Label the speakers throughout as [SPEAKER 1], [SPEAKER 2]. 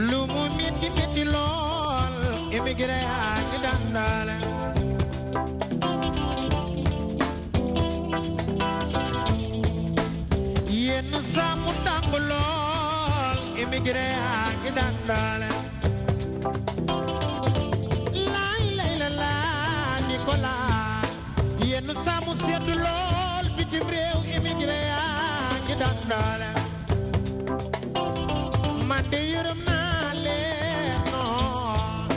[SPEAKER 1] lu mu metti metti lool immigré yaa ngi dandale yenn saa mu tàng lool immigré yaa ngi dandale laay lay la laa Nicolas yenn saa mu sedd lool bitim réew immigré yaa ngi dandale man de yërëm naa leen non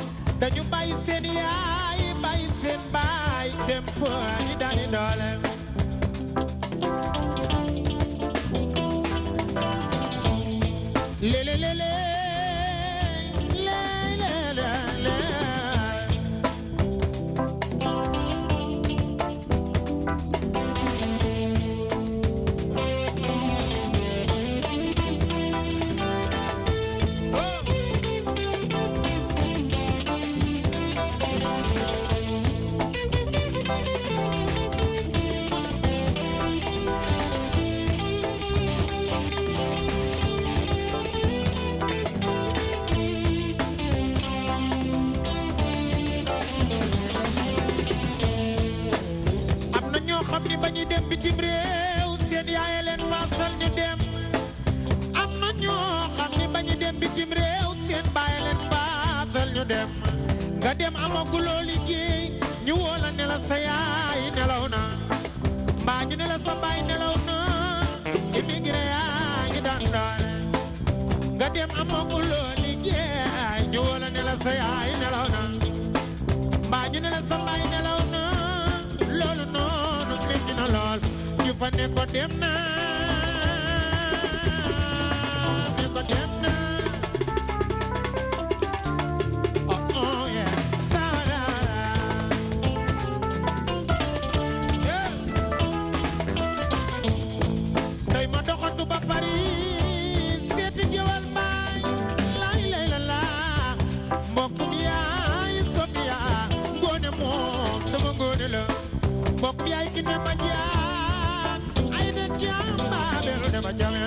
[SPEAKER 1] dañu bàyyi seen yaay bàyyi seen baay dem fa di daani doole lele lele xam ni ba ñuy dem bitim réew seen yaay leen paasal ñu dem am na ñoo xam ni ba ñuy dem bitim réew seen baay leen paasal ñu dem nga dem amaguloo liggéey ñu woo la ne la sa yaay nelaw na mbaa ñu ne la sa baay nelaw na immigré yaa ngi daan doole nga dem amaguloo liggéey ñu woo la ne la sa yaay nelaw na mbaa ñu ne la sa baay nelaw na loolu noonu metti na lool ñu fa ne ko dem na ne ko dem na oh oh yeah sara yeah tey ma doxantu ba Paris seeti géwal baay lay lay la mbokkum yaay Sofia ngoone moom sama ngoone la mbokk yaay ki ne ma jaan ay na jaam baabel ne ma jame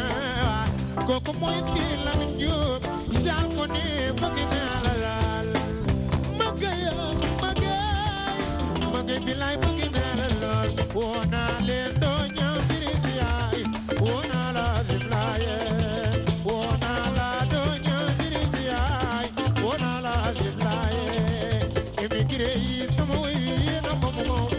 [SPEAKER 1] kooku mooy si Lamin Jóob jaal ko ne bëgg naa la laal magay bilaay bëgg naa la lool woo naa leen doo ñëw birisi yaay woo naa la zimlaaye woo naa la doo ñëw birisi yaay woo naa la zimlaaye immigré yi sama way yi na ko moom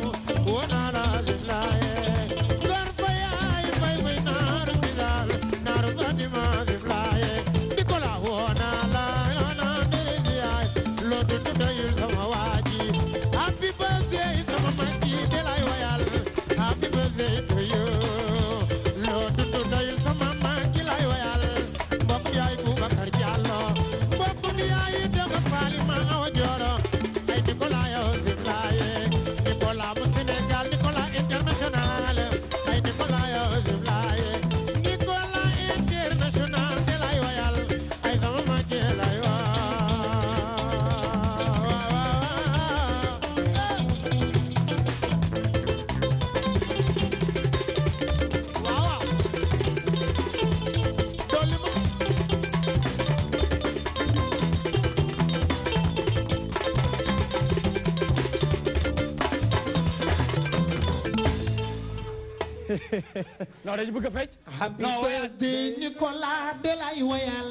[SPEAKER 2] non dañu bëgg a fecc.
[SPEAKER 1] happy birthday Nicolas de lay wayal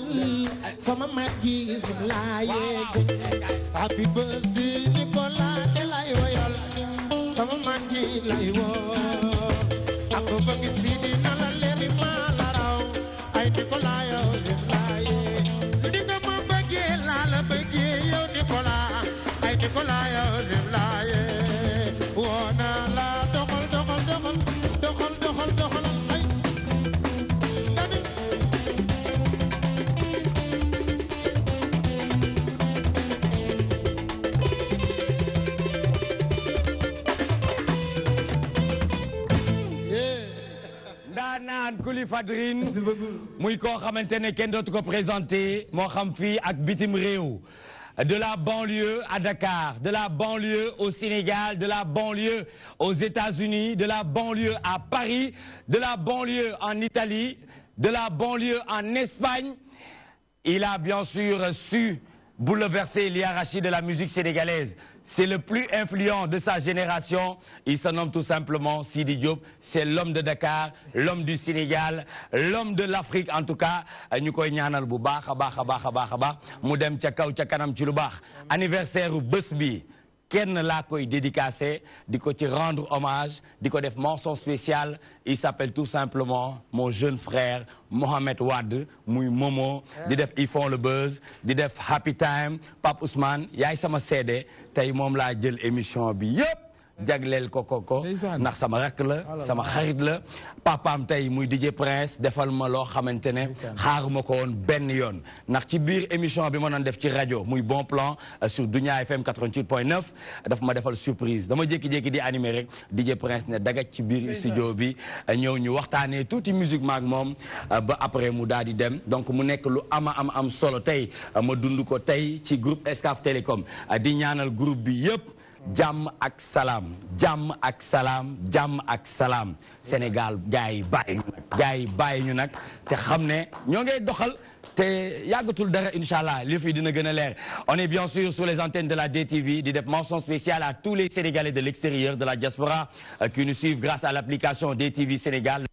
[SPEAKER 1] sama mag gi laa yeeg happy birthday Nicolas de lay wayal sama mag gi lay woo ak bëgg si di na la leen ma la raw ay Nicolas yow laa yeeg di nga ma bëggee laa la bëggee yow Nicolas ay Nicolas yow laa yeeg woo naa la doxal doxal doxal doxal doxal doxal ay
[SPEAKER 2] ndaanaan Kuli Fadrine muy koo xamante ne kenn dootu ko présenté moo xam fii ak bitim réew de la banlieue à Dakar, de la banlieue au Sénégal, de la banlieue aux États-Unis, de la banlieue à Paris, de la banlieue en Italie, de la banlieue en Espagne. Il a bien sûr su bouleverser l'hiérarchie de la musique sénégalaise. C'est le plus influent de sa génération. Il se nomme tout simplement Sidi Diop. C'est l'homme de Dakar, l'homme du Sénégal, l'homme de l'Afrique en tout cas. Ñu koy ñaanal bu baax a baax mu dem ca kaw ca kanam ci lu baax. Anniversaire u bés bi kenn laa koy dédicacé di ko ci rendre hommage di ko def mention spéciale. Il s'appelle tout simplement mon jeune frère Mohamed Wade muy Momo di def Ils font le buzz di def Happy Time. Pape Ousmane yaay sama seede tey moom laa jël émission bi yëpp jagleel ko ndax sama rakk la sama xarit la papaam tey muy DJ Prince defal ma loo xamante ne xaaruma ko woon benn yoon ndax ci biir émission bi ma doon def ci rajo muy Bon Plan sur Dunia FM 88.9 daf ma defal surprise dama jékki-jékki di animé rek DJ Prince ne dagaj ci biir studio bi ñëw ñu waxtaanee tuuti musique maak moom ba après mu daal di dem donc mu nekk lu am solo tey ma dund ko tey ci groupe Excaf Télécom di ñaanal groupe bi yëpp jàmm ak salaam jàmm ak salaam jàmm ak salaam Sénégal gars yi bàyyi ñu nag te xam ne ñoo ngay doxal te yàggatul dara inchallah li fi dina gën a leer. On est bien sûr sur les antennes de la DTV di def mention spéciale à tous les Sénégalais de l'extérieur de la diaspora qui nous suivent grâce à l'application DTV Sénégal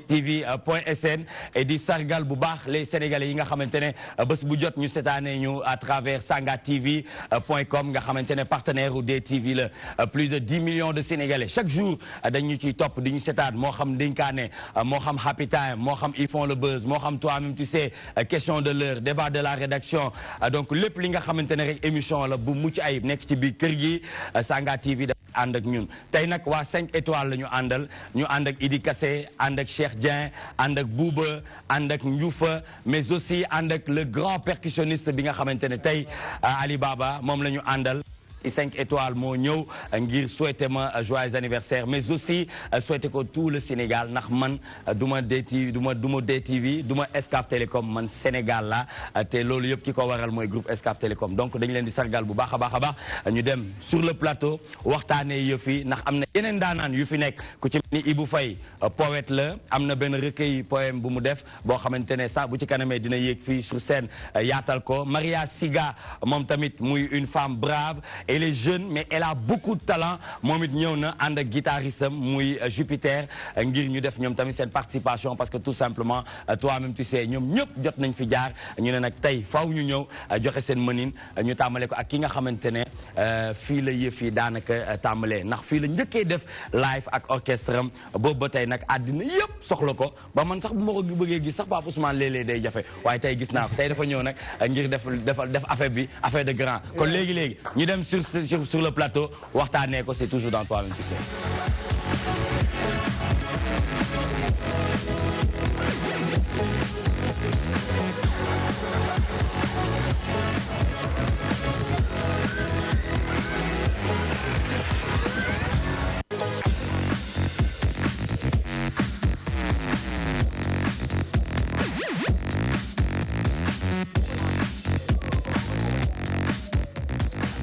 [SPEAKER 2] TV.sn et di sargal bu baax les Sénégalais yi nga xamante ne bés bu jot ñu seetaane ñu à travers sangatv.com nga xamante ne partenaire u DTV la plus de 10 millions de Sénégalais chaque jour dañu ciy topp di ñu seetaan moo xam dénkaane moo xam Happy Time moo xam Ils font le buzz moo xam toi-même tu sais question de l'heure débat de la rédaction donc lépp li nga xamante ne rek émission la bu mucc ayib nekk ci biir kër gi Sanga TV ànd ak ñun tey nag waa 5 étoiles la ñu àndal ñu ànd ak Idi Kassé ànd ak Cheikh Dieng ànd ak Bouba ànd ak Ndioufa mais aussi ànd ak le grand percussionniste bi nga xamante ne tey Ali Baba moom la ñu àndal 5 étoiles moo ñëw ngir souhaiter ma joyeux anniversaire mais aussi souhaiter ko tout le Sénégal ndax man duma DTV duma DTV duma Excaf Télécom man Sénégal la te loolu yëpp ki ko waral mooy groupe Excaf Télécom donc dañu leen di sargal bu baax a baax ñu dem sur le plateau waxtaanee yëf yi ndax am na yeneen daanaan yu fi nekk ku ci ni Ibou Faye poète la am na benn recueil poème bu mu def boo xamante ne sax bu ci kanamee dina yéeg fii sur scène yaatal ko Maria Siga moom tamit muy une femme brave. Elle est jeune mais elle a beaucoup de talent moom it ñëw na ànd ak guitariste am muy Jupiter ngir ñu def ñoom tamit seen participation parce que tout simplement toi-même tu sais ñoom ñëpp jot nañ fi jaar ñu ne nag tey faaw ñu ñëw joxe seen mënin ñu tàmbale ko ak ki nga xamante ne fii la yëf yi daanaka tàmbalee ndax fii la njëkkee def live ak orchestre am boobu ba tey nag àddina yëpp soxla ko ba man sax bu ma ko bëggee gis sax Pape Ousmane léeg-léeg day jafe waaye tey gis naa ko tey dafa ñëw nag ngir def affaire bi affaire de grand kon léegi ñu dem sur le plateau waxtaanee ko c'est toujours dans toi-même tu sais.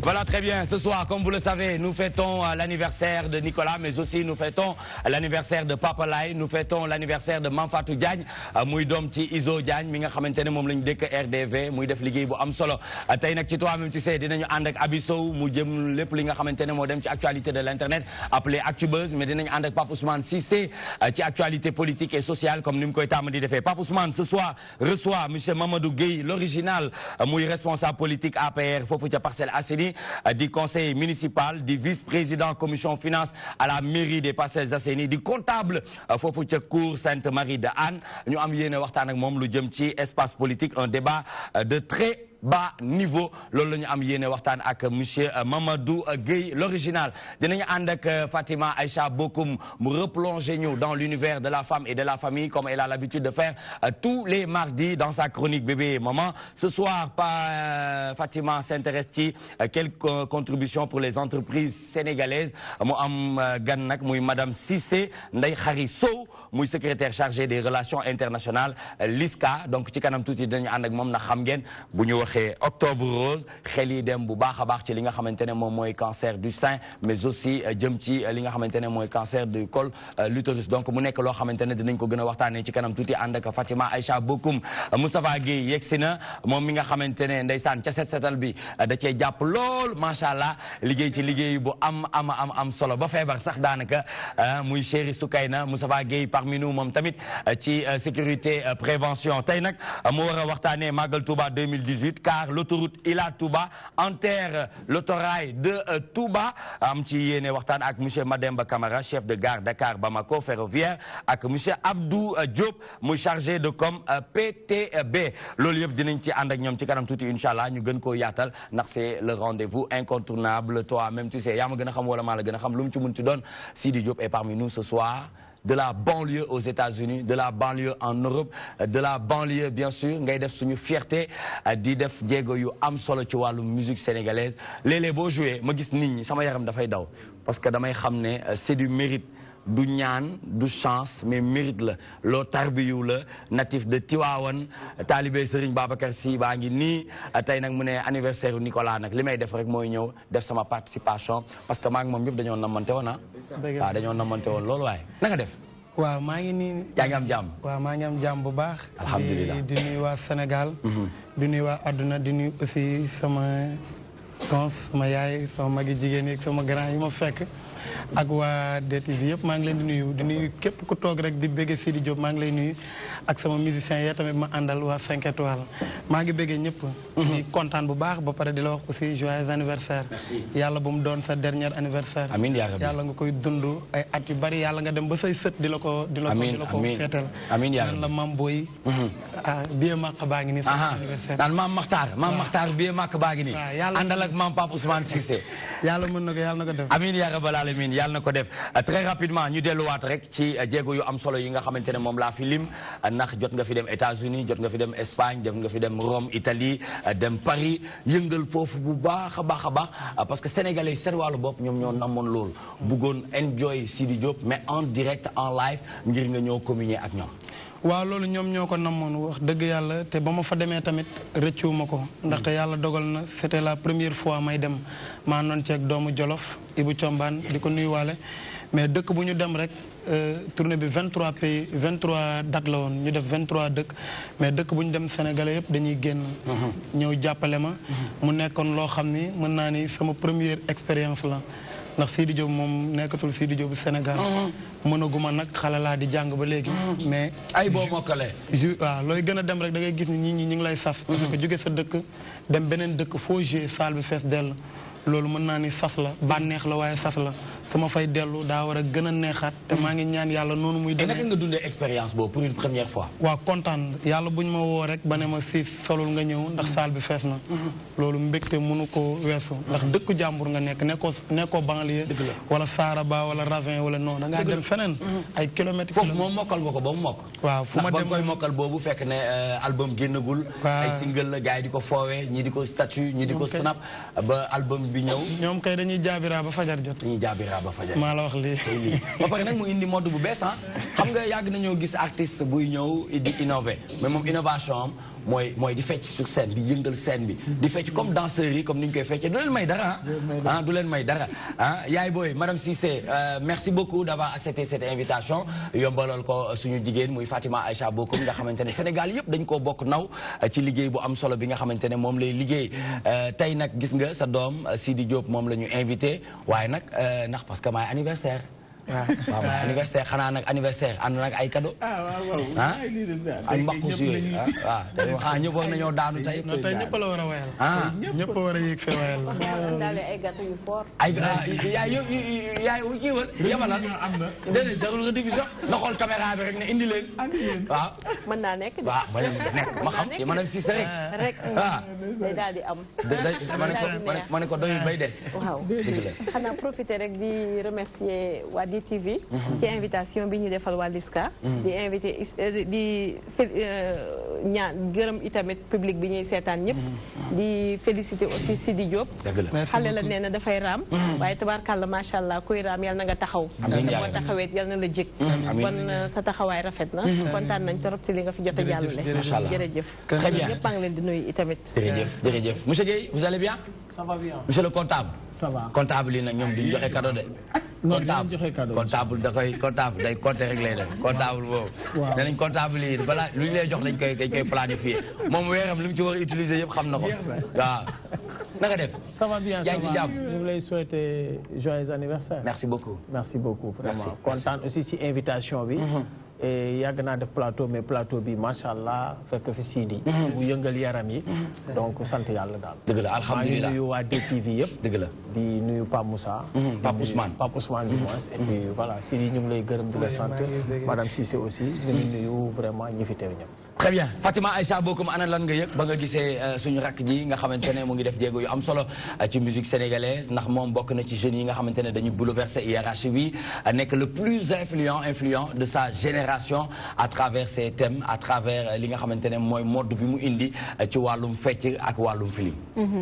[SPEAKER 2] Voilà, très bien. Ce soir, comme vous le savez, nous fêtons l'anniversaire de Nicolas, mais aussi nous fêtons l'anniversaire de Papa Lay, nous fêtons l'anniversaire de Mamfatou Diagne, muy doom ci Izo Diagne mi nga xamante ne moom lañu dëkk RDV muy def liggéey bu am solo tey nag ci toi-même tu sais dinañu ànd ak Abi Sow mu jëm lépp li nga xamante ne moo dem ci actualité de l'internet appelé Actubuzz mais dinañu ànd ak Pape Ousmane Cissé ci actualité politique et sociale comme ni mu koy tàmm di defee Pape Ousmane ce soir reçoit monsieur Mamadou Gueye l'original muy responsable politique APR foofu ca Parcelles Assainies du conseil municipal du vice-président commission finance à la mairie des Parcelles Assainies du comptable foofu ca cour Sainte-Marie de Anne ñu am yéene waxtaan ak moom lu jëm ci espace politique un débat de très bas niveau loolu la ñu am yéene waxtaan ak monsieur Mamadou Gueye l'original dinañu ànd ak Fatima Aïcha Bokoum mu replonger ñu dans l'univers de la femme et de la famille comme elle a l'habitude de faire tous les mardis dans sa chronique bébé et maman ce soir Fatima s'intéresse ci quelques contributions pour les entreprises sénégalaises mu am gan nag muy madame Cissé Ndeye Khary Sow muy secrétaire chargé des relations internationales LISCA donc ci kanam tuuti dinañu ànd ak moom na xam ngeen bu ñu waxee octobre rose xel yi dem bu baax a baax ci li nga xamante ne moom mooy cancer du sein mais aussi jëm ci li nga xamante ne mooy cancer du col l'utérus donc mu nekk loo xamante ne dinañ ko gën a waxtaanee ci kanam tuuti ànd ak Fatima Aïcha Bokoum Moustapha Guèye yegsi na moom mi nga xamante ne ndeysaan ca setal bi da cee jàpp lool macha allah liggéey ci liggéey bu am solo ba feebar sax daanaka muy chéri Soukayna Moustapha Guèye parmi nous moom tamit ci sécurité prévention tey nag mu war a waxtaanee Magal Touba 2018 car l'autoroute Ila Touba enterre l'autorail de Touba am ci yéene waxtaan ak monsieur Mademba Camara chef de gare Dakar Bamako ferroviaire ak monsieur Abdou Diop muy chargé de com PTB loolu yëpp dinañ ci ànd ak ñoom ci kanam tuuti incha allah ñu gën koo yaatal ndax c'est le rendez-vous incontournable toi-même tu sais yaa ma gën a xam wala maa la gën a xam lu mu ci mun ci doon Sidi Diop est parmi nous ce soir de la banlieue aux États-Unis de la banlieue en Europe de la banlieue bien sûr ngay def suñu fierté di def jéego yu am solo ci wàllu musique sénégalaise léeg-léeg boo joué ma gis nit ñi sama yaram dafay daw parce que damay xam ne c'est du mérite du ñaan du chance mais mérite la loo tarbiyu la natif de Tivaouane talibé Serigne Babacar Sy baa ngi nii tey nag mu ne anniversaire u Nicolas nag li may def rek mooy ñëw def sama participation parce que maa ngi moom yëpp dañoo namante woon waaw dañoo namante woon loolu waaye na nga def
[SPEAKER 3] waaw maa ngi nii
[SPEAKER 2] yaa ngi am jàmm
[SPEAKER 3] waaw maa ngi am jàmm bu baax
[SPEAKER 2] alhamdulilah
[SPEAKER 3] di nuyu waa Sénégal di nuyu waa àdduna di nuyu aussi sama tons sama yaay sama magi jigéen yi sama grand yi ma fekk ak waa DTV yëpp maa ngi leen di nuyu képp ku toog rek di bëgge Sidi Diop maa ngi lay nuyu ak sama musicien yee tamit ma àndal waa 5 étoiles maa ngi bëggee ñëpp di kontaan bu baax ba pare di la wax aussi joyeux anniversaire yàlla bu mu doon sa dernier anniversaire
[SPEAKER 2] amiin yaa rabbi
[SPEAKER 3] yàlla nga koy dund ay at yu bari yàlla nga dem ba say sët di la ko feetal
[SPEAKER 2] amiin yaa
[SPEAKER 3] rabbi la mam booy biee màq baa ngi nii sa anniversaire
[SPEAKER 2] naan maam Makhtar biee màq baa ngi nii àndal ak maam Pape Ousmane Cissé
[SPEAKER 3] yàlla mën na ko yàlla na ko def
[SPEAKER 2] amiin yaa rabbal alamin yàlla na ko def très rapidement ñu delluwaat rek ci jéego yu am solo yi nga xamante ne moom laa fi lim ndax jot nga fi dem États-Unis jot nga fi dem Espagne jot nga fi dem Rome Italie dem Paris yëngal foofu bu baax a baax parce que sénégalais yi seen wàllu bopp ñoom ñoo namoon loolu bëggoon enjoy Sidi Diop mais en direct en live ngir nga ñëw communier ak ñoom
[SPEAKER 3] waaw loolu ñoom ñoo ko namoon wax dëgg yàlla te ba ma fa demee tamit rëccuwuma ko ndaxte yàlla dogal na c'était la première fois may dem maa noon ceeg doomu Jolof Ibou Thiombane di ko nuyuwaale mais dëkk bu ñu dem rek tournée bi 23 pays 23 dates la woon ñu def 23 dëkk mais dëkk bu ñu dem sénégalais yëpp dañuy génn ñëw jàppale ma mu nekkoon loo xam ni mën naa ni sama première expérience la ndax Sidi Diop moom nekkatul Sidi Diop bu Sénégal mënaguma nag xale laa di jàng ba léegi mais
[SPEAKER 2] ay boo mokkale
[SPEAKER 3] waaw looy gën a dem rek da ngay gis ni nit ñi ñu ngi lay sas parce que jóge sa dëkk dem beneen dëkk foo jouer salle bi fees dell loolu mën naa ni sas la bànneex la waaye sas la su ma fay dellu daa war a gën a neexaat te maa ngi ñaan yàlla noonu muy demee.
[SPEAKER 2] naka nga dundee expérience boobu pour une première fois.
[SPEAKER 3] waaw kontaan yàlla buñ ma woo rek ba ne ma si solul nga ñëw ndax saal bi fees na. loolu mbégte mënu ko weesu ndax dëkku jàmbur nga nekk nekkoo banlieue. wala Saraba wala Ravin wala non da ngaa dem feneen. ay kilomètres.
[SPEAKER 2] foofu moom mokkal nga ko ba mu mokk.
[SPEAKER 3] waaw fu ma dem
[SPEAKER 2] ndax ba koy mokkal boobu fekk ne album génnagul. ay single la gars yi di ko foowee ñii di ko statut ñii di ko snap ba album bi ñëw.
[SPEAKER 3] ñoom kay dañuy jaabiraa ba fajar jot.
[SPEAKER 2] dañuy jaabiraa ba fajar.
[SPEAKER 3] maa la wax lii.
[SPEAKER 2] ba pare nag mu indi mode bu bees xam nga yàgg nañoo gis artiste buy ñëw di innover mais moom innovation am mooy di fecc sur scène di yëngal scène bi. di fecc comme danseurs yi comme ni ñu koy feccee du leen may dara du leen may dara yaay booy madame Cissé merci beaucoup d'avoir accepté cette invitation yombalal ko suñu jigéen muy Fatima Aïcha Bokoum nga xamante ne Sénégal yëpp dañ koo bokk naw ci liggéey bu am solo bi nga xamante ne moom lay liggéey tey nag gis nga sa doom Sidi Diop moom la ñu invité waaye nag ndax parce que maay anniversaire. waaw maay anniversaire xanaa nag anniversaire ànd nag ay cadeau. ay mbaqu si yooyu waaw ñëpp war nañoo daanu tey.
[SPEAKER 3] non tey ñëpp la war a wayal. ñëpp war a yéeg fee wayal la.
[SPEAKER 4] daal ay gâteau yu fort.
[SPEAKER 2] ay yaay kiiwal yabalal. déedéet jarul nga division nga xool caméra bi rek ne indi leen. waaw.
[SPEAKER 4] mën naa nekk de.
[SPEAKER 2] waaw nekk ma xam ci madame Cissé rek.
[SPEAKER 4] rek day daal di am.
[SPEAKER 2] ma ne ko doyul bay des.
[SPEAKER 4] waaw xanaa profiter rek di remercier waa DTV. ci invitation bi ñu defal waa Liska. di invité di ñaan gërëm itamit public bi ñuy seetaan ñëpp. di féliciter aussi Sidi Diop. xale la nee na dafay raam. waaye tabaarkàlla macha allah kuy raam yal na nga taxaw. boo taxawee yal na la jëkk. kon sa taxawaay rafet na. kontaan nañ torop ci li nga fi jot a jàllale. jërëjëf.
[SPEAKER 2] très bien
[SPEAKER 4] ñëpp a ngi leen di nuyu itamit.
[SPEAKER 2] jërëjëf monsieur Guèye vous allez bien.
[SPEAKER 5] ça va bien.
[SPEAKER 2] monsieur le comptable.
[SPEAKER 5] ça va
[SPEAKER 2] comptable yi nag ñoom duñ joxe cadeau de.
[SPEAKER 5] non dinañ joxe cadeau.
[SPEAKER 2] comptable da koy comptable day compter rek lay def comptable boobu. waaw danañ comptable yi balaa lu ñu lay jox dañ koy planifier moom weeram li mu ci war a utiliser yëpp xam na ko. waaw na nga def.
[SPEAKER 5] ça va bien
[SPEAKER 2] yaa ngi ci jàmm.
[SPEAKER 5] ñu ngi lay souhaiter joyeux anniversaire.
[SPEAKER 2] merci beaucoup.
[SPEAKER 5] merci beaucoup vraiment kontaan aussi ci invitation bi. et yàgg naa def plateau mais plateau bi macha allah fekk fi Sidi. bu yëngal yaram yi. donc sant yàlla daal.
[SPEAKER 2] dëgg la alhamdulilah
[SPEAKER 5] maa ngi nuyu waa DTV yëpp.
[SPEAKER 2] dëgg la
[SPEAKER 5] di nuyu Pape Moussa.
[SPEAKER 2] Pape Ousmane
[SPEAKER 5] Pape Ousmane du moins. et puis voilà Sidi ñu ngi lay gërëm di la sant. madame Cissé aussi ñu ngi nuyu vraiment ñi fi teew ñëpp.
[SPEAKER 2] très bien Fatima Aïcha Bokoum ana lan nga yëg ba nga gisee suñu rakk ji nga xamante ne mu ngi def jéego yu am solo ci musique sénégalaise ndax moom bokk na ci jeunes yi nga xamante ne dañu bouleverser hiérarchie bi nekk le plus influent de sa génération à travers ses thèmes à travers li nga xamante ne mooy mode bi mu indi ci wàllum fecc ak wàllum film.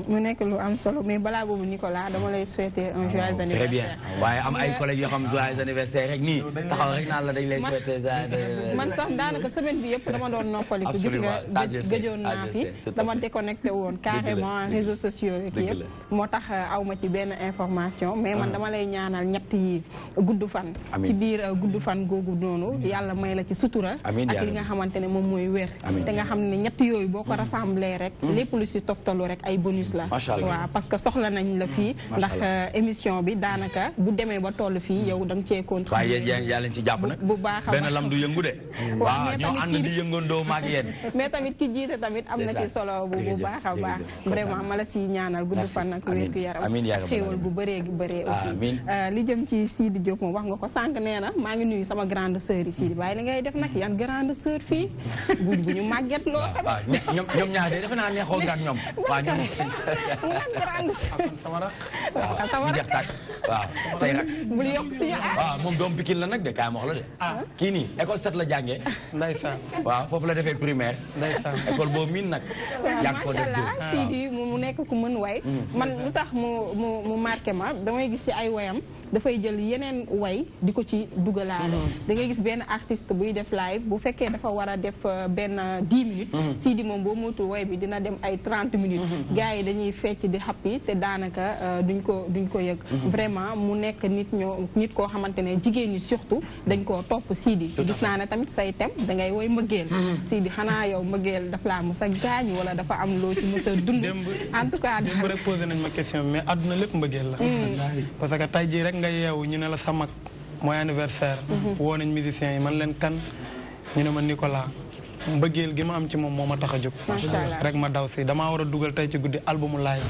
[SPEAKER 6] mu nekk lu am solo mais balaa boobu Nicolas dama lay souhaiter un joyeux anniversaire.
[SPEAKER 2] très bien waaye am ay collègues yoo xam joyeux anniversaire rek nii taxaw rek naan la dañ lay souhaiter.
[SPEAKER 6] man sax daanaka semaine bi yëpp dama doon noppaliku. gis nga gëjoon naa fi dama déconnecté woon carrément réseaux sociaux yi yëpp. moo tax aw ma ci benn information mais man dama lay ñaanal ñett yi gudd fan. ci biir gudd fan googu noonu yàlla may la ci sutura. ak li nga xamante ne moom mooy wér. te nga xam ne ñett yooyu boo ko rassemblé rek. lépp lu si toftalu rek ay bonus la. waaw parce que soxla nañ la fii ndax émission bi daanaka bu demee ba toll fii yow da nga cee contribuer.
[SPEAKER 2] waaye yaa leen ci jàpp nag.
[SPEAKER 6] bu baax a
[SPEAKER 2] benn lam du yëngu de. waaw ñoo ànd di yëngandoo maag yéen.
[SPEAKER 6] mais tamit ki jiite tamit am na ci solo bu baax a baax. vraiment ma la ci ñaanal gudd fan ak wér gu yaram. ak xéewal bu bëree aussi. li jëm ci Sidi Diop moom wax nga ko sànq nee na maa ngi nuyu sama grande sœur yi Sidi waaye li ngay def nag yan grande sœur fii bu ñu màgget loo tamit.
[SPEAKER 2] ñoom ñaar de defe naa neexoo nga ak ñoom. waaw ñoom
[SPEAKER 6] grande sœur.
[SPEAKER 2] sama rak waaw say rak.
[SPEAKER 6] bul yokk suñu
[SPEAKER 2] waaw moom doom Pikine la nag de kaay ma wax la de. kii nii école 7 la jàngee.
[SPEAKER 3] ndeysaan
[SPEAKER 2] waaw foofu la defee primaire. ndeysaan école boobu miin nag. yaa ngi ko def
[SPEAKER 6] macha allah Sidi mu nekk ku mën way. man lu tax mu marqué ma damay gis ci ay wayam dafay jël yeneen way di ko ci dugalaale. da ngay gis benn artiste buy def live bu fekkee dafa war a def benn 10 minutes. Sidi moom boo moytuwul way bi dina dem ay 30 minutes. gars yi dañuy fecc di happy te daanaka duñ ko yëg. vraiment mu nekk nit koo xamante ne jigéen ñi surtout dañ koo topp Sidi. gis naa ne tamit say thème da ngay woy mbëggeel. Sidi xanaa yow mbëggeel daf laa mos a gaañ wala dafa am loo ci mos a dund. en tout cas
[SPEAKER 3] démb rek posé nañ ma question mais àdduna lépp mbëggeel la. parce que tey jii rek nga yeewu ñu ne la sa mag mooy anniversaire. woo nañ musiciens yi man leen kan ñu ne ma Nicolas. mbëggeel gi ma am ci moom moo ma tax a jóg. rek ma daw si damaa war a dugal tey ci guddi albumu live.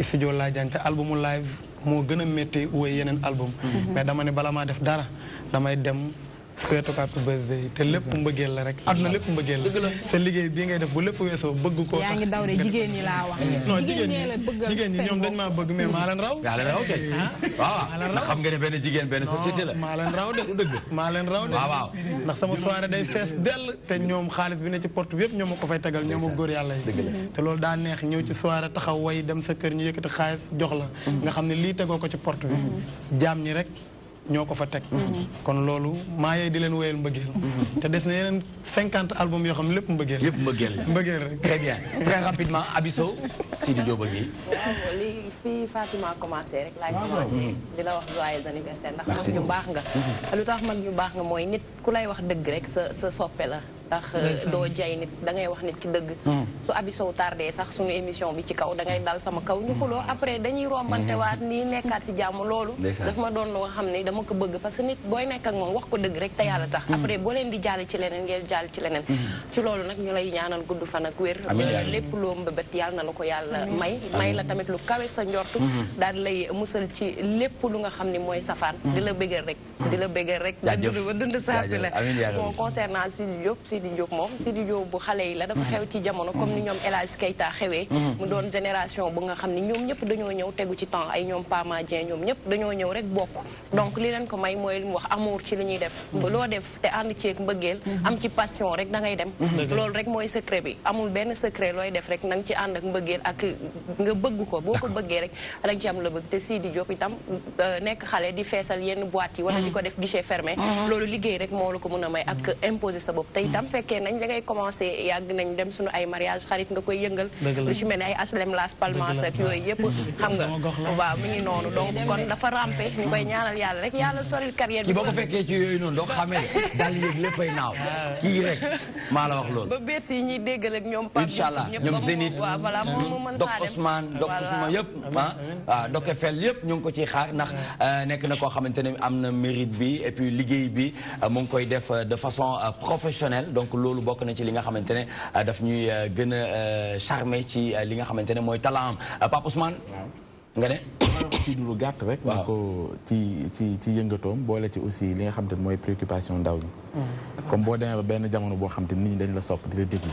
[SPEAKER 3] studio laa jàng te albumu live moo gën a métti woy yeneen album. mais dama ne bala maa def dara damay dem. souhaité ko happy birthday te lépp mbëggeel la rek àdduna lépp mbëggeel la te liggéey bii ngay def bu lépp weesoo bëgg ko
[SPEAKER 6] yaa ngi daw de jigéen ñi laa wax
[SPEAKER 3] non jigéen ñi ñoom dañ maa bëgg mais maa leen raw
[SPEAKER 2] kay waaw ndax xam nga ne benn jigéen benn société la
[SPEAKER 3] maa leen raw de dëgg maa leen raw de
[SPEAKER 2] waaw
[SPEAKER 3] ndax sama soirée day fees dell te ñoom xaalis bi ne ci porte bi yëpp ñoom ma ko fay tegal ñoom ak góor yàlla yi te loolu daa neex ñëw ci soirée taxaw way dem sa kër ñu yëkkati xaalis jox la nga xam ne lii tegoo ko ci porte bi jaam ñi rek ñoo ko fa teg kon loolu maa yey di leen wéyal mbëggeel te des na yeneen 50 albums yoo xam ne lépp mbëggeel mbëggeel rek
[SPEAKER 2] très bien très rapidement Abisso Sidi Diop ngi
[SPEAKER 4] waaw li fii Fatima commencé rek laay commencé di la wax joyeux anniversaire ndax mag ñu baax nga lu tax mag ñu baax nga mooy nit ku lay wax dëgg rek sa soppe la ndax doo jay nit da ngay wax nit ki dëgg su Abisso tardé sax suñu émission bi ci kaw da ngay dal sama kaw ñu xuloo après dañuy rombante waat nii nekkaat si jàmm loolu daf ma doon loo xam ne dama ko bëgg parce que nit booy nekk ak moom wax ko dëgg rek te yàlla tax après boo leen di jàll ci leneen ngeen jàll ci leneen ci loolu nag ñu lay ñaanal gudd fan ak wér lépp loo mbëbët yàlla na la ko yàlla may la tamit lu kawe sa njortu daal di lay musal ci lépp lu nga xam ne mooy safaan di la bëggal rek di la bëggal rek dund saafi la bon concernant Sidi Diop moom Sidi Diop bu xale yi la dafa xew ci jamono comme ni ñoom El Hadj Keita xewee mu doon génération bu nga xam ne ñoom ñëpp dañoo ñëw tegu ci temps ay ñoom Pama Dieng ñoom ñëpp dañoo ñëw rek bokk donc li leen ko may mooy li mu wax amour ci li ñuy def loo def te ànd ceeg mbëggeel am ci passion rek da ngay dem loolu rek mooy secret bi amul benn secret looy def rek na nga ci ànd ak mbëggeel ak nga bëgg ko boo ko bëggee rek da nga ci am la bëgg te Sidi Diop itam nekk xale di feesal yenn boîte yi wala di ko def guichet fermé loolu liggéey rek moo la ko mën a may ak imposer sa bopp te itam fekkee nañ da ngay commencé yàgg nañ dem suñu ay mariage xarit nga koy yëngal lu ci mel ne ay HLM Las Palmas ak yooyu yëpp xam nga waaw mi ngi noonu donc kon dafa rampé ñu koy ñaanal yàlla rek yàlla soril carrière bi
[SPEAKER 2] boo ko fekkee ci yooyu noonu doo ko xamee daal yéeg léppay naaw kii rek maa la wax loolu
[SPEAKER 4] ba beet si ñuy déggal ak ñoom Pape
[SPEAKER 2] inchallah ñoom Zénith
[SPEAKER 4] waaw voilà moom mu mën
[SPEAKER 2] Dok Ousmane yëpp waaw Dok Eiffel yëpp ñu ngi ko ciy xaar ndax nekk na koo xamante ne am na mérite bi et puis liggéey bi mu ngi koy def de façon professionnelle donc loolu bokk na ci li nga xamante ne daf ñuy gën a charmer ci li nga xamante ne mooy talent am Pape Ousmane nga ne
[SPEAKER 7] ci lu gàtt rek na ko ci yëngatoom boole ci aussi li nga xamante ne mooy préoccupation ndaw ñi comme boo demee ba benn jamono boo xam te nit ñi dañ la sopp di la déglu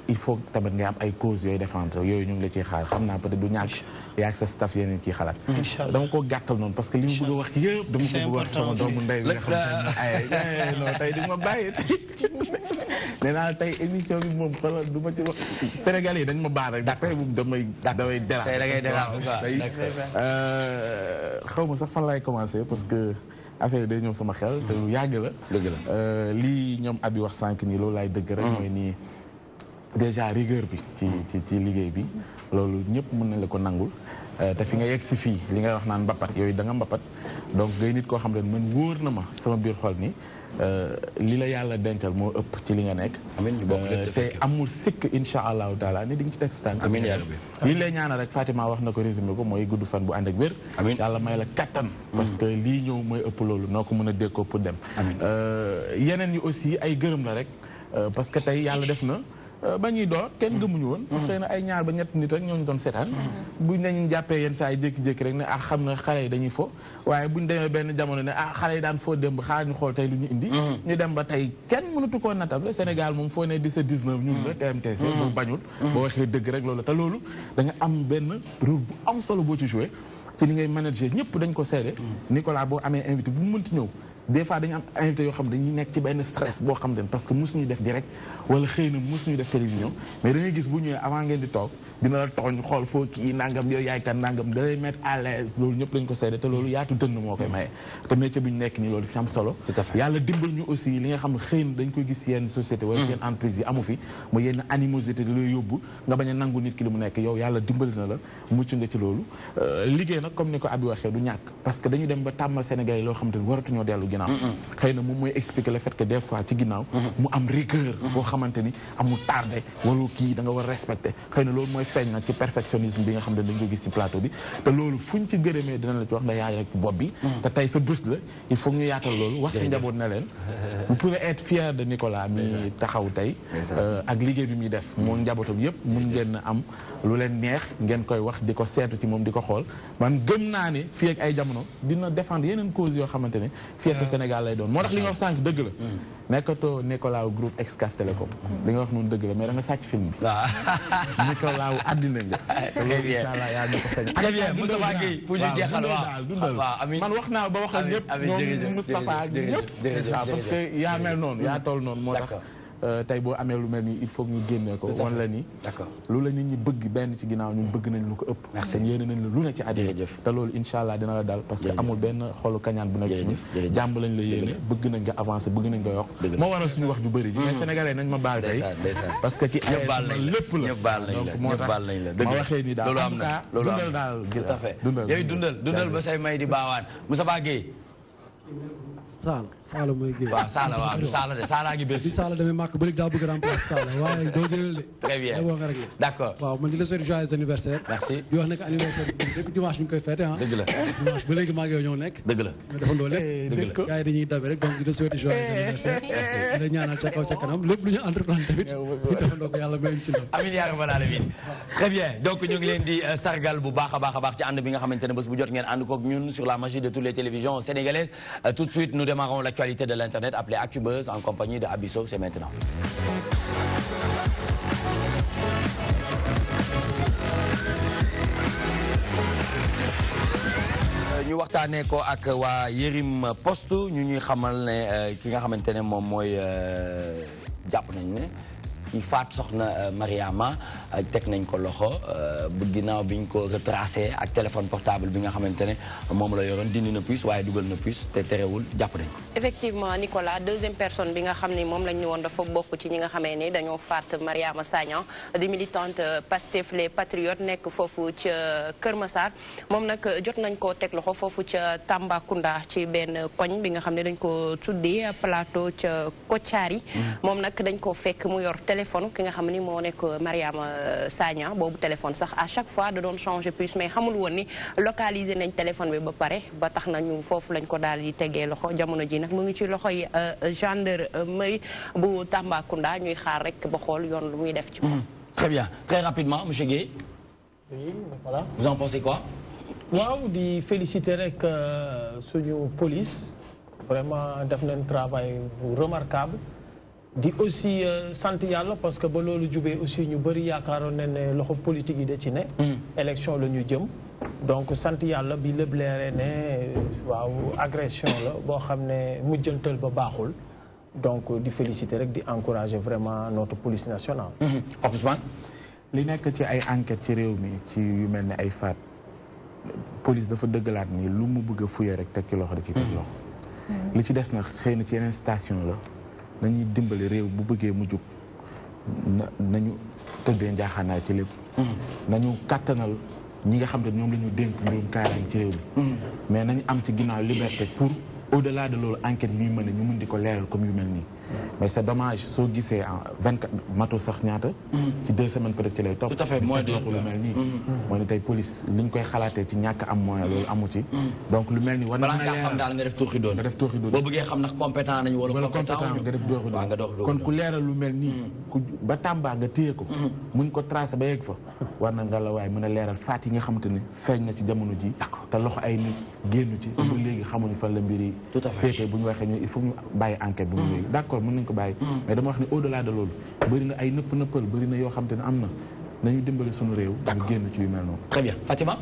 [SPEAKER 7] il faut tamit nga am ay causes yooyu défendre yooyu ñu ngi la ciy xaar xam naa peut-être du ñàkk yaa sa staff yeneen ciy xalaat dama ko gàttal noonu parce que li mu bëgg a wax yëpp dama ko bëgg a wax sama doomu ndey bi nga xam te non tey di ma bàyyi nee naa tey émission bi moom xoolal du ma ci wax Sénégalais yi dañ ma baal rek da tey moom damay tey xaw ma sax fan laay commencer parce que affaire yi day ñëw sama xel te lu yàgg la lii ñoom abi wax sànq nii loolu laay dëgg rek mooy nii déjà rigueur bi ci liggéey bi loolu ñëpp mën nañ la ko nangul te fi nga yegg si fii li ngay wax naan mbapat yooyu da nga mbapat donc ngay nit koo xam ne man wóor na ma sama biir xol ni li la yàlla dencal moo ëpp ci li nga nekk te amul sikk insha allahu taala ni di nga ci teg si tànk li lay ñaanal rek Fatima wax na ko résumé ko mooy gudd fan bu ànd ak wér yàlla may la kattan parce que lii ñëw mooy ëpp loolu noo ko mën a déggoo pour dem yeneen yi aussi ay gërëm la rek parce que tey yàlla def na ba ñuy door kenn gëmuñu woon xëy na ay ñaar ba ñett nit rek ñooñu doon seetaan buñ nañ jàppee yenn saa yi jékki-jékki rek ne xam na xale yi dañuy fo waaye buñ demee benn jamono ne xale yi daan foo démb xaar ñu xool tey lu ñu indi ñu dem ba tey kenn mënatu koo natable Sénégal moom foo ne 17-19 ñun la TMTC boo bañul boo waxee dëgg rek loolu te loolu da nga am benn rôle bu am solo boo ci joué ci li ngay manager ñëpp dañ ko seede Nicolas boo amee invité bu mu mënti ñëw des fois dañu am invité yoo xam ne dañuy nekk ci benn stress boo xam ne parce que mosuñu def direct wala xëy na mosuñu def télévision mais da ngay gis bu ñëwee avant ngeen di toog dina la tooñ xool foo kii nangam yooyu yaay kan nangam da lay mettre à l'aise loolu ñëpp dañ ko seede te loolu yaatu dënn moo koy maye te métier bi ñu nekk nii loolu fi am solo yàlla dimbal ñu aussi li nga xam ne xëy na dañ koy gis yenn société wala yenn entreprise yi amu fi mu yenn animosité di lay yóbbu nga bañ a nangu nit ki li mu nekk yow yàlla dimbali na la mucc nga ci loolu liggéey nag comme ni ko Abi waxee du ñàkk parce que dañu dem ba tàmmal Sénégal yi loo xam te waratuñoo dellu ginnaaw xëy na moom mooy expliquer le fait que des fois ci ginnaaw mu am rigueur boo xamante ni amul tardé wala kii da nga war respecté xëy na loolu mooy feeñ nag ci perfectionnisme bi nga xam ne dañ ko gis ci plateau bi te loolu fuñ ci gërëmee dina la ci wax da yaay rek ci bopp bi te tey sa bés la il faut ñu yaatal loolu wax si njaboot na leen vous pouvez être fier de Nicolas mi taxaw tey ak liggéey bi muy def moo njabootam yëpp mun ngeen am lu leen neex ngeen koy wax di ko seetu ci moom di ko xool man gëm naa ne fii ak ay jamono dina défendre yeneen cause yoo xamante ne fierté Sénégal lay doon moo tax li nga wax sànq dëgg la nekkatoo Nicolas wu groupe Excaf Télécom li nga wax noonu dëgg la mais da nga sàcc film bi Nicolas wu àddina nga loolu incha allah yaa ñu ko feeñ
[SPEAKER 2] très bien Moustapha Gueye pour ñu jeexal waaw
[SPEAKER 7] dundal man wax naa ba waxal ñëpp ñoom Moustapha ak ñëpp parce que yaa mel noonu yaa toll noonu moo tax tey boo amee lu mel nii il faut ñu génnee ko wan la ni lu la nit ñi bëgg benn ci ginnaaw ñun bëgg nañ lu ko ëpp te yéene nañ la lu ne ci àddina te loolu incha allah dina la dal parce que amul benn xolu kañaan bu nekk ci ñun jàmm lañ la yéene bëgg nañ nga avancer bëgg nañ nga yokk moo waral suñu wax ju bëri ji mais sénégalais nañ ma baal tey parce que ki lépp la donc moo tax ma waxee ni daal en tout cas dundal daal
[SPEAKER 2] tout à fait yooyu dundal ba say may di baawaan Moustapha Gueye
[SPEAKER 8] Saala mooy géwél.
[SPEAKER 2] waaw Saala waaw Saala de Saala ngi bés.
[SPEAKER 8] di Saala demee màkk ba léegi daa bëgg remplacer Saala waaye doo géwél de.
[SPEAKER 2] très bien
[SPEAKER 8] boo nga réglé.
[SPEAKER 2] d'accord
[SPEAKER 8] waaw man di la souhaiter joyeux anniversaire.
[SPEAKER 2] merci
[SPEAKER 8] di wax ne que anniversaire bi depuis dimanche bi ñu koy fêté ah.
[SPEAKER 2] dëgg la
[SPEAKER 8] dimanche ba léegi maa ngi yow ñoo nekk.
[SPEAKER 2] dëgg la
[SPEAKER 8] ñoo defandoo lépp.
[SPEAKER 2] dëgg la
[SPEAKER 8] gars yi dañuy dabe rek donc di la souhaiter joyeux anniversaire. di la ñaanal ca kaw ca kanam lépp lu ñu entreprendre tamit ñu defandoo ko yàlla may ñu ci ndam.
[SPEAKER 2] amiin yaa rabbal aalamiin très bien donc ñu ngi leen di sargal bu baax a baax ci ànd bi nga xamante ne bés bu jot ngeen ànd koog ñun sur la magie de toutes les télévisions sénégalaises tout de suite nous démarrons l'actualité de l'internet appelée Actubuzz en compagnie de Abisso c'est maintenant. ñu waxtaanee ko ak waa Yerim Post ñu ñuy xamal ne ki nga xamante ne moom mooy jàpp nañ ne ki faat soxna Mariama teg nañ ko loxo bu ginnaaw bi ñu ko retracé ak téléphone portable bi nga xamante ne moom la yoroon dindi na puce waaye dugal na puce te terewul jàpp nañ ko.
[SPEAKER 4] effectivement Nicolas deuxième personne bi nga xam ni moom lañ ñu woon dafa bokk ci ñi nga xamee ni dañoo faat Mariama Sagna di militante Pastef les Patriotes nekk foofu ca Kër Massar moom nag jot nañ koo teg loxo foofu ca Tambacounda ci benn koñ bi nga xam ne dañ ko tuddee plateau ca Kotiari moom nag dañ ko fekk mu yor téléphone ki nga xam ni moo nekk Mariama Sagna boobu téléphone sax à chaque fois da doon changer puce mais xamul woon ni localiser nañ téléphone bi ba pare ba tax nañu foofu lañ ko daal di tegee loxo jamono ji nag mu ngi ci loxoy gendarmerie bu Tambacounda ñuy xaar rek ba xool yoon lu muy def ci moom.
[SPEAKER 2] Très bien très rapidement monsieur Guèye.
[SPEAKER 5] oui voilà.
[SPEAKER 2] vous en pensez quoi.
[SPEAKER 5] waaw di féliciter rek suñu police vraiment def nañ travail bu remarquable. di aussi sant yàlla parce que ba loolu jubee aussi ñu bëri yaakaaroon ne ne loxo politique yi da ci ne. élection la ñu jëm. donc sant yàlla bi lépp leeree ne waaw agression la boo xam ne mujjantal ba baaxul. donc di féliciter rek di encourager vraiment notre police nationale.
[SPEAKER 2] Ousmane.
[SPEAKER 7] li nekk ci ay enquête ci réew mi ci yu mel ne ay faat police dafa dëggalaat ni lu mu bëgg a fuye rek teg ci loxo da ci teg loxo. li ci des nag xëy na ci yeneen station la. nañuy dimbali réew bu bëggee mu jug nañu tëddee njaaxaanaay ci lépp. nañu kàttanal ñi nga xam ne ñoom la ñu dénk mbirum kaaraange ci réew mi. mais nañu am ci ginnaaw liberté pour au-delà de loolu enquête yi ñuy mën ñu mën di ko leeral comme yu mel nii. mais c'est dommage soo gisee en 24 mato sax ñaata. ci 2 semaines peut-être ci lay topp.
[SPEAKER 2] tout à fait mooy
[SPEAKER 7] lu mel nii. mooy ne tey police li ñu koy xalaatee ci ñàkk am moyen loolu amu ci. donc lu mel ni war na
[SPEAKER 2] balaa ngaa xam daal nga def tooxi doon.
[SPEAKER 7] nga def tooxi doon
[SPEAKER 2] boo bëggee xam ndax compétent nañu wala compétent
[SPEAKER 7] nga def dooxi doon
[SPEAKER 2] nga dox
[SPEAKER 7] kon ku leeral lu mel nii. ku ba Tamba nga téye ko. mun ko tracé ba yegg fa. war na nga la waaye mën a leeral faat yi nga xamante ne feeñ na ci jamono ji. te loxo ay nit génn ci. ba léegi xamuñu fan la mbir yi.
[SPEAKER 2] tout à fait
[SPEAKER 7] féetee bu ñu waxee ñu il faut ñu bàyyi enquête bu mu léegi d'accord mën nañ ko bàyyi. mais dama wax ne au-delà de loolu bëri na ay nëppal bëri na yoo xam te ne am na nañu dimbali suñu réew. ñu génn ci yu mel noonu.
[SPEAKER 2] très bien Fatima.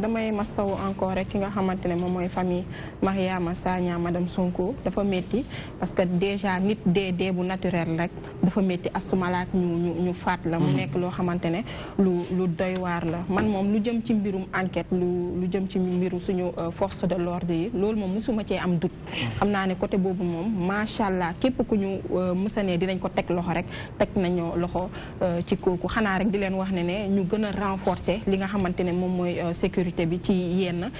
[SPEAKER 6] damay mastawu encore rek ki nga xamante ne moom mooy famille Mariama Sagna madame Sonko dafa métti parce que déjà nit dee bu naturel rek dafa métti astumalaat ñu faat la. mu nekk loo xamante ne lu doy waar la man moom lu jëm ci mbirum enquête lu jëm ci mbiru suñu force de l'ordre yi loolu moom mosuma cee am doute. xam naa ne côté boobu moom macha allah képp ku ñu mësanee dinañ ko teg loxo rek teg nañu loxo ci kooku xanaa rek di leen wax ne ñu gën a renforcer li nga xamante ne moom mooy sécurité bi ci yenn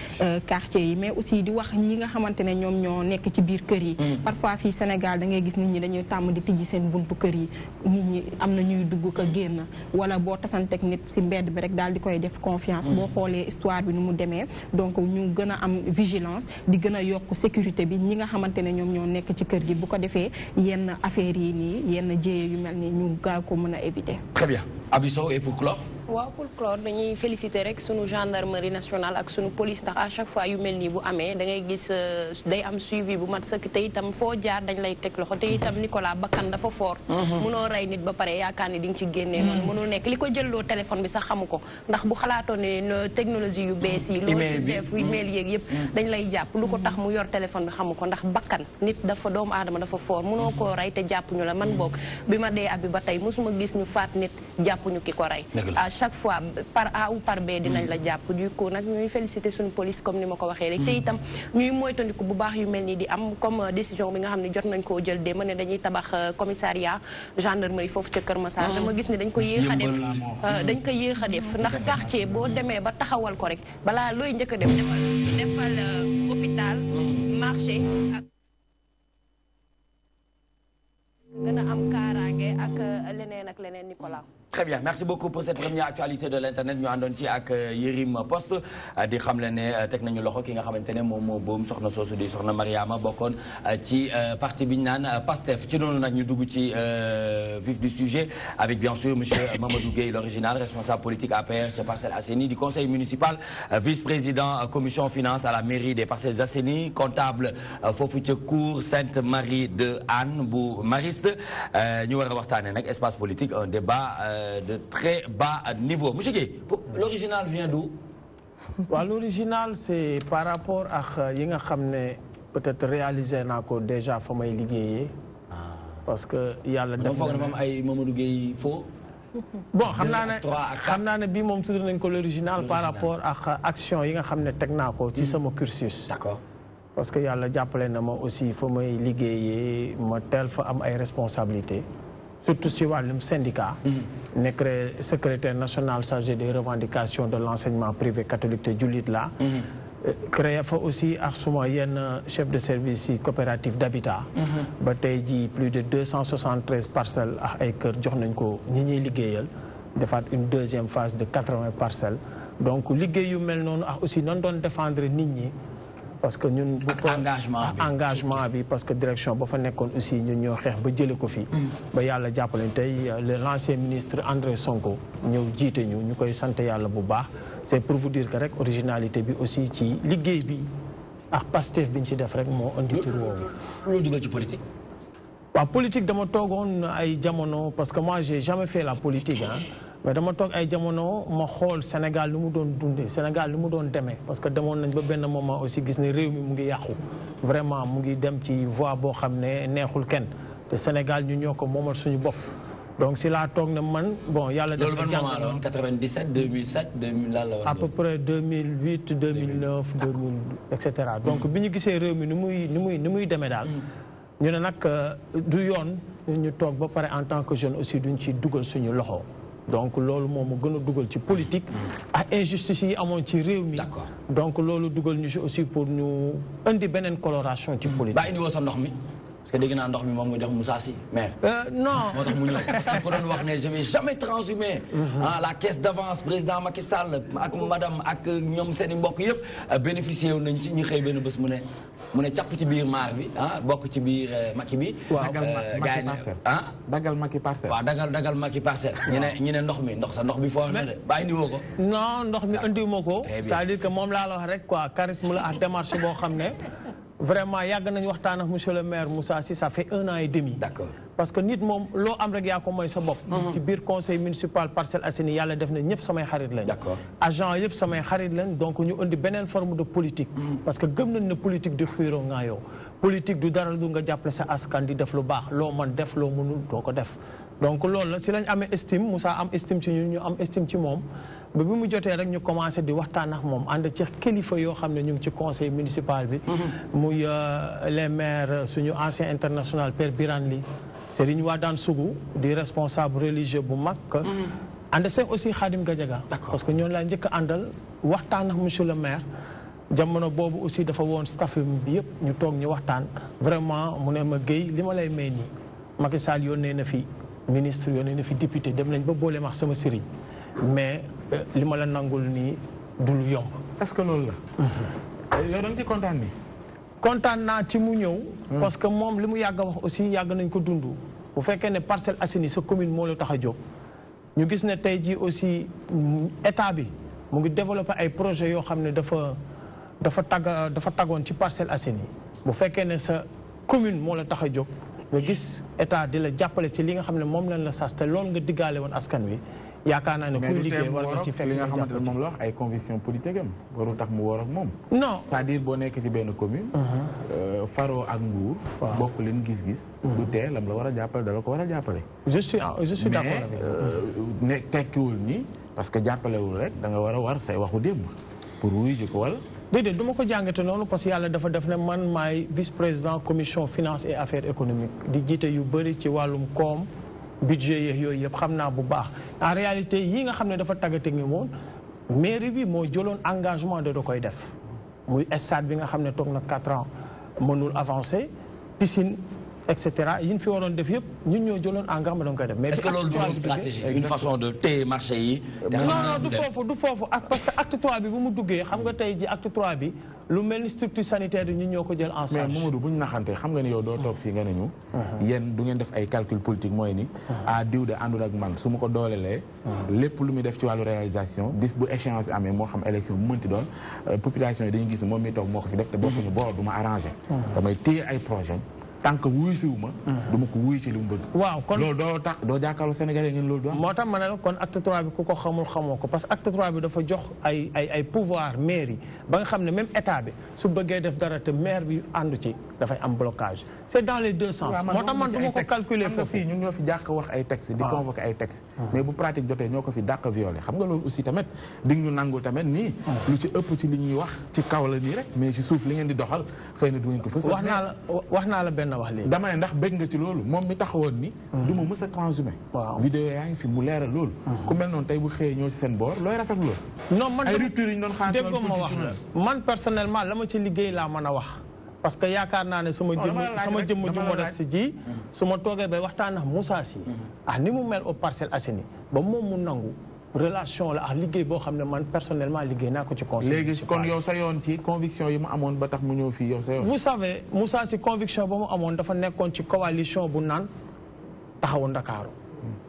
[SPEAKER 6] quartier yi mais aussi di wax ñi nga xamante ne ñoom ñoo nekk ci biir kër yi. parfois fii Sénégal da ngay gis nit ñi dañuy tàmm di tijji seen buntu kër yi nit ñi am na ñuy dugg ko génn wala boo tasanteeg nit si mbedd bi rek daal di koy def confiance. boo xoolee histoire bi nu mu demee donc ñu gën a am vigilance di gën a yokk sécurité bi ñi nga xamante ne ñoom ñoo nekk ci kër gi bu ko defee yenn affaires yi nii yenn jéye yu mel ni ñu gaaw ko mën a éviter.
[SPEAKER 2] Très bien Abisso et pour clore.
[SPEAKER 4] waaw pour clore dañuy féliciter rek sunu gendarmerie nationale ak sunu police ndax à chaque fois yu mel nii bu amee da ngay gis day am suivi bu mat sëkk te itam foo jaar dañ lay teg loxo te itam Nicolas bakkan dafa fort. munoo rey nit ba pare yaakaar ni di nga ci génnee noonu mënul nekk li ko jëlloo téléphone bi sax xamu ko ndax bu xalaatoon ne technologie yu bees yi loo ci def email yeeg yëpp dañ lay jàpp lu ko tax mu yor téléphone bi xamu ko ndax bakkan nit dafa doomu aadama dafa fort munoo koo rey te jàppuñu la man boog bi ma dee abi ba tey mosuma gis ñu faat nit jàppuñu ki ko rey chaque fois par A ou par B dinañ la jàpp du coup nag ñuy féliciter suñu police comme ni ma ko waxee rek te itam ñuy moytandiku bu baax yu mel nii di am comme décision bi nga xam ne jot nañ koo jël démb ne dañuy tabax commissariat gendarmerie foofu ca Kër Massar dama gis ne dañ ko yéex a def ndax quartier boo demee ba taxawal ko rek balaa looy njëkk a def defal hôpital marché ak am kaaraange ak leneen ak leneen Nicolas.
[SPEAKER 2] Très bien, merci beaucoup pour cette première actualité de l'internet ñu àndoon ci ak Yérim Post di xam le ne teg nañu loxo ki nga xamante ne moom moo boom soxna soosu di soxna Mariama bokkoon ci parti bi ñu naan PASTEF ci noonu nag ñu dugg ci vif du sujet avec bien sûr monsieur Mamadou Gueye l'original responsable politique APR ca Parcelles Assainies du conseil municipal vice-président commission finance à la mairie des Parcelles Assainies comptable foofu ca cour Sainte-Marie de Anne bu Mariste ñu war a waxtaanee nag espace politique un débat de très bas niveau. Monsieur Gueye, l'original vient d'où?
[SPEAKER 5] L'original, c'est par rapport à ce que peut-être réalisé déjà fa may liggéeyee. Parce que yàlla def na
[SPEAKER 2] moom ay Mamadou Gueye faux.
[SPEAKER 5] Bon, xam naa ne bii moom tudd nañ ko l'original par rapport ak action yi nga xam ne teg naa ko ci sama cursus.
[SPEAKER 2] D'accord.
[SPEAKER 5] Parce que yàlla jàppale na ma aussi fa may liggéeyee ma teel fa am ay responsabilités. Surtout sur le syndicat, secrétaire national chargé des revendications de l'enseignement privé catholique de Julit là, créé aussi chef de service coopératif d'habitat, plus de 273 parcelles à Aïker, une deuxième phase de 80 parcelles. Donc, l'idée aussi non défendre Nini. Parce que nous engagement parce que direction ba fa nekkoon aussi ñun ñoo xeex ba jëlee ko fi. ba yàlla jàppale tey l'ancien ministre André Sonko ñëw jiite ñu koy sant yàlla bu baax. C'est pour vous dire que rek originalité bi aussi ci liggéey bi ak Pastef bi ñu ci def rek moo indi tur woowu.
[SPEAKER 2] Loo dugal ci politique.
[SPEAKER 5] waaw politique dama toogoon ay jamono parce que moi j'ai jamais fait la politique hein. Mais dama toog ay jamono ma xool Sénégal lu mu doon dundee Sénégal lu mu doon demee parce que demoon nañ ba benn moment aussi gis ne réew mi mu ngi yàqu vraiment mu ngi dem ci voie boo xam ne neexul kenn te Sénégal ñu ñoo ko moomal suñu bopp donc si laa toog ne man bon yàlla def na jàng
[SPEAKER 2] loolu ban 97 2007 2000 lan la woon
[SPEAKER 5] à peu près 2008 2009 2000 et cetera donc bi ñu gisee réew mi ni muy demee daal ñu ne nag du yoon ñu toog ba pare en tant que jeune aussi duñ ci dugal suñu loxo. Donc loolu moom mu gën a dugal ci politique ak injustice yi amoon ci réew mi.
[SPEAKER 2] D'accord.
[SPEAKER 5] Donc loolu dugal ñu ci aussi pour ñu indi beneen coloration ci politique.
[SPEAKER 2] ba indi woo sa ndox mi parce que dégg naa ndox mi moom nga jox Moussa Sy maire.
[SPEAKER 5] Non.
[SPEAKER 2] moo tax mu ñëw parce que ko doon wax ne je vais jamais transhumé. La caisse d'avance président Macky Sall ak madame ak ñoom seen i mbokk yëpp bénéficié wu nañ ci ñu xëy benn bés mu ne càpp ci biir maar bi bokk ci biir Macky bi.
[SPEAKER 7] waaw dagal Macky parcelle.
[SPEAKER 2] waaw dagal Macky parcelle. ñu ne ndox bi foo na de ba indi woo ko.
[SPEAKER 5] Non ndox mi indi ma ko. C'est-à-dire que moom laa la wax rek quoi charisme la ak démarche boo xam ne. Vraiment yàgg nañu waxtaan ak monsieur le maire Moussa Sy ça fait 1 an et demi.
[SPEAKER 2] D'accord.
[SPEAKER 5] Parce que nit moom loo am rek yaa ko mooy sa bopp. ci biir conseil municipal Parcelles Assainies yàlla def na ñëpp samay xarit lañ.
[SPEAKER 2] D'accord.
[SPEAKER 5] Agent yëpp samay xarit lañ donc ñu indi beneen forme de politique. parce que gëm nañ ne politique du xiiroo ngaa yow. politique du dara du nga jàppale sa askan di def lu baax loo mën def loo mënul doo ko def. donc loolu la si lañ amee estime Moussa am estime ci ñun ñu am estime ci moom. ba bi mu jotee rek ñu commencé di waxtaan ak moom ànd ci kilifa yoo xam ne ñu ngi ci conseil municipal bi. muy les maires suñu ancien international Père Birane Ly Serigne Wadane Sougou di responsable religieux bu mag. ànd see aussi Khadim Gadiaga. parce que ñoonu laa njëkk a àndal waxtaan ak monsieur le maire. jamono boobu aussi dafa woon staff bi yëpp ñu toog ñu waxtaan vraiment mu ne ma Guèye li ma lay may nii Macky Sall yónnee na fi ministre yónnee na fi député dem nañ ba boole ma sama sëriñ mais li ma la nangul nii du lu yomb.
[SPEAKER 7] est-ce que loolu la. yow da nga ci kontaan ni.
[SPEAKER 5] kontaan naa ci mu ñëw. parce que moom li mu yàgg a wax aussi yàgg nañ ko dund. bu fekkee ne Parcelles Assainies sa commune moo la tax a jóg ñu gis ne tey jii aussi état bi mu ngi développé ay projets yoo xam ne dafa taggoon ci Parcelles Assainies bu fekkee ne sa commune moo la tax a jóg nga gis état di la jàppale ci li nga xam ne moom lañ la sas te loolu nga diggaale woon askan wi yaakaar naa ne kuy liggéey war nga ci fekk
[SPEAKER 7] li nga xamante ne moom la wax ay conviction politique am warul tax mu war ak moom.
[SPEAKER 5] non
[SPEAKER 7] c'est-à-dire boo nekk ci benn commune. faroo ak nguur. bokk leen gis-gis. du tee lam la war a jàppale dala ko war a jàppale.
[SPEAKER 5] je suis d'accord
[SPEAKER 7] mais tekkiwul ni parce que jàppalewul rek da nga war a war say waxu démb pour wuyu ji ko wala.
[SPEAKER 5] déedéet du ma ko jàngate noonu parce que yàlla dafa def ne man maay vice-président commission finance et affaires économiques di jiite yu bëri ci wàllum koom budget yeeg yooyu yëpp xam naa bu baax en réalité yi nga xam ne dafa tàggate ngi woon mairie bi moo jëloon engagement de da koy def muy stade bi nga xam ne toog na 4 ans mënul avancer piscine etc. yi ñu fi waroon def yëpp ñun ñoo jëloon engagement da nga koy def. mais
[SPEAKER 2] est-ce que loolu du stratégie une façon de téye marché yi.
[SPEAKER 5] non du foofu parce que acte 3 bi bu mu duggee xam nga tey ji acte 3 bi lu mel ni structure sanitaire yi ñun ñoo ko jël en charge.
[SPEAKER 7] mais Mamadou bu ñu naxante xam nga ni yow doo toog fii nga ne ñu. yéen du ngeen def ay calcul politique mooy ni. diw de àndul ak man su ma ko doolelee. lépp lu muy def ci wàllu réalisation bis bu échéance amee moo xam élection bu mënti doon population yi dañuy gis moom mi toog moo ko fi def te bokkuñu boor du ma arrangé. damay téye ay projet tant que wuyu siwu ma. du ma ko wuyu ci li mu bëgg.
[SPEAKER 5] waaw kon
[SPEAKER 7] loolu doo jàkkaarloo Sénégalais ngeen loolu.
[SPEAKER 5] moo tax ma ne la kon acte 3 bi ku ko xamul xamoo ko parce que acte 3 bi dafa jox ay pouvoir mairie ba nga xam ne même état bi su bëggee def dara te maire bi àndu ci dafay am blocage. c'est dans les deux sens. moo tax man du ma ko calculer foofu.
[SPEAKER 7] fii ñun ñoo fi jàkk wax ay textes. di convoquer ay textes. mais bu pratique jotee ñoo ko fi dàq violé xam nga loolu aussi tamit di ñu nangul tamit nii. lu ci ëpp ci li ñuy wax ci kaw la nii rek mais ci suuf li ngeen di doxal xëy na du ngeen ko fësal.
[SPEAKER 5] wax naa la benn wax léegi.
[SPEAKER 7] dama ne ndax bëgg nga ci loolu moom mi taxawoon ni. du ma mës a transhumé. vidéo yaa ngi fi mu leeral loolu. ku mel noonu tey bu xëyee ñëw ci seen boor looy rafet loolu.
[SPEAKER 5] non man
[SPEAKER 7] ay rupture yi ñu doon xaar
[SPEAKER 5] déggoo ma wax la man personnellement la ma ci liggéey laa mën a wax. parce que yaakaar naa ne sama jëmm ju modeste ji su ma toogee bay waxtaan ak Moussa Sy ni mu mel au Parcelles Assainies ba moom mu nangu relation la ak liggéey boo xam ne man personnellement liggéey naa ko ci conseil.
[SPEAKER 7] léegi kon yow sa yoon ci conviction yi mu amoon ba tax mu ñëw fii yow sa yoon.
[SPEAKER 5] vous savez Moussa Sy conviction ba mu amoon dafa nekkoon ci coalition bu naan taxawu Ndakaaru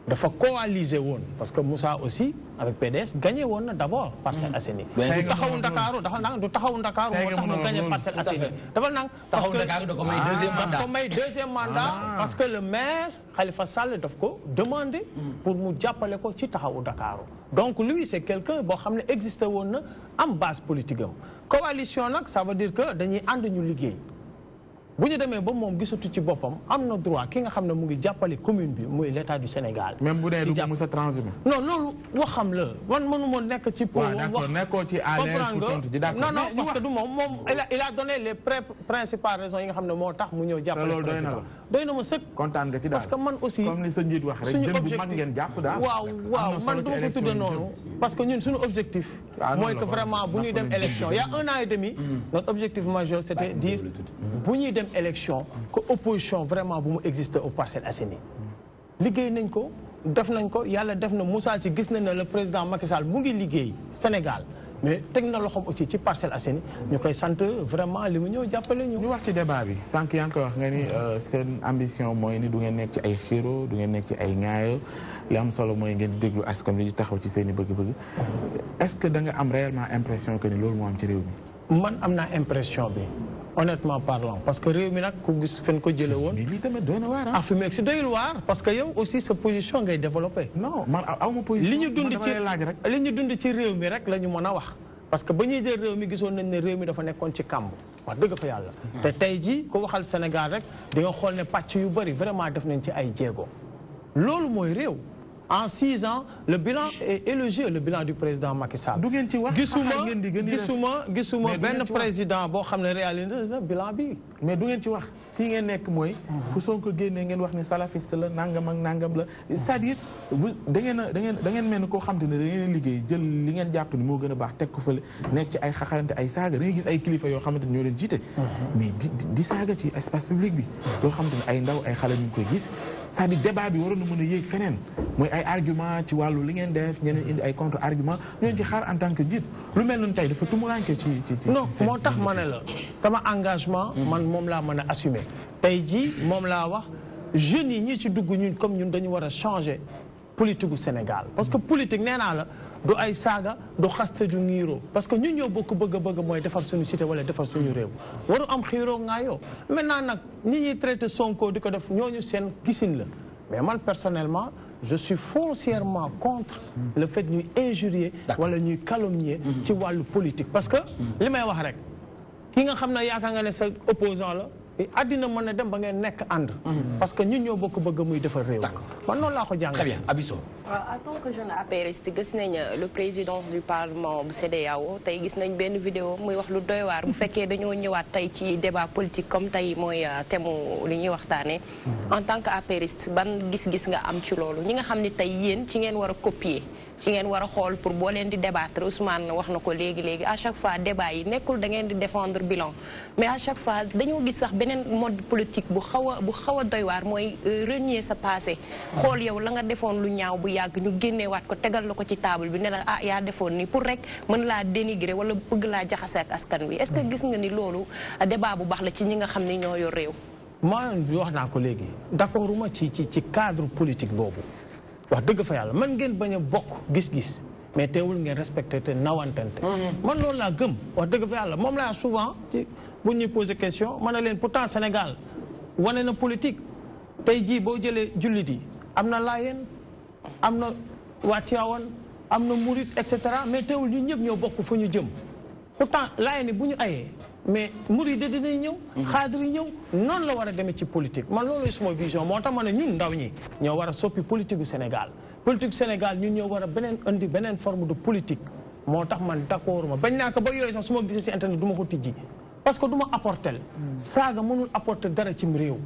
[SPEAKER 5] dafa coaliser woon parce que Moussa aussi avec PDS gagné woon na d'abord Parcelles Assainies. du taxawu Ndakaaru dafa nang du taxawu Ndakaaru moo tax mu gagné Parcelles Assainies dafa nang parce que da ko may deuxième mandat parce que le maire Khalifa Sall daf ko demandé pour mu jàppale ko ci taxawu Ndakaaru donc lui c'est quelqu'un boo xam ne existé woon na am base politique am coalition nag ça veut dire que dañuy ànd ñu liggéey bu ñu demee ba moom gisatu ci boppam am na droit ki nga xam ne mu ngi jàppale commune bi muy l'état du Sénégal.
[SPEAKER 7] même bu dee du ko mës a transhumé.
[SPEAKER 5] non loolu waxam la man mënuma nekk ci. pour
[SPEAKER 7] d'accord nekkoo ci à l'aise pour tontu ci d'accord.
[SPEAKER 5] non parce que du moom il a donné les principales raisons yi nga xam ne moo tax mu ñëw jàppale.
[SPEAKER 7] loolu doy na la
[SPEAKER 5] doy na ma sëkk.
[SPEAKER 7] kontaan nga ci daal
[SPEAKER 5] parce que man aussi.
[SPEAKER 7] comme li sa njiit wax rek jën bu mag ngeen jàpp daal.
[SPEAKER 5] waaw man du ma ko tudde noonu. parce que ñun suñu objectif. mooy que vraiment bu ñuy dem élection il y a 1 an et demi. notre objectif majeur c'était dire bu ñuy dem élection que opposition vraiment bu mu exister au Parcelles Assainies liggéey nañ ko def nañ ko yàlla def na Moussa Sy gis nañ ne le président Macky Sall mu ngi liggéey Sénégal mais teg na loxoom aussi ci Parcelles Assainies ñu koy sant vraiment li mu ñëw jàppale ñu.
[SPEAKER 7] ñu wax ci débat bi sànq yaa ngi koy wax nga ni seen ambition mooy ni du ngeen nekk ci ay xiro du ngeen nekk ci ay ŋaayo li am solo mooy ngeen di déglu askan wi di taxaw ci seen i bëgg-bëgg est-ce que da nga am réellement impression que ni loolu moo am ci réew mi.
[SPEAKER 5] man am naa impression bi. honnêtement parlant parce que réew mi nag ku gis fen ko jële woon.
[SPEAKER 7] mais lii tamit doy na waar
[SPEAKER 5] fi mu egg si doyul waar parce que yow aussi sa position ngay développé.
[SPEAKER 7] non man aw ma position.
[SPEAKER 5] li ñu dund ci réew mi rek la ñu mën a wax. parce que ba ñuy jël réew mi gisoon nañ ne réew mi dafa nekkoon ci kàmb wax dëgg fa yàlla. te tey jii ko waxal Sénégal rek di nga xool ne pàcc yu bëri vraiment def nañ ci ay jéego. loolu mooy réew. En 6 ans, le bilan est élogieux, le bilan du président Macky Sall. gisuma benn président boo xam ne réalisé bilan bi.
[SPEAKER 7] mais du ngeen ci wax si ngeen nekk mooy. fu Sonko génnee ngeen wax ni salafiste la nangam ak nangam la c'est-à-dire da ngeen mel ni koo xam te ne da ngeen liggéey jël li ngeen jàpp ni moo gën a baax teg ko fële nekk ci ay xaxarante ay saaga da ngay gis ay kilifa yoo xamante ni ñoo leen jiite. mais di saaga ci espace public bi. yoo xamante ne ay ndaw ay xale ñu ngi koy gis. c'est-à-dire débat bi waroon na mën a yéeg feneen mooy ay argument ci wàllu li ngeen def ñeneen indi ay contre argument ñooñu ci xaar en tant que jiit lu mel noonu tey dafa tumuranke ci
[SPEAKER 5] non moo tax ma ne la sama engagement man moom laa mën a assumer tey jii moom laa wax jeunes yi ñi ci dugg ñun comme ñun dañu war a changer politique gu Sénégal parce que politique nee naa la du ay saaga du xaste du ngiiroo parce que ñun ñoo bokk bëgg mooy defar suñu cité wala defar suñu réew waru am xiiroo ngaayoo maintenant nag ñi ñuy traité Sonko di ko def ñooñu seen gisin la mais man personnellement je suis foncièrement contre le fait ñuy injurier wala ñuy calomnier ci wàllu politique parce que li may wax rek ki nga xam ne yaakaar nga ne sa opposant la addina mën na dem ba ngeen nekk ànd parce que ñun ñoo bokk bëgg muy defar réew man noonu laa ko jàngal.
[SPEAKER 2] Très bien Abisso
[SPEAKER 4] en tant que jeune apériste gis nañ le président du parlement bu CEDEAO tey gis nañ benn vidéo muy wax lu doy waar bu fekkee dañoo ñëwaat tey ci débat politique comme tey mooy thème li ñuy waxtaanee. En tant que apériste ban gis-gis nga am ci loolu ñi nga xam ne tey yéen ci ngeen war a copier. ci ngeen war a xool pour boo leen di débattre Ousmane wax na ko léegi à chaque fois débat yi nekkul da ngeen di défendre bilan mais à chaque fois dañoo gis sax beneen mode politique bu xaw a doy waar mooy renier sa passé xool yow la nga defoon lu ñaaw bu yàgg ñu génneewaat ko tegal la ko ci table bi ne la yaa defoon nii pour rek mën laa dénigrer wala bëgg laa jaxase ak askan wi est-ce que gis nga ni loolu débat bu baax la ci ñi nga xam ne ñoo yor réew.
[SPEAKER 5] man wax naa ko léegi d'accorduma ci cadre politique boobu. wax dëgg fa yàlla man ngeen bañ a bokk gis-gis mais teewul ngeen respecté te nawantante man loolu laa gëm wax dëgg fa yàlla moom laa souvent ci bu ñuy poser question ma ne leen pourtant Sénégal wane na politique tey jii boo jëlee jullit yi am na Laayeen am na waa Tiwaawan am na Murit et cetera mais teewul ñu ñëpp ñoo bokk fu ñu jëm pourtant Laayeen yi bu ñu ayee mais Murit de dinañ ñëw xaadir yi ñëw noonu la war a demee ci politique man loolu suma vision moo tax ma ne ñun ndaw ñi ñoo war a soppi politique bu Sénégal politique Sénégal ñun ñoo war a indi beneen forme de politique moo tax man d'accord ma bañ naa ko ba yooyu sax su ma gisee si internet du ma ko tijji parce que du ma apporter saaga mënul apporter dara cim réew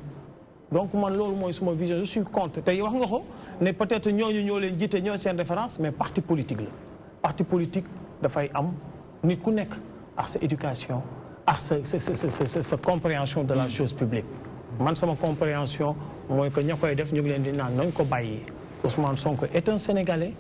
[SPEAKER 5] donc man loolu mooy suma vision je suis contre te wax nga ko ne peut-être ñooñu ñoo leen jiite ñoo seen référence mais parti politique la parti politique dafay am nit ku nekk ak sa éducation ak sa compréhension de la chose publique man sama compréhension mooy que ña koy def ñu ngi leen di naan nañ ko bàyyi Ousmane Sonko est un Sénégalais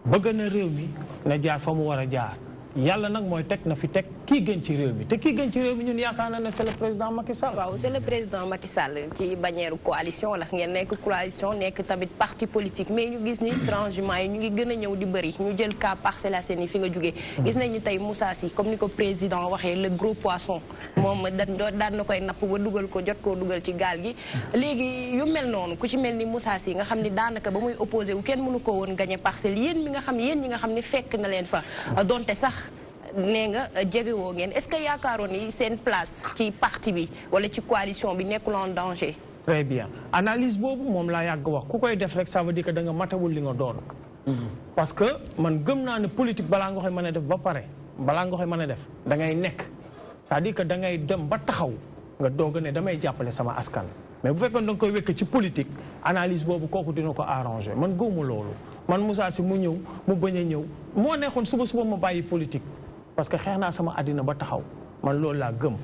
[SPEAKER 5] bëgg na réew mi na jaar fa mu war a jaar yàlla nag mooy teg na fi teg kii gën ci réew mi te kii gën ci réew mi ñun yaakaar na ne c'est le président Macky Sall.
[SPEAKER 4] waaw c'est le président Macky Sall ci bannière coalition la ngeen nekk coalition nekk tamit parti politique mais ñu gis ni transhumants yi ñu ngi gën a ñëw di bëri ñu jël cas Parcelles Assainies fi nga jógee. gis nañ ni tey Moussa Sy comme ni ko président waxee le gros poisson moom daan na koy napp ba dugal ko jot koo dugal ci gaal gi. léegi yu mel noonu ku ci mel ni Moussa Sy nga xam ni daanaka ba muy opposé wu kenn mënu ko woon gagné parcelle yéen ñi nga xam ni fekk na leen fa donte sax. nee nga jegewoo ngeen est-ce que yaakaaroon ni seen place ci parti bi wala ci coalition bi nekkul en danger.
[SPEAKER 5] très bien analyse boobu moom laa yàgg wax ku koy def rek ça veut dire que da nga matawul li nga doon. parce que man gëm naa ne politique balaa nga koy mën a def ba pare balaa nga koy mën a def da ngay nekk c'est-à-dire que da ngay dem ba taxaw nga doog ne damay jàppale sama askan. mais bu fekkoon da nga koy wekk ci politique analyse boobu kooku dina ko arranger man gëwuma loolu man Moussa Sy mu ñëw mu bañ a ñëw moo neexoon suba ma bàyyi politique. parce que xeex naa sama àddina ba taxaw man loolu laa gëm.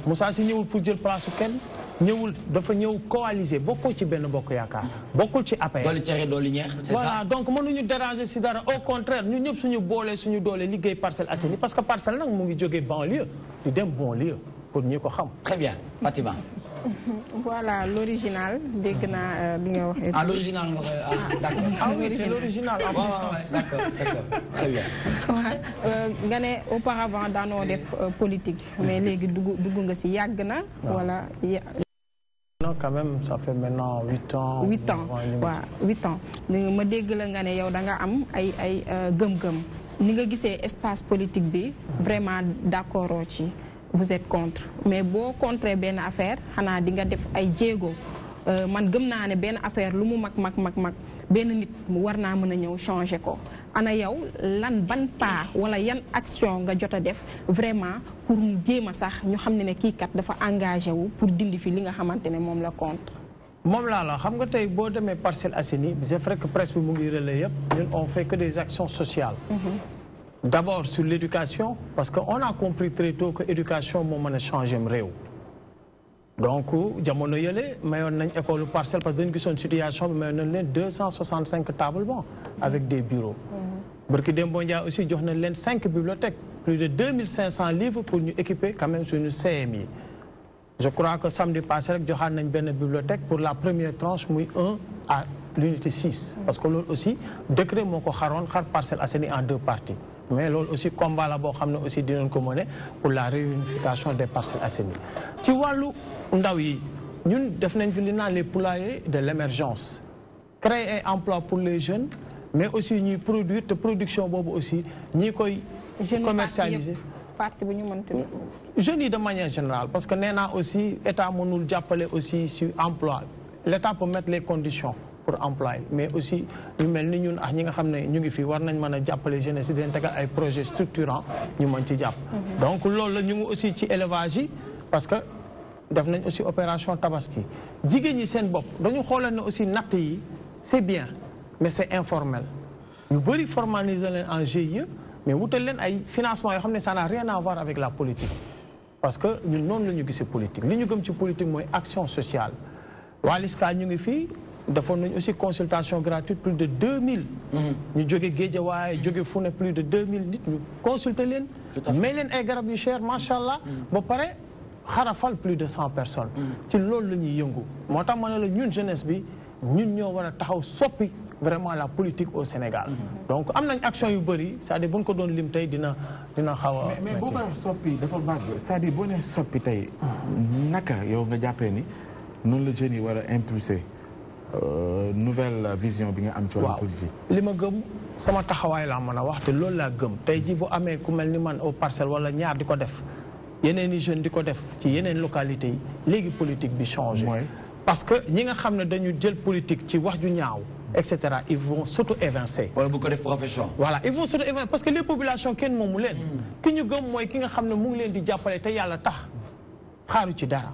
[SPEAKER 5] Moussa Sy ñëwul pour jël place su kenn ñëwul dafa ñëw coaliser bokkoo ci benn bokk yaakaar bokkul ci APR.
[SPEAKER 2] dooli cere dooli ñeex c'est ça.
[SPEAKER 5] voilà donc mënuñu déranger si dara au contraire ñun ñëpp suñu boolee suñu doolee liggéey Parcelles Assainies parce que parcelle nag mu ngi jógee banlieue di dem banlieue pour ñi ko xam.
[SPEAKER 2] très bien Fatima.
[SPEAKER 6] voilà l'original dégg naa li nga wax.
[SPEAKER 2] ah l'original nga koy d'accord.
[SPEAKER 5] ah oui c'est l'original en puissance.
[SPEAKER 2] d'accord très bien.
[SPEAKER 6] nga ne auparavant daanoo def politique mais léegi dugg nga si yàgg na. wala.
[SPEAKER 5] non quand même ça fait maintenant 8 ans.
[SPEAKER 6] 8 ans waaw 8 ans. ma dégg la nga ne yow da nga am ay gëm-gëm ni nga gisee espace politique bi vraiment d'accord ci. vous êtes contre mais boo contré benn affaire xanaa di nga def ay jéego man gëm naa ne benn affaire lu mu mag benn nit mu war naa mën a ñëw changer ko ana yow lan ban pas wala yan action nga jot a def vraiment pour mu jéem a sax ñu xam ne kii kat dafa engagé wu pour dindi fi li nga xamante ne moom la contre.
[SPEAKER 5] moom laa la xam nga tey boo demee Parcelles Assainies c'est vrai que presse bi mu ngi relais yëpp ñun on fait que des actions sociales. D'abord sur l'éducation, parce qu'on a compris très tôt que l'éducation a changé le réew. Donc, jamono yele mayon nañ école parcelle parce que dañu gisoon situation bi mayon nañ leen 265 tables bancs avec des bureaux. Barki Dembo Ndiaye aussi jox nañ leen 5 bibliothèques, plus de 2500 livres pour nous équiper quand même sur une CMI. Je crois que samedi passé rek joxaan nañ benn bibliothèque pour la première tranche muy 1 à l'unité 6 parce que loolu aussi décret moo ko xaroon xar Parcelles Assainies en 2 parties. mais loolu aussi combat la boo xam ne aussi dinañ ko mener pour la réunification des Parcelles Assainies ci wàllu ndaw yi ñun def nañ fi li naan les poulaillers de l'émergence créer ay emploi pour les jeunes mais aussi ñuy produire te production boobu aussi ñi koy commercialiser
[SPEAKER 6] parti bu ñu mënti
[SPEAKER 5] jeunes yi de manière générale parce que nee naa aussi état mënul jàppale aussi sur emploi l'état peut mettre les conditions pour employer mais aussi ñu mel ni ñun ak ñi nga xam ne ñu ngi fi war nañ mën a jàppale jeunesse yi dañ tegal ay projets structurants ñu mën ci jàpp donc loolu la ñu ngi aussi ci élevage yi parce que def nañ aussi opération tabaski jigéen ñi seen bopp dañu xoolal ne aussi natt yi c'est bien mais c'est informel ñu bëri formaliser leen en GIE mais wutal leen ay financement yoo xam ne ça n'a rien à voir avec la politique parce que ñun noonu la ñu gisee politique li ñu gëm ci politique mooy action sociale waa LISCA ñu ngi fii defoon nañu aussi consultation gratuite plus de 2000 ñu jóge Guédiawaye jóge fu ne plus de 2000 nit ñu consulter leen mais leen ay garab yu cher macha allah ba pare xarafal plus de 100 personnes ci loolu la ñuy yëngu moo tax ma ne la ñun jeunesse bi ñun ñoo war a taxaw soppi vraiment la politique au Sénégal donc am nañ action yu bëri c'est-à-dire bu ñu ko doon lim tey dina xaw a
[SPEAKER 7] mais boo ko soppi dafa vague c'est-à-dire boo nee soppi tey naka yow nga jàppee ni noonu la jeunes yi war a impulser nouvelle vision bi nga am ci wàllu politique
[SPEAKER 5] li ma gëm sama taxawaay laa mën a wax te loolu laa gëm tey ji bu amee ku mel ni man au Parcelles wala ñaar di ko def yeneen i jeunes di ko def ci yeneen localités yi léegi politique bi changé parce que ñi nga xam ne dañu jël politique ci wax ju ñaaw etc. ils vont s'auto-évincer.
[SPEAKER 2] wala bu ko def profession.
[SPEAKER 5] voilà ils vont s'auto-évincer parce que les populations kenn moomu leen. ki ñu gëm mooy ki nga xam ne mu ngi leen di jàppale te yàlla tax xaaru ci dara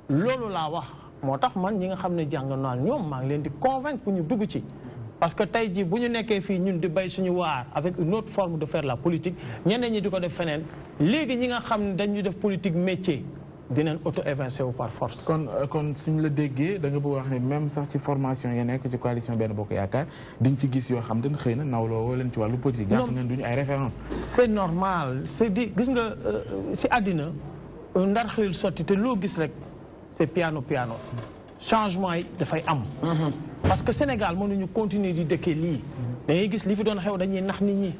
[SPEAKER 5] loolu laa wax moo tax man ñi nga xam ne jàng naa ñoom maa ngi leen di convaincre pour ñu dugg ci. parce que tey jii bu ñu nekkee fii ñun di bay suñu waar avec une autre forme de faire la politique ñeneen ñi di ko def feneen léegi ñi nga xam ne dañuy def politique métier. dinañ auto-évincé wu par force.
[SPEAKER 7] kon suñu la déggee da nga bëgg wax ne même sax ci formation yi nekk ci coalition Benno Bokk Yaakaar diñ ci gis yoo xam ne xëy na nawloo woo leen ci wàllu politique. jàpp ngeen duñu ay référence.
[SPEAKER 5] c'est normal c'est di gis nga si àddina ndar xëyul sotti te loo gis rek c'est piano changement yi dafay am. parce que Sénégal mënuñu continuer di dëkkee lii. da ngay gis li fi doon xew dañuy nax nit ñi.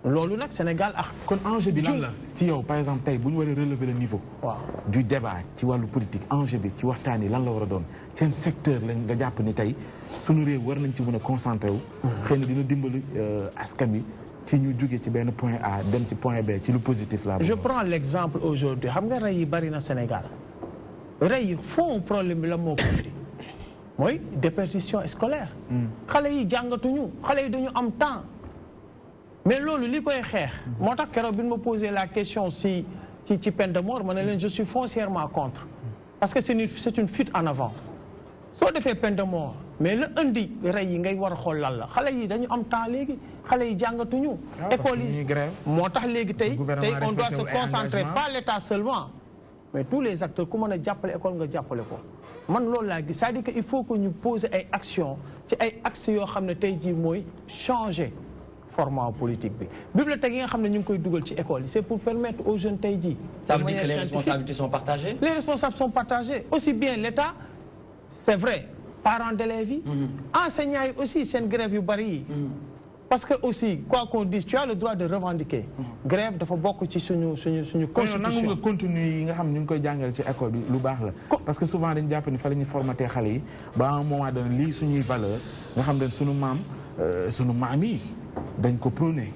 [SPEAKER 5] loolu nag Sénégal ak.
[SPEAKER 7] kon enjeu bi lan la ci yow par exemple tey bu ñu war a relever le niveau.
[SPEAKER 5] waaw
[SPEAKER 7] du débat ci wàllu politique enjeu bi ci waxtaan yi lan la war a doon seen secteur lañ nga jàpp ni tey suñu réew war nañ ci mën a concentré wu. xëy na dina dimbali askan wi ci ñu jóge ci benn point A dem ci point B ci lu positif la.
[SPEAKER 5] je prends l'exemple aujourd'hui xam nga rey yi bari na Sénégal rey yi fond problème bi la moo ko indi mooy déperdition scolaire. xale yi jàngatuñu xale yi dañu am temps. mais loolu li koy xeex moo tax keroog bi ñu ma posé la question ci peine de mort ma ne leen je suis foncièrement contre parce que c'est une fuite en avant soo defee peine de mort mais la indi rey yi ngay war a xool lan la xale yi dañu am temps léegi xale yi jàngatuñu école yi moo tax léegi tey on doit se concentrer pas l'État seulement mais tous les acteurs ku mën a jàppale école nga jàppale ko man loolu laa gis c'est-à-dire que il faut que ñu poser ay actions ci ay axes yoo xam ne tey jii mooy changer format politique bi bibliothèque yi nga xam ne ñu ngi koy dugal ci école yi c'est pour permettre aux jeunes tey jii.
[SPEAKER 2] Ça veut dire que les responsabilités sont partagées?
[SPEAKER 5] Les responsables sont partagés aussi bien l'État c'est vrai parents d'élèves yi. enseignants yi aussi seen grève yu bari yi. parce que aussi quoi qu'on dise tu as le droit de revendiquer. grève dafa bokk ci suñu constitution.
[SPEAKER 7] nangu nga contenu yi nga xam ne ñu ngi koy jàngale ci école bi lu baax la. parce que souvent dañu jàpp ni fa la ñuy formater xale yi ba à un moment donné lii suñuy valeur nga xam ne sunu maam yi. dañ ko prôné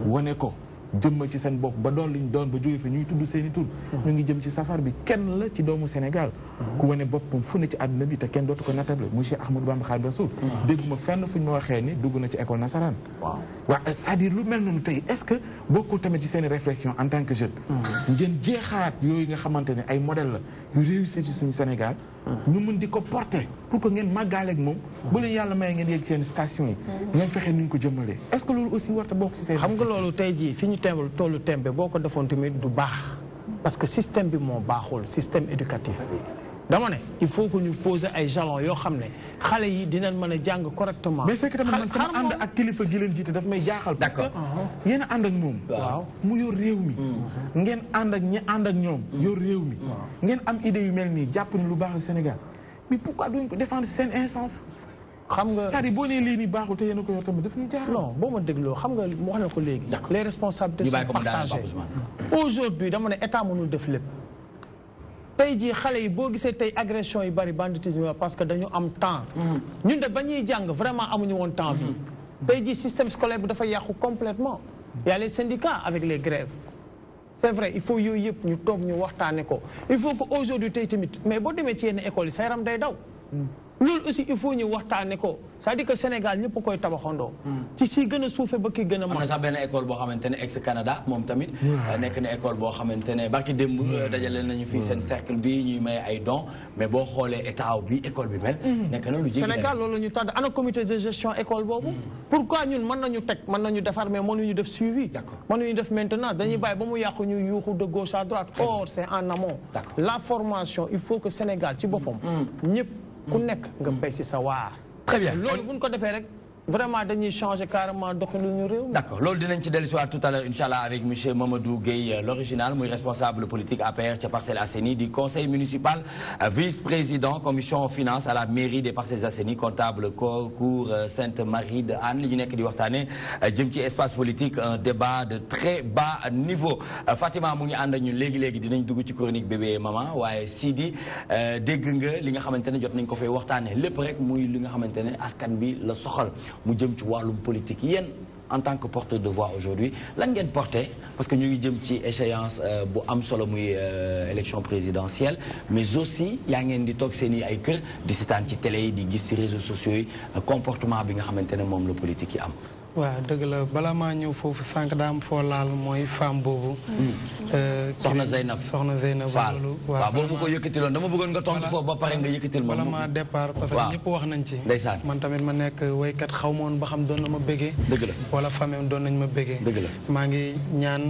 [SPEAKER 7] wane ko jëmmal ci seen bopp ba doon liñ doon ba jóge fi ñuy tudd seeni tur ñu ngi jëm ci safar bi kenn la ci doomu Sénégal ku wane boppam fu ne ci àdduna bi te kenn dootu ko natable monsieur Ahmadou Bamba Khadimou Rassoul dégguma fenn fu ñu ma waxee ni dugg na ci école nasaraan waaw c'est-à-dire lu mel noonu tey est-ce que bokkul tamit ci seeni réflexion en tant que jeune ngeen jeexaat yooyu nga xamante ne ay modèle la yu réussir ci suñu Sénégal ñu mën di ko porter pour que ngeen màggaaleeg moom bu leen yàlla may ngeen yegg seen station yi ngeen fexe nu ñu ko jëmmalee est-ce que loolu aussi warta bokk ci seen
[SPEAKER 5] xam nga loolu tey jii fi ñu tollu tembe boo ko defoon tamit du baax parce que système bi moo baaxul système éducatif bi dama ne il faut que ñu poser ay jalons yoo xam ne xale yi dinañ mën a jàng correctement.
[SPEAKER 7] mais c'est que tamit man sama ànd ak kilifa gi leen jiite daf may jaaxal. parce que yéen a ànd ak moom.
[SPEAKER 5] waaw
[SPEAKER 7] mu yor réew mi. ngeen ànd ak ñi ànd ak ñoom. yor réew mi. ngeen am idée yu mel nii jàpp ni lu baax la Sénégal mais pourquoi duñ ko défendre seen instance.
[SPEAKER 5] xam nga
[SPEAKER 7] c'est-à-dire boo nee lii nii baaxul te yéen a ko yor tamit daf ñu jaaxal.
[SPEAKER 5] non boo ma dégloo xam nga wax na ko léegi. les responsabilités sont partagées. aujourd'hui dama ne état mënul def lépp. tey jii xale yi boo gisee tey agression yi bari banditisme parce que dañu am temps. ñun de ba ñuy jàng vraiment amuñu woon temps bi. tey jii système scolaire bi dafa yàqu complètement. y a les syndicats avec les grèves. c'est vrai il faut yooyu yëpp ñu toog ñu waxtaane ko il faut que aujourd'hui tey tamit mais boo demee ci yenn écoles yi sa yaram day daw. loolu aussi il faut ñu waxtaane ko c'est-à-dire que Sénégal ñëpp koy tabaxandoo. ci gën a suufe ba ki gën a mag.
[SPEAKER 2] am na sax benn école boo xamante ne ex Canada moom tamit. nekk na école boo xamante ne barki démb dajale nañu fii seen cercle bi ñuy may ay dons mais boo xoolee état bi école bi mel. nekk na lu jéggi
[SPEAKER 5] Sénégal loolu la ñu tànn ana comité de gestion école boobu. pourquoi ñun mën nañu teg mën nañu defar mais mënuñu def suivi. mënuñu def maintenance dañuy bàyyi ba mu yàqu ñu yuuxu de gauche à droite. or c'est en amont. la formation il faut que Sénégal ci boppam. ñëpp ku nekk nga béy si sa waar.
[SPEAKER 2] très bien
[SPEAKER 5] loolu bu ñu ko defee rek. vraiment dañuy changer carrément doxalinu réew.
[SPEAKER 2] d'accord loolu dinañ ci dellusiwaat tout à l'heure inchallah avec monsieur Mamadou Gueye l'original muy responsable politique APR ca Parcelles Assainies du conseil municipal vice-président commission finance à la mairie des Parcelles Assainies comptable cour Sainte-Marie de Hann li ñu nekk di waxtaane jëm ci espace politique un débat de très bas niveau Fatima mu ngi ànd ak ñun léegi dinañ dugg ci chronique bébé maman waaye Sidi dégg nga li nga xamante ne jot nañ ko fay waxtaane lépp rek muy li nga xamante ne askan bi la soxal mu jëm ci wàllum politique yéen en tant que porteur de voix aujourd'hui lan ngeen porté parce que ñu ngi jëm ci échéance bu am solo muy élection présidentielle mais aussi yaa ngeen di toog seen i ay kër di seetaan ci télé yi di gis ci réseaux sociaux yi comportement bi nga xamante ne moom la politique yi am.
[SPEAKER 3] waaw dëgg la balaa maa ñëw foofu sànq daam foo laal mooy femme boobu.
[SPEAKER 2] soxna Zeynab
[SPEAKER 3] Fall
[SPEAKER 2] waaw boobu ko yëkkatiloon dama bëggoon nga tontu foofu ba pare nga yëkkatil ma.
[SPEAKER 3] bala maa départ parce que ñëpp wax nañ ci.
[SPEAKER 2] ndeysaan
[SPEAKER 3] man tamit ma nekk waykat xaw ma woon ba xam doon na ma bëggee.
[SPEAKER 2] dëgg la
[SPEAKER 3] wala famem doon nañ ma bëggee.
[SPEAKER 2] dëgg la
[SPEAKER 3] maa ngi ñaan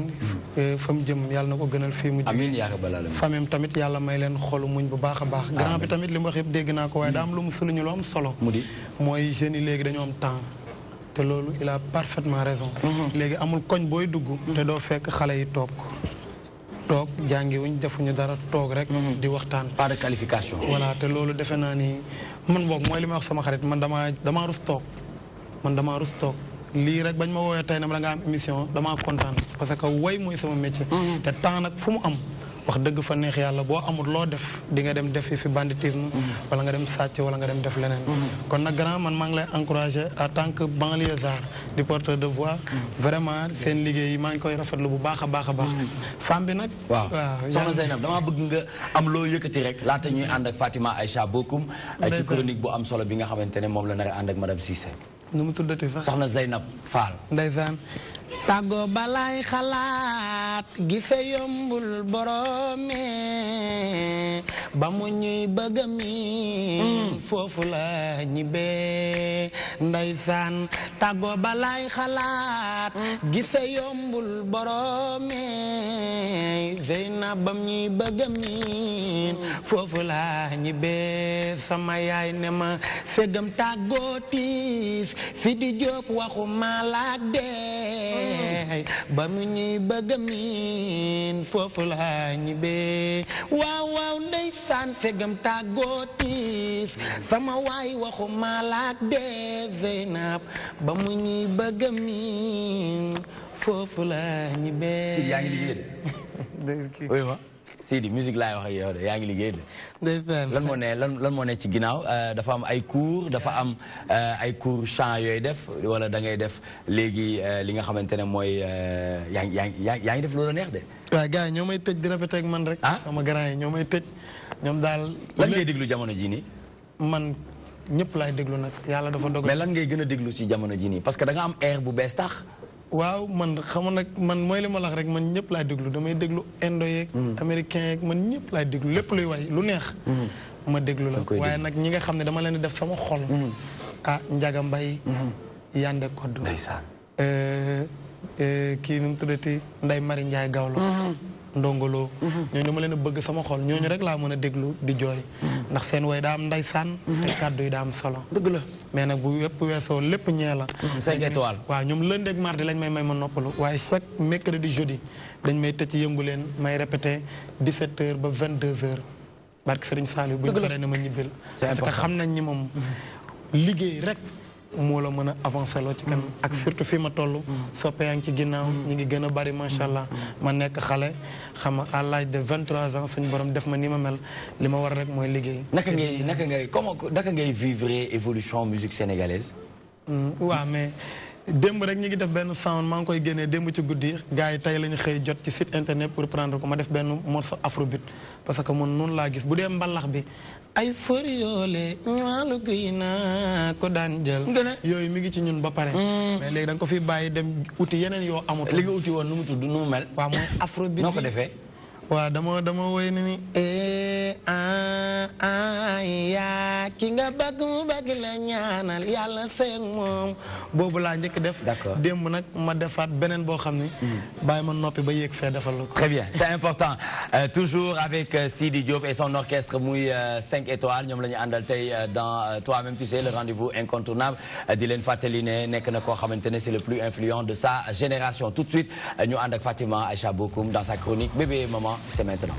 [SPEAKER 3] fa mu jëm yàlla na ko gënal fii mu.
[SPEAKER 2] amiin yaa rabbal aalamiin.
[SPEAKER 3] famem tamit yàlla may leen xolu muñ bu baax a baax. grand bi tamit li mu wax yëpp dégg naa ko waaye daa am lu mu suluñu lu am solo.
[SPEAKER 2] mu di
[SPEAKER 3] mooy jeunes yi léegi dañoo am temps. te loolu il a parfaitement raison. léegi amul koñ booy dugg. te doo fekk xale yi toog jàngiwuñ defuñu dara toog rek. di waxtaan.
[SPEAKER 2] pas de qualification.
[SPEAKER 3] voilà te loolu defe naa ni man boog mooy li may wax sama xarit man damaa rus toog lii rek bañ ma woowee tey na la nga am émission damaa kontaan parce que way mooy sama métier. te temps nag fu mu am. wax dëgg fa neex yàlla boo amul loo def di nga dem def fi banditisme wala nga dem sàcc wala nga dem def leneen kon nag grand man maa ngi lay encouragé en tant que banlieusard di porteur de voix vraiment seen liggéey yi maa ngi koy rafetlu bu baax a baax a baax femme bi nag
[SPEAKER 2] waaw soxna Zeynab damaa bëgg nga am loo yëkkati rek laata ñuy ànd ak Fatima Aïcha Bokoum ci chronique bu am solo bi nga xamante ne moom la nar a ànd ak madame Cissé
[SPEAKER 3] nu mu tuddati sax
[SPEAKER 2] soxna Zeynab Fall
[SPEAKER 3] ndeysaan tàggoo balaay xalaat gise yombul borome ba mu ñuy bëgg mi foofu la ñibbee ndeysaan tàggoo balaay xalaat gise yombul borome Zeynab ba mu ñuy bëgg mi foofu la ñibbee sama yaay ne ma segam tàggoo tiis fi di jóg waxu malaak dee ba mu ñuy bëgg miin foofu la ñibbee waaw waaw ndeysaan segam tàggoo tiis sama waay waxu malaak dee Zeynab ba mu ñuy bëgg miin foofu la ñibbee.
[SPEAKER 2] Sidi yaa ngi liggéey de. oui ma Sidi musique laay wax ak yow de yaa ngi liggéey de.
[SPEAKER 3] ndeysaan
[SPEAKER 2] lan moo ne ci ginnaaw dafa am ay cours dafa am ay cours chant yooyu def wala da ngay def léegi li nga xamante ne mooy yaa ngi def loola neex de.
[SPEAKER 3] waaw gars yi ñoo may tëj di répété ak man rek. sama grand yi ñoo may tëj ñoom daal.
[SPEAKER 2] lan ngay déglu jamono jii nii.
[SPEAKER 3] man ñëpp laay déglu nag yàlla dafa dogal.
[SPEAKER 2] mais lan ngay gën a déglu ci jamono jii nii parce que da nga am air bu bees tax.
[SPEAKER 3] waaw man xam nag man mooy li ma la wax rek man ñëpp laay déglu damay déglu indo yeeg. américain yeeg man ñëpp laay déglu lépp luy way lu neex. ma déglu la waaye nag ñi nga xam ne dama leen di def sama xol. Njaga Mbay. Yande Kodd.
[SPEAKER 2] ndeysaan.
[SPEAKER 3] kii nu mu tuddati Ndey Mari Njaay Gawlo. Ndongolo. ñooñu dama leen a bëgg sama xol ñooñu rek laa mën a déglu di jooy. ndax seen way daa am ndeysaan. te kàddu yi daa am solo.
[SPEAKER 2] dëgg la
[SPEAKER 3] mais nag bu yëpp weesoo lépp ñee la.
[SPEAKER 2] 5 étoiles.
[SPEAKER 3] waaw ñoom lundi ak mardi lañ may ma noppalu waaye chaque mercredi jeudi dañ may tëj yëngu leen may répété 17h ba 22h. barke Serigne Saliou bu ñu paree ne ma ñibbil. parce que xam nañ ni moom liggéey rek. moo la mën a avancé loo ci kanam ak surtout fi ma toll soppe yaa ngi ci ginnaaw ñi ngi gën a bari macha allah ma nekk xale xam nga à l'âge de 23 ans suñu borom def ma ni ma mel li ma war rek mooy liggéey.
[SPEAKER 2] naka ngay vivre évolution musique sénégalaise.
[SPEAKER 3] waaw mais démb rek ñu ngi def benn sound maa ngi koy génnee démb ci guddi gars yi tey la ñu xëy jot ci site internet pour prendre ko ma def benn morceau afrobeat parce que man noonu laa gis bu dee mbalax bi ay foriole ñaalu guy naa ko daan jël yooyu mi ngi ci ñun ba pare mais léegi da nga ko fi bàyyi dem uti yeneen yoo amut
[SPEAKER 2] li nga uti woon nu mu tudd nu mu mel
[SPEAKER 3] waaw mooy afrobeat
[SPEAKER 2] noo ko defee
[SPEAKER 3] waaw dama woy ni yaa ki nga bëgg mu bëgg la ñaanal yàlla feeg moom boobu laa njëkk def démb nag ma defaat beneen boo xam ni bàyyi ma noppi ba yéeg fee defal la ko
[SPEAKER 2] très bien c'est important toujours avec Sidi Diop et son orchestre muy 5 étoiles ñoom la ñu àndal tey dans toi-même tu sais le rendez-vous incontournable di leen fàttali ne nekk na koo xamante ne c'est le plus influent de sa génération tout de suite ñu ànd ak Fatima Aïcha Bokoum dans sa chronique Bébé Maman c'est maintenant.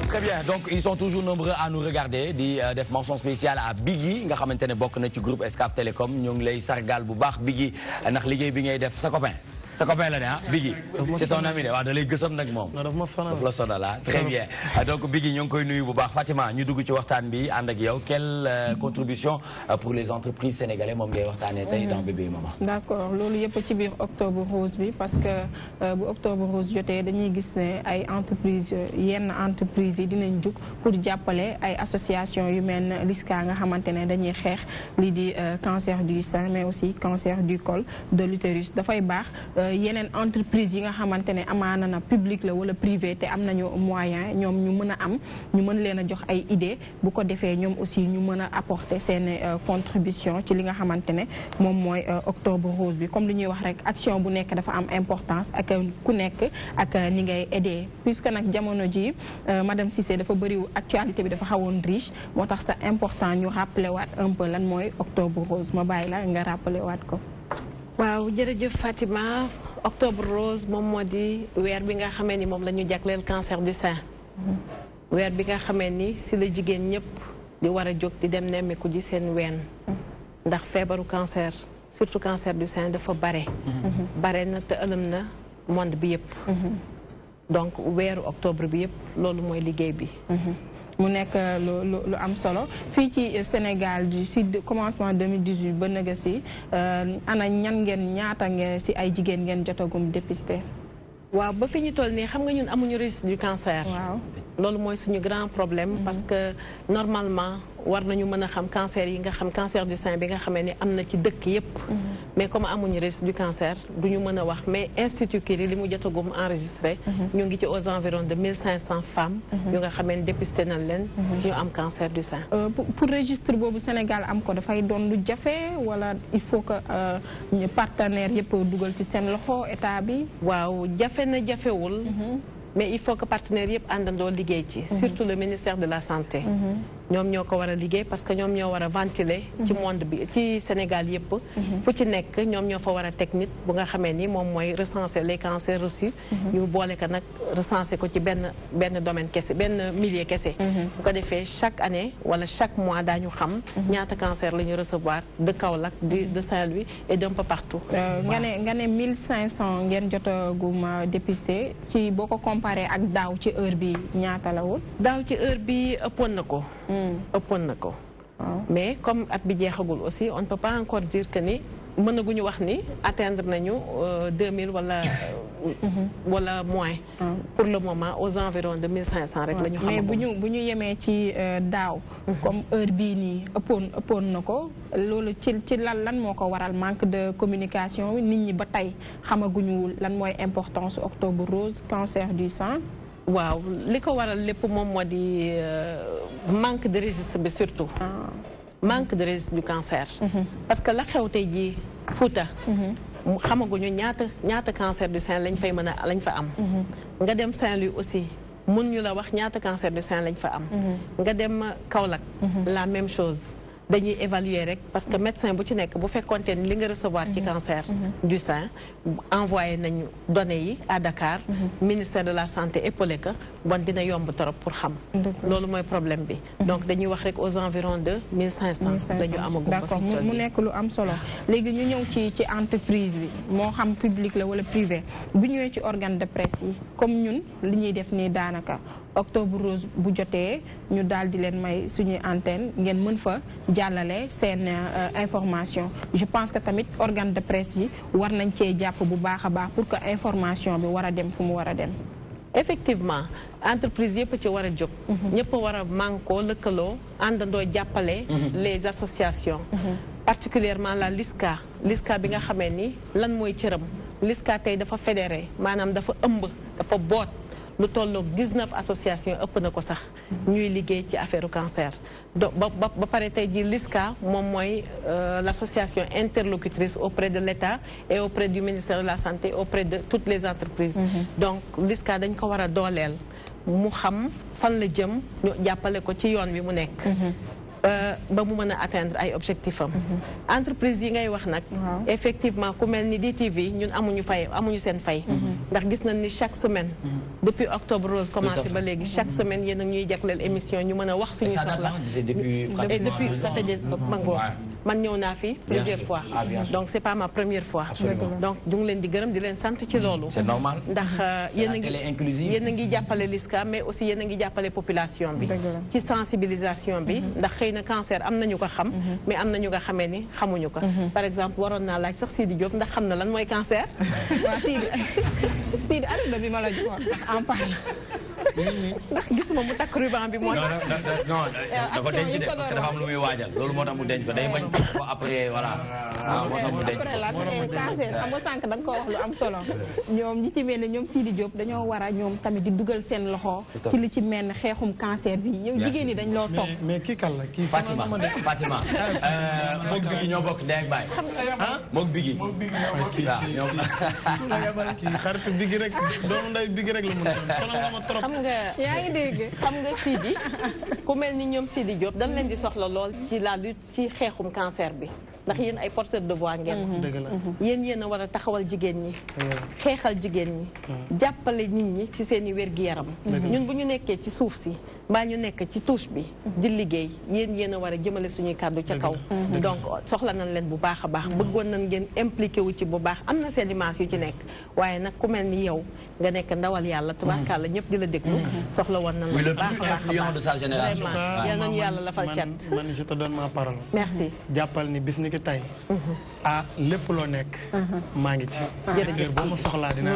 [SPEAKER 2] Très bien, donc ils sont toujours nombreux à nous regarder di def mention spéciale à Biggi nga xamante ne bokk na ci groupe Excaf Télécom ñu ngi lay sargal bu baax Biggi ndax liggéey bi ngay def sa copain. sa copain la ne ah Biggi c'est ton ami de waaw da lay gësam nag moom daf la sonal la très bien donc Biggi ñoo ngi koy nuyu bu baax Fatima ñu dugg ci waxtaan bi ànd ak yow quelle contribution pour les entreprises sénégalaises moom ngay waxtaanee tey dans Bébé Maman.
[SPEAKER 6] d'accord loolu yëpp ci biir octobre rose bi parce que bu octobre rose jotee dañuy gis ne ay entreprises yenn entreprises yi dinañ jug pour jàppale ay association yu mel ne LISCA nga xamante ne dañuy xeex lii di cancer du sein mais aussi cancer du col de l'utérus dafay baax yeneen entreprise yi nga xamante ne amaana na public la wala privé te am nañu moyen ñoom ñu mën a am ñu mën leen a jox ay idée bu ko defee ñoom aussi ñu mën a apporter seen contribution ci li nga xamante ne moom mooy octobre rose bi comme li ñuy wax rek action bu nekk dafa am importance ak ku nekk ak ni ngay aider puisque nag jamono ji madame Cissé dafa bëri actualité bi dafa xawoon riche moo tax c'est important ñu rappeler waat un peu lan mooy octobre rose ma bàyyi la nga rappeler waat ko.
[SPEAKER 4] waaw jërëjëf Fatima octobre rose moom moo di weer bi nga xamee ni moom la ñu jagleel cancer du sein weer bi nga xamee ni si la jigéen ñëpp di war a jóg di dem nemmeeku ji seen ween ndax feebaru cancer surtout cancer du sein dafa bare na te ëlëm na monde bi yëpp donc weeru octobre bi yëpp loolu mooy liggéey bi
[SPEAKER 6] mu nekk lu am solo fii ci Sénégal du sud commencement 2018 ba nëga si ana ñan ngeen ñaata ngeen si ay jigéen ngeen jotagum dépisté.
[SPEAKER 4] waaw ba fi ñu toll nii xam nga ñun amuñu risque du cancer.
[SPEAKER 6] waaw
[SPEAKER 4] loolu mooy suñu grand problème. parce que normalement war nañu mën a xam cancer yi nga xam cancer du sein bi nga xamee ni am na ci dëkk yépp mais comme amuñu risque du cancer duñu mën a wax mais Institut Curie li mu jotagum enregistré. ñu ngi ci aux environs de 1500 femmes. yu nga xamee ni dépisté nañ leen. ñu am cancer du sein.
[SPEAKER 6] pour registre boobu Sénégal am ko dafay doon lu jafe wala il faut que ñu partenaires yépp dugal ci seen loxo état bi.
[SPEAKER 4] waaw jafe na jafewul. mais il faut que partenaires yëpp àndandoo liggéey ci surtout le ministère de la santé ñoom ñoo ko war a liggéey parce que ñoom ñoo war a ventiler ci monde bi ci Sénégal yëpp fu ci nekk ñoom ñoo fa war a teg nit bu nga xamee ni moom mooy recenser les cancers reçus ñu boole ko nag recenser ko ci benn domaine kese benn milieu kese bu ko defee chaque année wala chaque mois daañu xam ñaata cancer la ñu recevoir de Kaolack de Saint-Louis et d'un peu partout
[SPEAKER 6] nga ne 1500 ngeen jotagum dépisté ci boo ko comparé ak daaw ci heure bi ñaata la woon
[SPEAKER 4] daaw ci heure bi ëppoon na ko mais comme at bi jeexagul aussi on ne peut pas encore dire que ni mënaguñu wax ni atteindre nañu 2000 wala moins pour le moment aux environs de 1500 rek la ñu xam
[SPEAKER 6] mais bu ñu yemee ci daaw comme heure bii nii ëppoon na ko loolu ci lan moo ko waral manque de communication nit ñi ba tey xamaguñu lan mooy importance octobre rose cancer du sein
[SPEAKER 4] waaw li ko waral lépp moom moo di manque de registre bi surtout manque de registre du cancer parce que la xew tey jii Fouta xamaguñu ñaata cancer du sein lañ fa am nga dem Saint-Louis aussi mun ñu la wax ñaata cancer du sein lañ fa am nga dem Kaolack la même chose
[SPEAKER 9] dañuy évaluer rek parce que médecin bu ci nekk bu fekkonte ni li nga recevoir ci cancer du sein envoyé nañu données yi à Dakar ministère de la santé épaulé ko bon dina yomb trop pour xam loolu mooy problème bi donc dañuy wax rek aux environs de 1500 la ñu amagum
[SPEAKER 6] d'accord mu nekk lu am solo léegi ñu ñëw ci entreprise bi moo xam public la wala privé bu ñëwee ci organe de presse yi comme ñun li ñuy def nii daanaka octobre rose bu jotee ñu daal di leen may suñuy antenne ngeen mën fa jàllale seen information je pense que tamit organe de presse yi war nañ cee jàpp bu baax a baax pour que information bi war a dem fu mu war a dem
[SPEAKER 9] effectivement entreprise yëpp ci war a jóg ñëpp war a mànkoo lëkkaloo àndandoo jàppale les associations particulièrement la LISCA bi nga xamee ni lan mooy cëram LISCA tey dafa fédéré maanaam dafa ëmb dafa boot lu tolloog 19 associations ëpp na ko sax ñuy liggéey ci affaire cancer ba pare tey ji LISCA moom mooy l'association interlocutrice auprès de l'État et auprès du ministère de la Santé auprès de toutes les entreprises donc LISCA dañ ko war a dooleel mu xam fan la jëm ñu jàppale ko ci yoon wi mu nekk ba mu mën a atteindre ay objectifs am entreprise yi ngay wax nag effectivement ku mel ni DTV ñun amuñu seen fay ndax gis nañ ni chaque semaine depuis octobre rose commencé ba léegi chaque semaine yéen a ñuy jagleel émission ñu mën a wax suñu soxla et depuis ça fait des mango man ñëw naa fi plusieurs fois donc c'est pas ma première fois donc ñu ngi leen di gërëm di leen sant ci loolu
[SPEAKER 2] c'est normal
[SPEAKER 9] ndax yéen a ngi jàppale LISCA mais aussi yéen a ngi jàppale population bi ci sensibilisation bi ndax xëy na cancer am nañu ko xam mais am nañu nga xamee ni xamuñu ko par exemple waroon naa laaj sax Sidi Diop ndax xam na lan mooy cancer
[SPEAKER 6] waaw Sidi anecdote bi ma la joxoon sax en parle
[SPEAKER 9] ndax gisuma mu takk ruban bi moo tax
[SPEAKER 2] non dafa denc de parce que dafa am lu muy waajal loolu moo tax mu denc ko day bañ ko après voilà moo tax mu denc
[SPEAKER 6] après lan cancer xam nga sànq da nga ko wax lu am solo ñoom ñi ci mel ne ñoom Sidi Diop dañoo war a ñoom tamit di dugal seen loxo ci li ci mel ne xeexum cancer bi yow jigéen ñi dañ loo topp
[SPEAKER 3] mais kii kan la kii
[SPEAKER 2] Fatima moog Biggi ñoo bokk ndey ak baay moog Biggi
[SPEAKER 3] kii xaritu Biggi rek doomu nday Biggi rek la mën a ma trop
[SPEAKER 9] xam nga yaa ngi dégg xam nga Sidi ku mel ni ñoom Sidi Diop dañ leen di soxla lool ci la lutte ci xeexum cancer bi ndax yéen ay porteurs de voix ngeen yéen a war a taxawal jigéen ñi xeexal jigéen ñi jàppale nit ñi ci seen i wér-gi-yaram ñun bu ñu nekkee ci suuf si mbaa ñu nekk ci touche bi di liggéey yéen a war a jëmale suñuy kàddu ca kaw donc soxla nañ leen bu baax a baax bëggoon nañ ngeen impliqué wu ci bu baax am na seen image yu ci nekk waaye nag ku mel ni yow nga nekk ndawal yàlla tubaarkàlla ñëpp di la déglu soxla woon nañ la bu baax a baax vraiment yal nañu yàlla lafal cat
[SPEAKER 3] man je te donne ma parole
[SPEAKER 9] merci
[SPEAKER 3] jàppal ni bis ni ki tey lépp loo nekk maa ngi ci
[SPEAKER 9] jërëjëf
[SPEAKER 3] boo ma soxlaa dinaa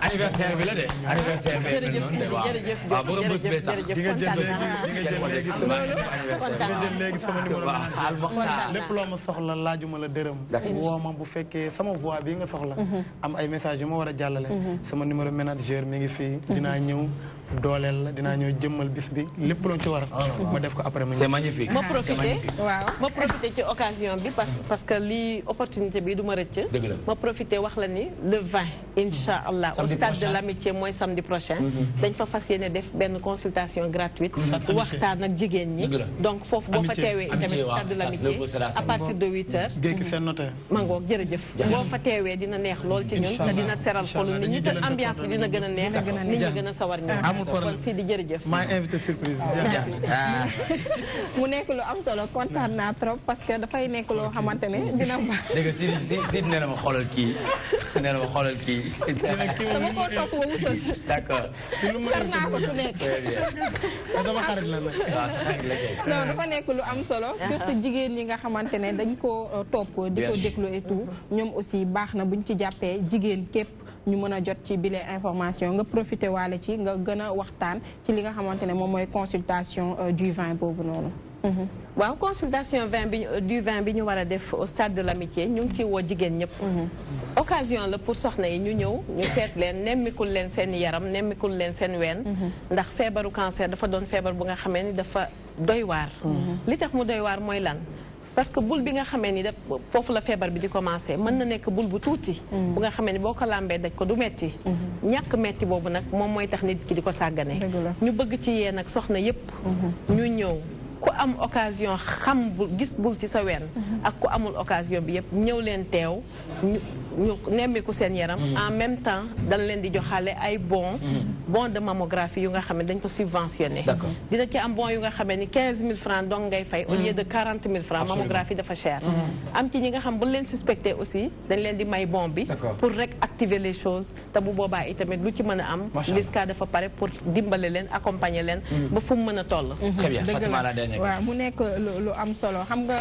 [SPEAKER 2] anniversaire bi la de anniversaire bi
[SPEAKER 9] jërëjëf
[SPEAKER 2] waaw borom bés bee tax
[SPEAKER 3] di nga jël léegi sama numéro lépp loo ma soxla laajuma la dërëm woo ma bu fekkee sama voix bi nga soxla am ay message yu ma war a jàllale sama numéro manager mi ngi fii dinaa ñëw dooleel la dinaa ñëw jëmmal bis bi lépp loo ci war ma def ko après
[SPEAKER 2] c'est magnifique
[SPEAKER 9] ma profité ci occasion bi parce que lii opportunité bi du ma rëcc ma profité wax la ni le 20 incha allah au stade de l'amitié mooy samedi prochain dañ fa fas yéene def benn consultation gratuite waxtaan ak jigéen ñi donc foofu boo fa teewee itamit stade de l'amitié à partir de 8 heures
[SPEAKER 3] géeki seen notaire
[SPEAKER 9] mangoog jërëjëf boo fa teewee dina neex lool ci ñun te dina seral xolu nit ñi te ambiance bi dina gën a neex nit ñi gën a sawar ñëw kon Sidi jërëjëf
[SPEAKER 3] maa invité surprise
[SPEAKER 6] mu nekk lu am solo kontaan naa trop parce que dafay nekk loo xamante ne dina baax
[SPEAKER 2] dégg nga Sidi nee na ma xoolal kii nee na ma xoolal kii
[SPEAKER 6] dama koo topp ba mu sës
[SPEAKER 2] d'accord
[SPEAKER 6] kar naa ko ku nekk
[SPEAKER 3] sama xarit la nag
[SPEAKER 6] non dafa nekk lu am solo surtout jigéen ñi nga xamante ne dañ ko topp di ko déglu et tout ñoom aussi baax na buñ ci jàppee jigéen képp ñu mën a jot ci bile information nga profité waale ci nga gën a waxtaan ci li nga xamante ne moom mooy consultation du vin boobu noonu
[SPEAKER 9] waaw consultation du vin bi ñu war a def au stade de l'amitié ñu ngi ci woo jigéen ñëpp occasion la pour soxna yi ñu ñëw ñu feet leen nemmikul leen seen yaram nemmikul leen seen ween ndax feebaru cancer dafa doon feebar bu nga xamee ni dafa doy waar li tax mu doy waar mooy lan parce que bul bi nga xamee ni daf foofu la feebar bi di commencé mën na nekk bul bu tuuti bu nga xamee ni boo ko làmbee daj ko du metti ñàkk metti boobu nag moom mooy tax nit ki di ko sàggane ñu bëgg ci yee nag soxna yépp ñu ñëw ku am occasion xam bul gis bul ci sa ween ak ku amul occasion bi yëpp ñëw leen teew ñu nemmiku seen yaram en même temps dañ leen di joxale ay bon de mammographie yu nga xam ne dañ ko subventionné dina ci am bon yu nga xam ne ni 15 000 francs donc ngay fay au lieu de 40 000 francs mammographie dafa cher am ci ñi nga xam bu leen suspecté aussi dañ leen di may bon bi pour rek activer les choses te bu boobaa itamit lu ci mën a am LISCA dafa pare pour dimbale leen accompagner leen ba fu mu mën a toll
[SPEAKER 6] waaw mu nekk lu am solo xam nga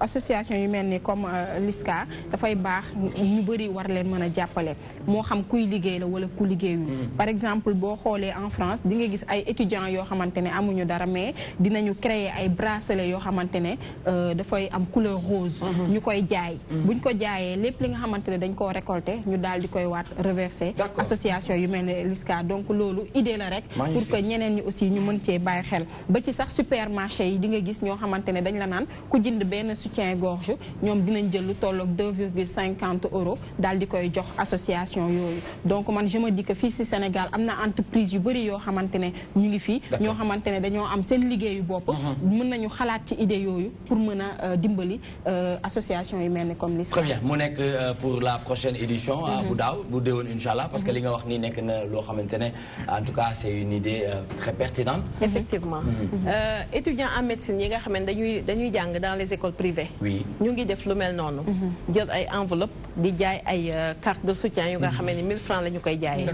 [SPEAKER 6] association yu mel ni comme LISCA dafay baax ñu bëri war leen mën a jàppale moo xam kuy liggéey la wala ku liggéeyul par exemple boo xoolee en France di nga gis ay étudiants yoo xamante ne amuñu dara mais dinañu créer ay bracelets yoo xamante ne dafay am couleur rose ñu koy jaay buñ ko jaayee lépp li nga xamante ne dañ koo récolter ñu daal di koy waat reverser association yu mel ne LISCA donc loolu idée la rek pour que ñeneen ñi aussi ñu mën cee bàyyi xel ba ci sax supermarché yi di nga gis ñoo xamante ne dañ la naan ku jënd benn soutien-gorge ñoom dinañ jël lu tolloog 2,50 € daal di koy jox association yooyu donc man je me dis que fii si Sénégal am na entreprise yu bëri yoo xamante ne ñu ngi fii ñoo xamante ne dañoo am seen liggéeyu bopp mën nañu xalaat ci idée yooyu pour mën a dimbali association yu mel ni comme LISCA.
[SPEAKER 2] Très bien mu nekk pour la prochaine édition bu daaw bu déwoon inchallah parce que li nga wax nii nekk na loo xamante ne en tout cas c'est une idée très pertinente.
[SPEAKER 9] Effectivement étudiants en médecine yi nga xam ne dañuy jàng dans les écoles privées ñu ngi def lu mel noonu jël ay enveloppe di jaay ay carte de soutien yu nga xam ne 1000 francs la ñu koy jaayee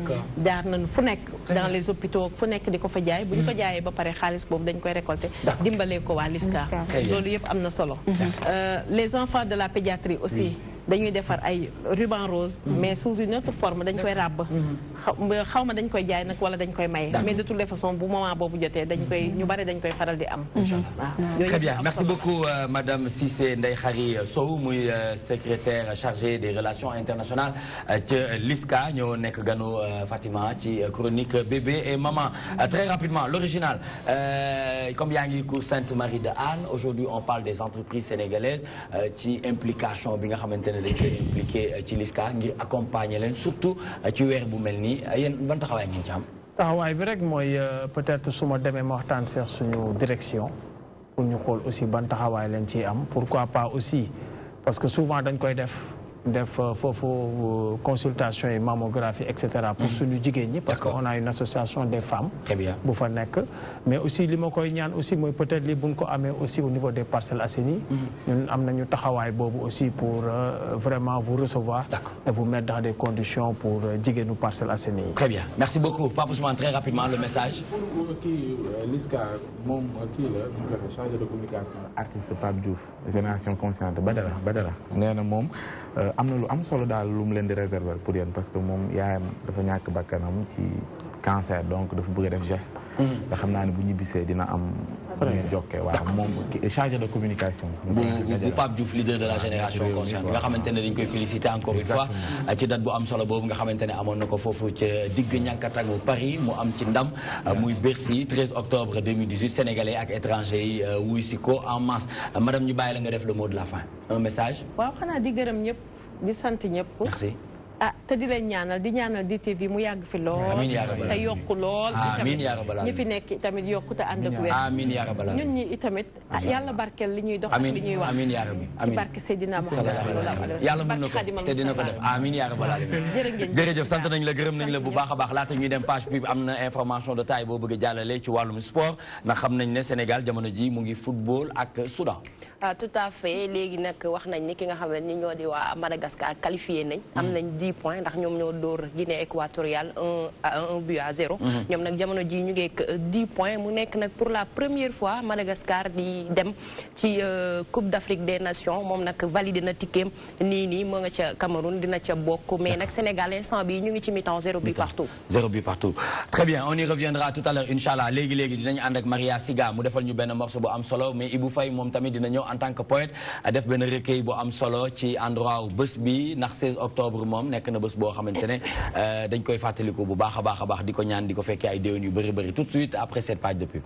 [SPEAKER 9] jaar nañu fu nekk dans les hôpitaux fu nekk di ko fa jaay bu ñu ko jaayee ba pare xaalis boobu dañ koy récolter dimbalee ko waa LISCA loolu yëpp am na solo les enfants de la pédiatrie aussi dañuy defar ay ruban rose mais sous une autre forme dañ koy ràbb xaw ma dañ koy jaay nag wala dañ koy maye mais de toutes les façons bu moment boobu jotee dañ koy ñu bari dañ koy faral di am
[SPEAKER 2] très bien merci beaucoup madame Cissé Ndeye Khary Sow muy secrétaire chargée des relations internationales ci LISCA ñoo nekk ganu Fatima ci chronique bébé et maman très rapidement l'original comme yaa ngi cours Sainte-Marie de Anne aujourd'hui on parle des entreprises sénégalaises ci implication bi nga xamante ne dañ koy impliqué ci LISCA ngir accompagner leen surtout ci weer bu mel nii yéen ban taxawaay ngeen ci am.
[SPEAKER 5] taxawaay bi rek mooy peut-être su ma demee ma waxtaan seex suñu direction pour ñu xool aussi ban taxawaay leen ciy am pourquoi pas aussi parce que souvent dañ koy def foofu consultation et mammographie etc. pour suñu jigéen ñi parce que on a une association des femmes bu fa nekk mais aussi li ma koy ñaan aussi mooy peut-être li buñ ko amee aussi au niveau des Parcelles Assainies ñun am nañu taxawaay boobu aussi pour vraiment vous recevoir et vous mettre dans des conditions pour jigéenu Parcelles Assainies.
[SPEAKER 2] Très bien merci beaucoup Pape Ousmane très rapidement le message.
[SPEAKER 7] kii LISCA moom kii la chargé de communication artiste Pape Diouf génération consciente Badara nee na moom am na lu am solo daal lu mu leen di réserver pour yéen parce que moom yaayam dafa ñàkk bakkanam ci cancer donc dafa bëgg a def geste. nga xam naa ne bu ñibbisee dina am. jokkee waaw moom chargé de communication.
[SPEAKER 2] bu Pape Diouf leader de la génération consciente nga xamante ne dañ koy féliciter encore une fois ci date bu am solo boobu nga xamante ne amoon na ko foofu ca digg ñànkatagu Paris mu am ci ndam muy Bercy 13 octobre 2018 sénégalais ak étrangers yi wuy si ko en masse madame ñu bàyyi la nga def le mot de la fin un message.
[SPEAKER 9] waaw xanaa di gërëm ñëpp di sant ñëpp.
[SPEAKER 2] merci.
[SPEAKER 9] te di leen ñaanal di ñaanal DTV mu yàgg fi lool te yokku lool
[SPEAKER 2] amiin yaa rabbal
[SPEAKER 9] ñi fi nekk tamit yokku te ànd ak wér
[SPEAKER 2] amiin yaa rabbal
[SPEAKER 9] ñun ñi itamit yàlla barkeel li ñuy dox ak li ñuy wax
[SPEAKER 2] amiin yaa rabbi
[SPEAKER 9] ci barke Seydina Muhammad sallallahu alayhi wa sallam
[SPEAKER 2] yàlla mën na ko te dina ko def amiin yaa rabbal alamin jërëjëf sant nañ la gërëm nañ la bu baax a baax laata ñuy dem page bi am na information de taille boo bëgg a jàllale ci wàllum sport ndax xam nañ ne Sénégal jamono ji mu ngi football ak Soudan.
[SPEAKER 4] Tout à fait léegi nag wax nañ ni ki nga xam ne ñoo di waa Madagascar qualifié nañ am nañ 10 points ndax ñoom ñoo dóor Guinée équatoriale 1-0 ñoom nag jamono ji ñu ngi 10 points mu nekk nag pour la première fois Madagascar di dem ci Coupe d'Afrique des Nations moom nag validé na tikkeem nii moo nga ca Cameroun dina ca bokk mais nag Sénégal instant bi ñu ngi ci mi-temps 0 but partout.
[SPEAKER 2] 0 but partout très bien on y reviendra tout à l'heure inchallah léegi dinañu ànd ak Maria Siga mu defal ñu benn morceau bu am solo mais Ibou Faye moom tamit dina ñëw en tant que poète def benn recueil bu am solo ci endroit wu bés bi ndax 16 octobre moom nekk na bés boo xamante ne dañ koy fàttaliku bu baax a baax di ko ñaan di ko fekkee ay déwén yu bëri tout de suite après cette page de pub.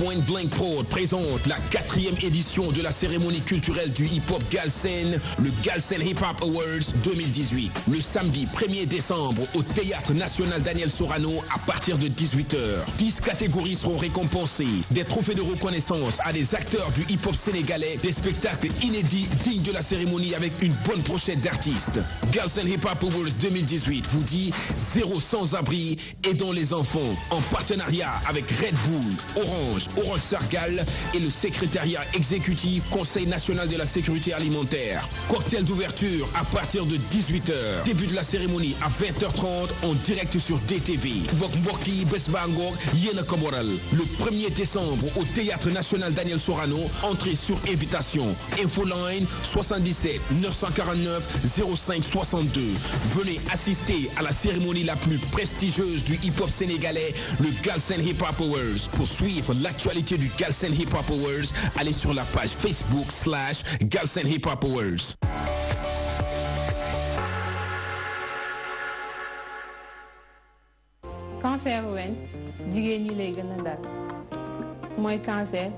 [SPEAKER 10] Point Blank Prod présente la 4e édition de la cérémonie culturelle du hip-hop Galsen, le Galsen Hip Hop Awards 2018. Le samedi 1er décembre au Théâtre National Daniel Sorano à partir de 18h. 10 catégories seront récompensées. Des trophées de reconnaissance à des acteurs du hip-hop sénégalais, des spectacles inédits dignes de la cérémonie avec une bonne brochette d'artistes. Galsen Hip Hop Awards 2018 vous dit zéro sans-abri, aidons les enfants, en partenariat avec Red Bull, Orange Sargal et le secrétariat exécutif Conseil national de la sécurité alimentaire. Cocktail d'ouverture à partir de 18h. Début de la cérémonie à 20h30 en direct sur DTV. Mbokki Besbangor Yena Komoral. Le 1er décembre au Théâtre national Daniel Sorano. Entrée sur invitation. Infoline 77 949 05 62. Venez assister à la cérémonie la plus prestigieuse du hip-hop sénégalais, le Galsen Hip Hop Awards. Pour suivre l'actualité du Galsen Hip Hop Awards, allez sur la page Facebook /Galsen Hip Hop Awards.
[SPEAKER 6] cancer weñ jigéen ñi lay gën a dal mooy cancer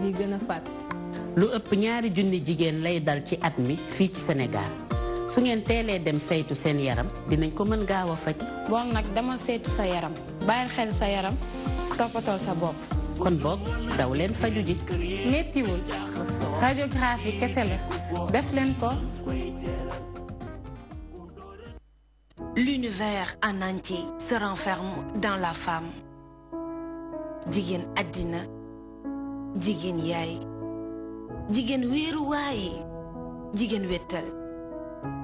[SPEAKER 6] li gën a faat.
[SPEAKER 11] lu ëpp ñaari junni jigéen lay dal ci at mi fii ci Sénégal su ngeen teelee dem saytu seen yaram dinañ ko mën gaaw a faj.
[SPEAKER 6] bon nag demal saytu sa yaram bàyyil xel sa yaram toppatoo sa bopp.
[SPEAKER 11] kon boog daw leen faju ji.
[SPEAKER 6] méttiwul radiographie kese la def leen ko.
[SPEAKER 12] L'univers en entier se renferme dans la femme. Jigéen àddina jigéen yaay jigéen wéeruwaay jigéen wéttal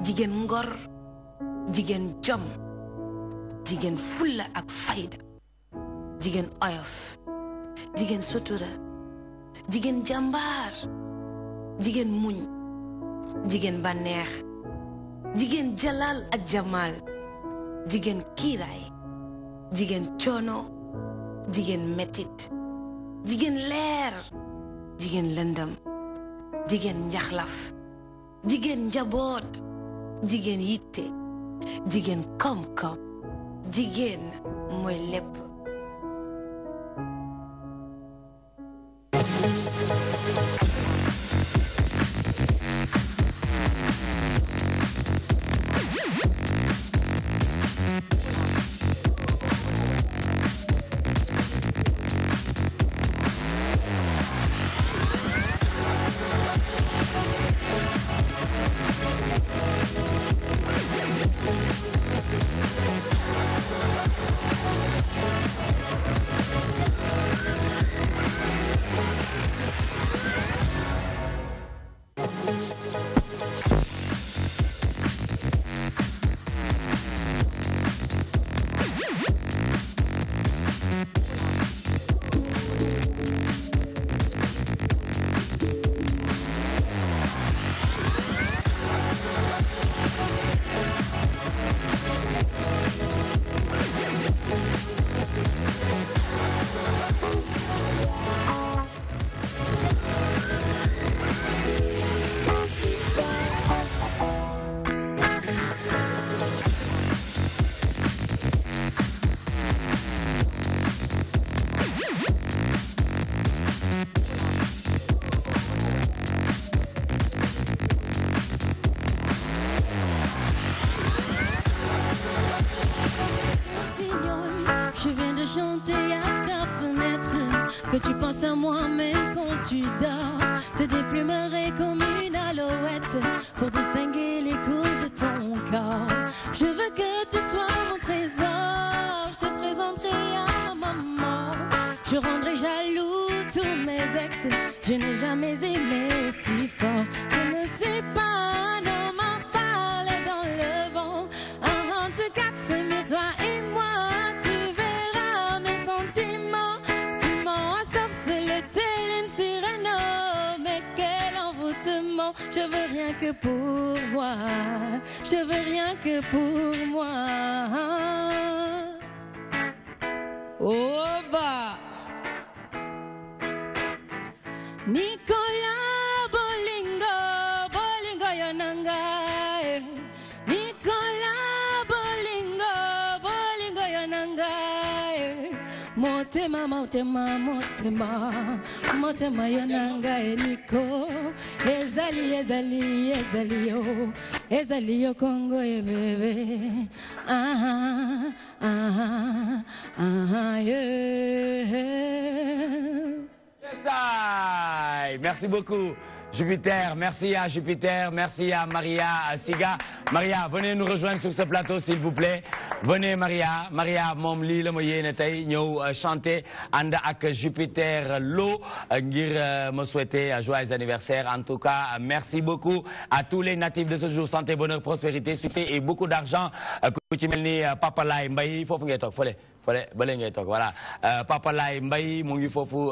[SPEAKER 12] jigéen ngor jigéen jom jigéen fulla ak fayda jigéen oyof jigéen sutura jigéen jàmbaar jigéen muñ jigéen bànneex jigéen jalal ak jamal jigéen kiiraay jigéen coono jigéen metit jigéen leer jigéen lëndëm jigéen njaxlaf jigéen njaboot jigéen yitte jigéen koom-koom jigéen mooy lépp.
[SPEAKER 13] Que tu penses à moi même quand tu dors. Te déplumerai comme une alouette pour distinguer les coups de ton corps. Je veux que tu sois mon trésor. Je te présenterai à ma maman. Je rendrai jaloux tous mes ex. Je n'ai jamais aimé si fort. Je ne suis pas un homme à parler dans le vent. En tout cas, c'est mes toi et moi. Tu verras mes sentiments. Je veux rien que pour moi. Je veux rien que pour moi. Oh bah Nicolas Bolingo, Bolingo Yonanga. Nicolas Bolingo, Bolingo Yonanga. motema motema motema motema yonanga eniko ezali ezali ezali yo ezali yo Congo ye bébé
[SPEAKER 2] yeah. Merci beaucoup Jupiter, merci à Jupiter, merci à Maria Siga. Maria, venez nous rejoindre sur ce plateau s'il vous plaît. Venez Maria, Maria moom lii la ma yéene tey ñëw chanter ànd ak Jupiter Lo ngir me souhaiter un joyeux anniversaire. En tout cas, merci beaucoup à tous les natifs de ce jour. Santé, bonheur, prospérité, succès et beaucoup d'argent. Ku ci mel ni Papa Laye Mbaye foofu ngay toog fële bale ngay toog voilà Papa Laye Mbaye mu ngi foofu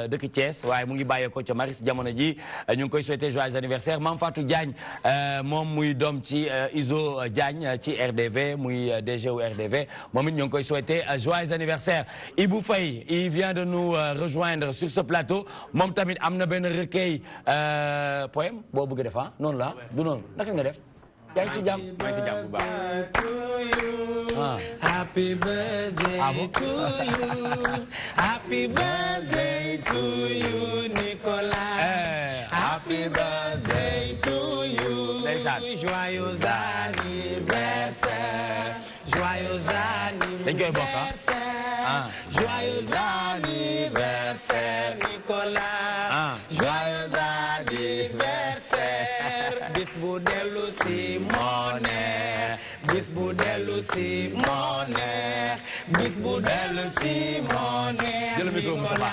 [SPEAKER 2] dëkk Thiès waaye mu ngi bàyyeekoo ca Maris jamono ji ñu ngi koy souhaiter joyeux anniversaire. Mame Fatou Diagne moom muy doom ci Iso Diagne ci RDV muy DG wu RDV moom it ñu ngi koy souhaiter joyeux anniversaire. Ibou Faye il vient de nous rejoindre sur ce plateau moom tamit am na benn recueil poème boo bëgg def noonu la du noonu naka nga def yaa ngi ci jàmm maa ngi ci jàmm bu baax.
[SPEAKER 1] Happy birthday to you. Happy birthday to you, Nicolas. Happy birthday to you. Joyeux anniversaire. Joyeux anniversaire. Joyeux anniversaire, Nicolas. Joyeux anniversaire. Bis bu dellu si monnaie. Bis bu dellu si monnaie. Bis bu dellu si monnaie.
[SPEAKER 2] Jël micro Moustapha.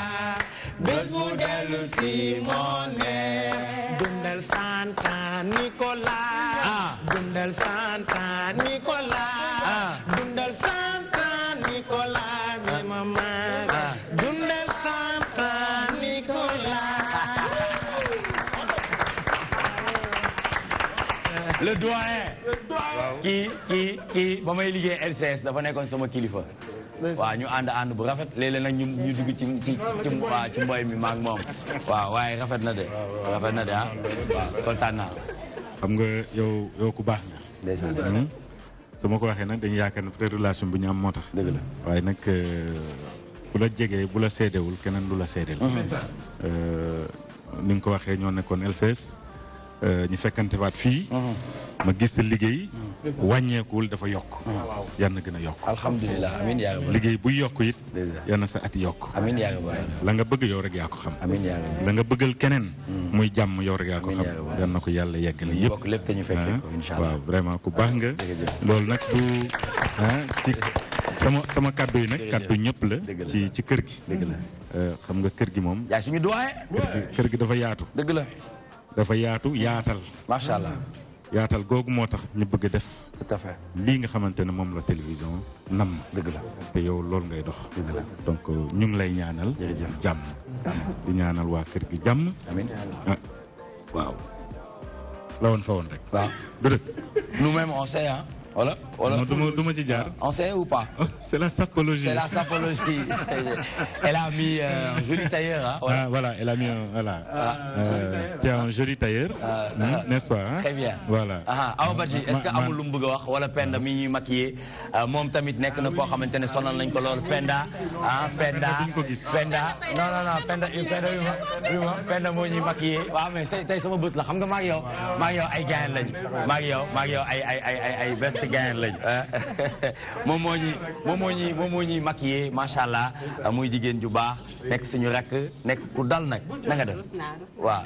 [SPEAKER 1] Bis bu dellu si monnaie. Dundal Santa Nicolas. Dundal Santa Nicolas. Dundal Santa Nicolas. Mi mama. Dundal Santa Nicolas.
[SPEAKER 2] Le doyen. kii ba may liggéey LCS dafa nekkoon sama kilifa. waaw ñu ànd bu rafet léeg-léeg nag ñu dugg ci mboy mi maak moom waaw waaye rafet na de waaw kontaan naa.
[SPEAKER 7] xam nga yow ku baax nga.
[SPEAKER 2] ndeysaan.
[SPEAKER 7] su ma ko waxee nag dañuy yaakaar ne peut-être relation bu ñu am moo tax.
[SPEAKER 2] dëgg la
[SPEAKER 7] waaye nag bu la jegee bu la seedewul keneen du la seedeel. ni nga ko waxee ñoo nekkoon LCS. ñu fekkante waat fii. ma gis sa liggéey. wàññeekuwul dafa yokk. yal na gën a yokk.
[SPEAKER 2] alhamdulilah amiin yaa rabbal.
[SPEAKER 7] liggéey buy yokk it. yal na sa at yokk.
[SPEAKER 2] amiin yaa rabbal.
[SPEAKER 7] la nga bëgg yow rek yaa ko xam.
[SPEAKER 2] amiin yaa rabbal.
[SPEAKER 7] la nga bëggal keneen. muy jàmm yow rek yaa ko xam. yal na ko yàlla yeggale yëpp.
[SPEAKER 2] bokk lépp te ñu fekkee ko incha allah.
[SPEAKER 7] waaw vraiment ku baax nga. loolu nag du ci sama kaddu yi nag kaddu ñëpp la. ci kër gi.
[SPEAKER 2] dëgg la
[SPEAKER 7] xam nga kër gi moom.
[SPEAKER 2] yaa suñu doyen.
[SPEAKER 7] kër gi dafa yaatu.
[SPEAKER 2] dëgg la.
[SPEAKER 7] dafa yaatu yaatal.
[SPEAKER 2] macha allah.
[SPEAKER 7] yaatal googu moo tax ñu bëgg a def.
[SPEAKER 2] tout à fait.
[SPEAKER 7] lii nga xamante ne moom la télévision nam.
[SPEAKER 2] dëgg la
[SPEAKER 7] te yow loolu ngay dox.
[SPEAKER 2] dëgg la
[SPEAKER 7] donc ñu ngi lay ñaanal. jàmm. di ñaanal waa kër gi jàmm.
[SPEAKER 2] amiin.
[SPEAKER 7] waaw. la woon fa woon rek.
[SPEAKER 2] waaw
[SPEAKER 7] du dëgg.
[SPEAKER 2] nous-mêmes on sait hein. Voilà.
[SPEAKER 7] Non, du ma ci jaar.
[SPEAKER 2] On sait ou pas?
[SPEAKER 7] C'est la sapologie.
[SPEAKER 2] C'est la sapologie. Elle a mis un joli tailleur. Hein?
[SPEAKER 7] Voilà. Ah, voilà, elle a mis un, voilà. Tu as un joli tailleur, n'est-ce pas? Hein?
[SPEAKER 2] Très bien.
[SPEAKER 7] Voilà.
[SPEAKER 2] Awa Badji, est-ce que amul lu mu bëgg a wax wala Penda mi ñuy maquillé moom tamit nekk na koo xamante ne sonal nañ ko lool Penda Penda non Penda moo ñuy maquillé waaw mais tey sama bés la xam nga maa ngi yow ay gaañ lañ maa ngi yow ay best gaañ lañ moom moo ñuy maquillé macha allah muy jigéen ju baax nekk suñu rakk nekk ku dal nag na nga def waaw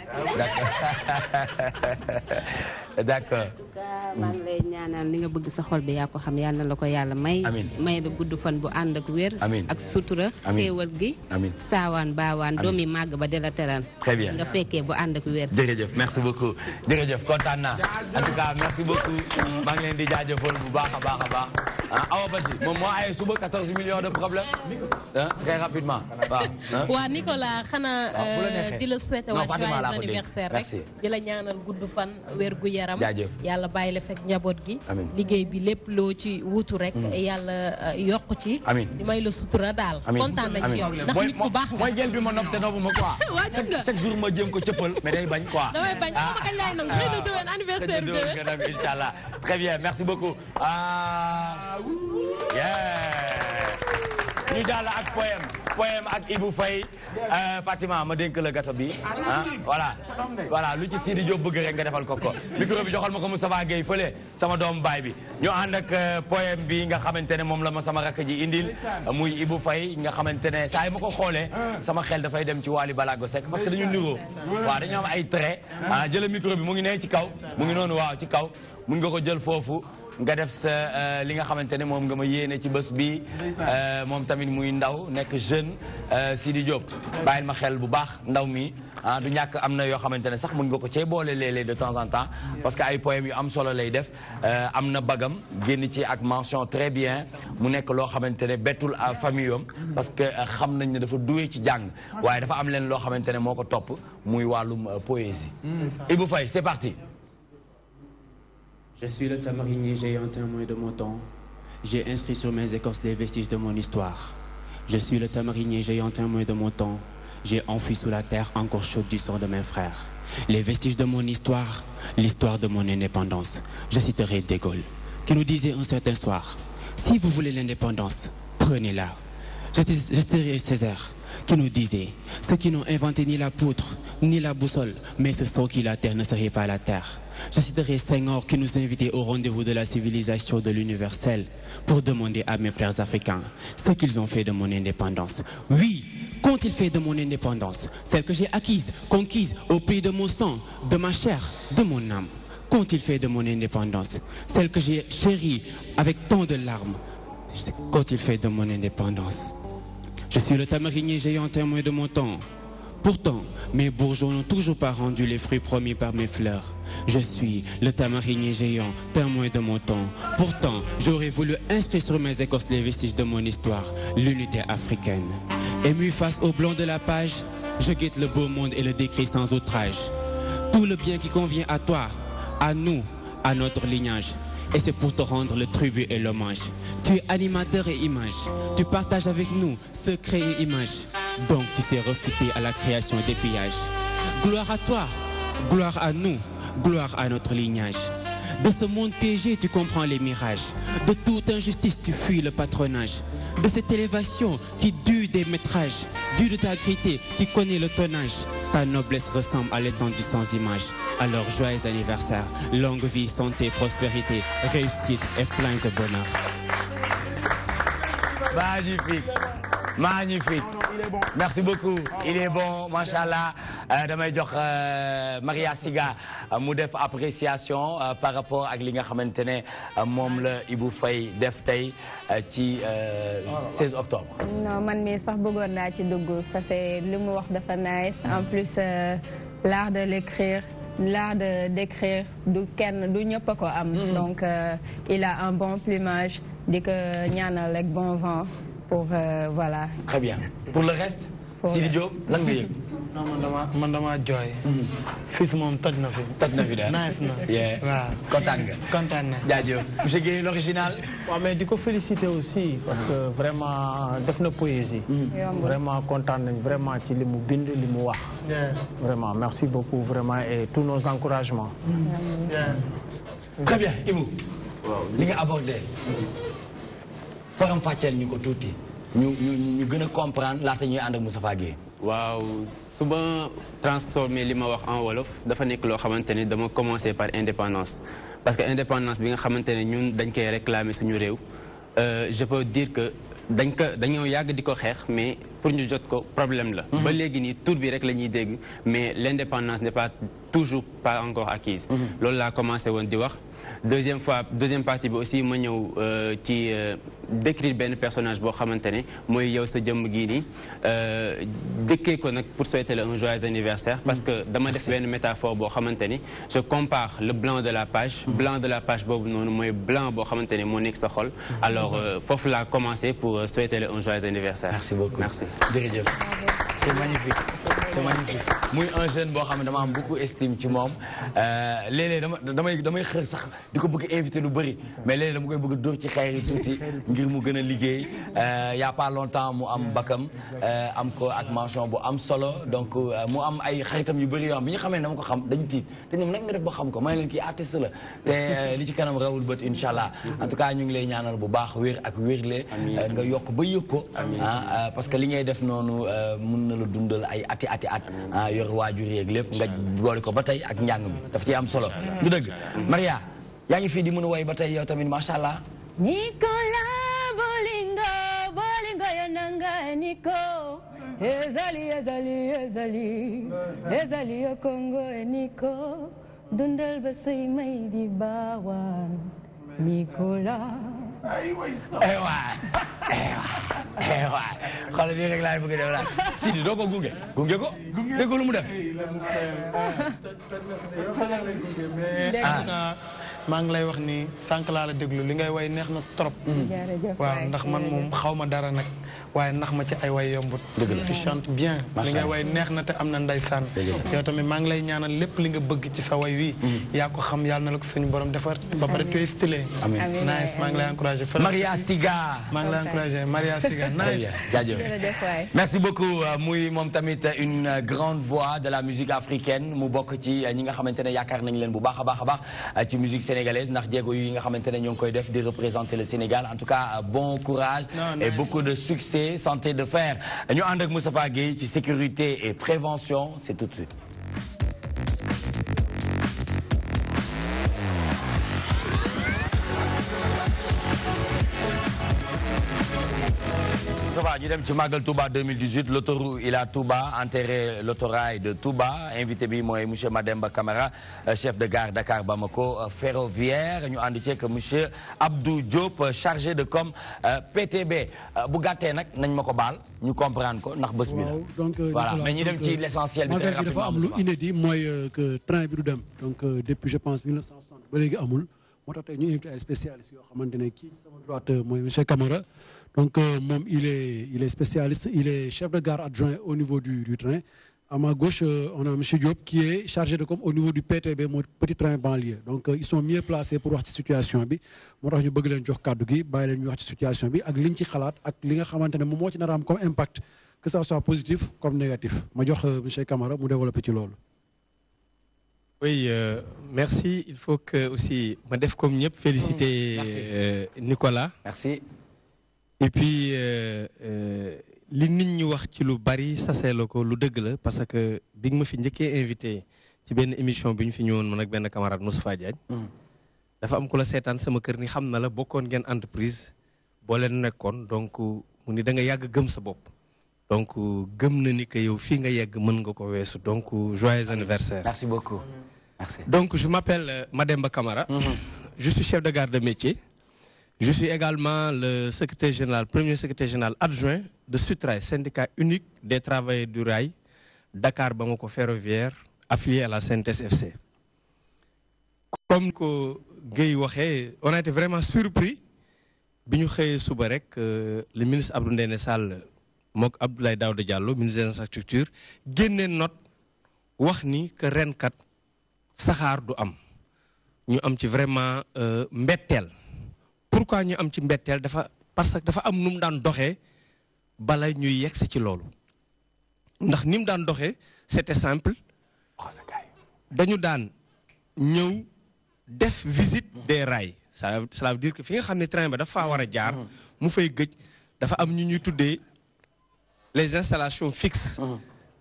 [SPEAKER 2] d'accord.
[SPEAKER 14] en tout cas maa ngi lay ñaanal li nga bëgg sa xol bi yaa ko xam yal na la ko yàlla may.
[SPEAKER 2] amiin
[SPEAKER 14] may la gudd fan bu ànd ak wér.
[SPEAKER 2] amiin
[SPEAKER 14] ak sutura.
[SPEAKER 2] amiin
[SPEAKER 14] xéewal gi.
[SPEAKER 2] amiin
[SPEAKER 14] saawaan baawaan doom yi màgg ba di la teral.
[SPEAKER 2] très bien
[SPEAKER 14] nga fekkee bu ànd ak wér.
[SPEAKER 2] jërëjëf merci beaucoup jërëjëf kontaan naa en tout cas merci beaucoup maa ngi leen di jaajëfal bu baax a baax a baax Awa Badji moom moo ay suba 14 millions de problèmes très rapidement waaw.
[SPEAKER 9] waa Nicolas xanaa di la souhaiter waa joyeux anniversaire rek di la ñaanal gudd fan wér gu yaram. yàlla bàyyi la fekk njaboot gi. liggéey bi lépp loo ci wutu rek. yàlla yokk ci. di may la sutura daal. kontaan nañ ci yow ndax nit ku baax nga.
[SPEAKER 2] mooy jël bi ma nopp te noobu ma quoi.
[SPEAKER 9] waa gis nga
[SPEAKER 2] chaque jour ma jéem ko cëppal mais day bañ quoi.
[SPEAKER 9] damay bañ xam nga kañ laay nangu xëy na déwén anniversaire bi déwén.
[SPEAKER 2] Inch'Allah très bien merci beaucoup. ñu jàll ak poème ak Ibou Faye Fatima ma dénk la gâteau bi voilà lu ci Sidi Diop bëgg rek nga defal ko micro bi joxal ma ko Moustapha Gueye fële sama doomu baay bi ñu ànd ak poème bi nga xamante ne moom la ma sama rakk ji indil muy Ibou Faye nga xamante ne saa yi ma ko xoolee sama xel dafay dem ci Wally Balago Seck parce que dañu niroo waaw dañu am ay trait jëla micro bi mu ngi ne ci kaw mu ngi noonu waaw ci kaw mun nga ko jël foofu nga def sa li nga xamante ne moom nga ma yéene ci bés bi moom tamit muy ndaw nekk jeune Sidi Diop bàyyil ma xel bu baax ndaw mi du ñàkk am na yoo xamante ne sax mën nga ko cee boole léeg-léeg de temps en temps parce que ay poèmes yu am solo lay def am na bagam génn ci ak mention très bien mu nekk loo xamante ne bettul à famille am parce que xam nañ ne dafa doué ci jàng waaye dafa am leen loo xamante ne moo ko topp muy wàllum poésie Ibou Faye c'est parti.
[SPEAKER 15] Je suis le tamarinier géant témoin de mon temps. J'ai inscrit sur mes écorces les vestiges de mon histoire. Je suis le tamarinier géant témoin de mon temps. J'ai enfoui sous la terre encore chaude du sang de mes frères. Les vestiges de mon histoire, l'histoire de mon indépendance. Je citerai De Gaulle, qui nous disait un certain soir, si vous voulez l'indépendance, prenez-la. Je citerai Césaire, qui nous disait, ceux qui n'ont inventé ni la poutre, ni la boussole, mais ce sont qui la terre ne serait pas la terre. Je citerai Senghor qui nous invitait au rendez-vous de la civilisation de l'universel pour demander à mes frères africains ce qu'ils ont fait de mon indépendance. Oui, qu'ont-ils fait de mon indépendance? Celle que j'ai acquise, conquise au prix de mon sang, de ma chair, de mon âme. Qu'ont-ils fait de mon indépendance? Celle que j'ai chérie avec tant de larmes. Qu'ont-ils fait de mon indépendance? Je suis le tamarinier géant témoin de mon temps. Pourtant, mes bourgeons n'ont toujours pas rendu les fruits promis par mes fleurs. Je suis le tamarinier géant, témoin de mon temps. Pourtant, j'aurais voulu inscrire sur mes écorces les vestiges de mon histoire, l'unité africaine. Ému face au blanc de la page, je guette le beau monde et le décris sans outrage. Tout le bien qui convient à toi, à nous, à notre lignage. Et c'est pour te rendre le tribut et l'hommage. Tu es animateur et image. Tu partages avec nous secret et image. Donc tu sais refuter à la création des pillages. Gloire à toi, gloire à nous, gloire à notre lignage. De ce monde piégé, tu comprends les mirages. De toute injustice, tu fuis le patronage. De cette élévation qui dure des métrages, due de ta gaieté qui connaît le tonnage. Ta noblesse ressemble à l'étendue sans image. Alors joyeux anniversaire, longue vie, santé, prospérité, réussite et plein de bonheur.
[SPEAKER 2] Magnifique. Magnifique. Merci beaucoup. Il est bon, machallah. Damay jox Maria Siga mu def appréciation par rapport ak li nga xamantene mom la Ibou Faye def tay ci 16 octobre.
[SPEAKER 6] Non, man mi sax bëggoon naa ci dugg parce que li mu wax dafa nice. En plus l'art de l'écrire, l'art de d'écrire du kenn du ñëpp a ko am. Donc il a un bon plumage. Di ko ñaanal ak bon vent. Pour voilà.
[SPEAKER 2] Très bien. Pour le reste, Sidi Diop lan nga yëg.
[SPEAKER 3] man dama jooy. fii moom toj na fi.
[SPEAKER 2] toj na fi daal
[SPEAKER 3] nice na.
[SPEAKER 2] waaw kontaan nga. kontaan na jaajëf. monsieur Guèye l'original.
[SPEAKER 5] waaw mais di ko féliciter aussi parce que vraiment def na poésie. vraiment kontaan nañ vraiment ci li mu bind li mu wax. vraiment merci beaucoup vraiment et tous nos encouragements.
[SPEAKER 2] Très bien Ibou. waaw li nga abordé. faram fàcceel ñu ko tuuti ñu gën a comprendre laata ñuy ànd ak Moustapha Guèye.
[SPEAKER 15] waaw su ma transformé li ma wax en wolof dafa nekk loo xamante ne dama commencé par indépendance parce que indépendance bi nga xamante ne ñun dañ koy réclamer suñu réew je peux dire que dañoo yàgg di ko xeex mais pour ñu jot ko problème la. ba léegi nii tur bi rek la ñuy dégg mais l'indépendance n'est pas toujours pas encore acquise. loolu laa commencé woon di wax. deuxième partie bi aussi ma ñëw ci décrire benn personnage boo xamante ne mooy yow sa jëmm gii nii dëkkee ko nag pour souhaiter un joyeux anniversaire parce que dama def benn métaphore boo xamante ni je compare le blanc de la page boobu noonu mooy blanc boo xamante ne moo nekk sa xol alors foofu laa commencé pour souhaiter un joyeux anniversaire.
[SPEAKER 2] Merci beaucoup.
[SPEAKER 15] Merci.
[SPEAKER 2] Jërëjëf. C'est magnifique. c'est magnifique muy un jeune boo xam ne dama am beaucoup estime ci moom léeg-léeg damay xër sax di ko bëgg invité lu bëri mais léeg-léeg dama koy bëgg dóor ci xeer yi tuuti ngir mu gën a liggéey y a pas longtemps mu am bakam am ko ak mention bu am solo donc mu am ay xaritam yu bëri yoo xam bi ñu xamee dama ko xam dañu tiit dañu nag nga def ba xam ko may leen kii artiste la te li ci kanam rawul bët incha allah en tout cas ñu ngi lay ñaanal bu baax wér ak wérle nga yokk ba yëg ko parce que li ngay def noonu mun na la dundal ay ati at yor waajur yeeg lépp nga boole ko ba tey ak njàng mi daf ci am solo du dëgg Maria yaa ngi fii di mën a woy ba tey yow tamit macha allah
[SPEAKER 13] Nicola bolingo bolingo yonanga Nico ezali yo Congo Nico dundal ba say may di baawaan Nicola
[SPEAKER 2] waay xoolal bii rek laay bëgg a def la Sidi doo ko gunge ko dégg lu mu def
[SPEAKER 3] maa ngi lay wax ni sànq laa la déglu li ngay way neex na trop waaw ndax man moom xaw ma dara nag waaye ndax ma ci ay way yombut tu chantes bien li ngay way neex na te am na ndeysaan yow tamit maa ngi lay ñaanal lépp li nga bëgg ci sa way wi yaa ko xam yàlla na la ko suñu borom defar ba pare tu es stylé nice maa ngi lay encouragé
[SPEAKER 2] Maria Siga
[SPEAKER 3] maa ngi lay encouragé Maria Siga nice
[SPEAKER 2] jaajëf merci beaucoup muy moom tamit une grande voix de la musique africaine mu bokk ci ñi nga xamante ne yaakaar nañu leen bu baax a baax ci musique sénégalaise ndax jéego yi nga xamante ne ñoo ngi koy def di représenter le Sénégal en tout cas bon courage et beaucoup de succès santé de fer ñu ànd ak Moustapha Gueye ci sécurité et prévention c'est tout de suite. ñu dem ci Magal Touba 2018 l'autoroute Ila Touba enterré l'autorail de Touba invité bi mooy monsieur Mademba Camara chef de gare Dakar Bamako ferroviaire ñu ànd ceeg monsieur Abdou Diop chargé de com PTB bu gàttee nag nañ ma ko baal ñu comprendre ko ndax bés bi la.
[SPEAKER 8] donc
[SPEAKER 2] voilà mais ñu dem ci l'essentiel bi.
[SPEAKER 8] Magal gi dafa am lu inédit mooy que train bi du dem donc depuis je pense 1960 ba léegi amul moo tax tey ñu invité ay spécialistes yoo xamante ne kii sama droite mooy monsieur Camara. Donc, il est spécialiste, il est chef de gare adjoint au niveau du train. À ma gauche, on a M. Diop qui est chargé de com au niveau du PTB, mon petit train banlieue. Donc, ils sont mieux placés pour voir cette situation. Moi, je veux que jox kaddu gi bàyyi leen ñu wax ci situation bi ak liñ ci xalaat ak li nga xamante ne moom moo ci nar a am comme impact que ça soit positif comme négatif ma jox M. Camara mu développé ci loolu.
[SPEAKER 16] Oui, merci. Il faut que aussi ma def comme ñëpp féliciter Nicolas.
[SPEAKER 2] Merci.
[SPEAKER 16] Et puis li nit ñi wax ci lu bari sasee la ko lu dëgg la parce que bi nga ma fi njëkkee invité ci benn émission bi ñu fi ñëwoon man ak benn camarade Moustapha Diagne dafa am ku la seetaan sama kër ni xam na la bokkoon ngeen entreprise boo leen nekkoon donc mu ni da nga yàgg gëm sa bopp donc gëm na ni que yow fii nga yegg mën nga ko weesu donc joyeux anniversaire.
[SPEAKER 2] Merci beaucoup. Merci.
[SPEAKER 16] Donc je m'appelle Mademba Camara. Je suis chef de gare de métier. Je suis également le secrétaire général, premier secrétaire général adjoint de SUTRAI, syndicat unique des travailleurs du rail, Dakar Bamako ferroviaire, affilié à la CNTS-FC. Comme que Gueye waxee, on a été vraiment surpris bi ñu xëyee suba rek le ministre Abdou Ndéné Sall mook Abdoulaye Daouda Diallo ministre des infrastructures génnee note wax ni que ren kat saxaar du am ñu am ci vraiment mbetteel. Pourquoi ñu am ci mbetteel dafa parce que dafa am nu mu daan doxee bala ñuy yegsi ci loolu ndax ni mu daan doxee c'était simple dañu daan ñëw def visite des rails cela veut dire que fi nga xam ne train ba dafa war a jaar mu fay gëj dafa am ñu ñuy tuddee les installations fixes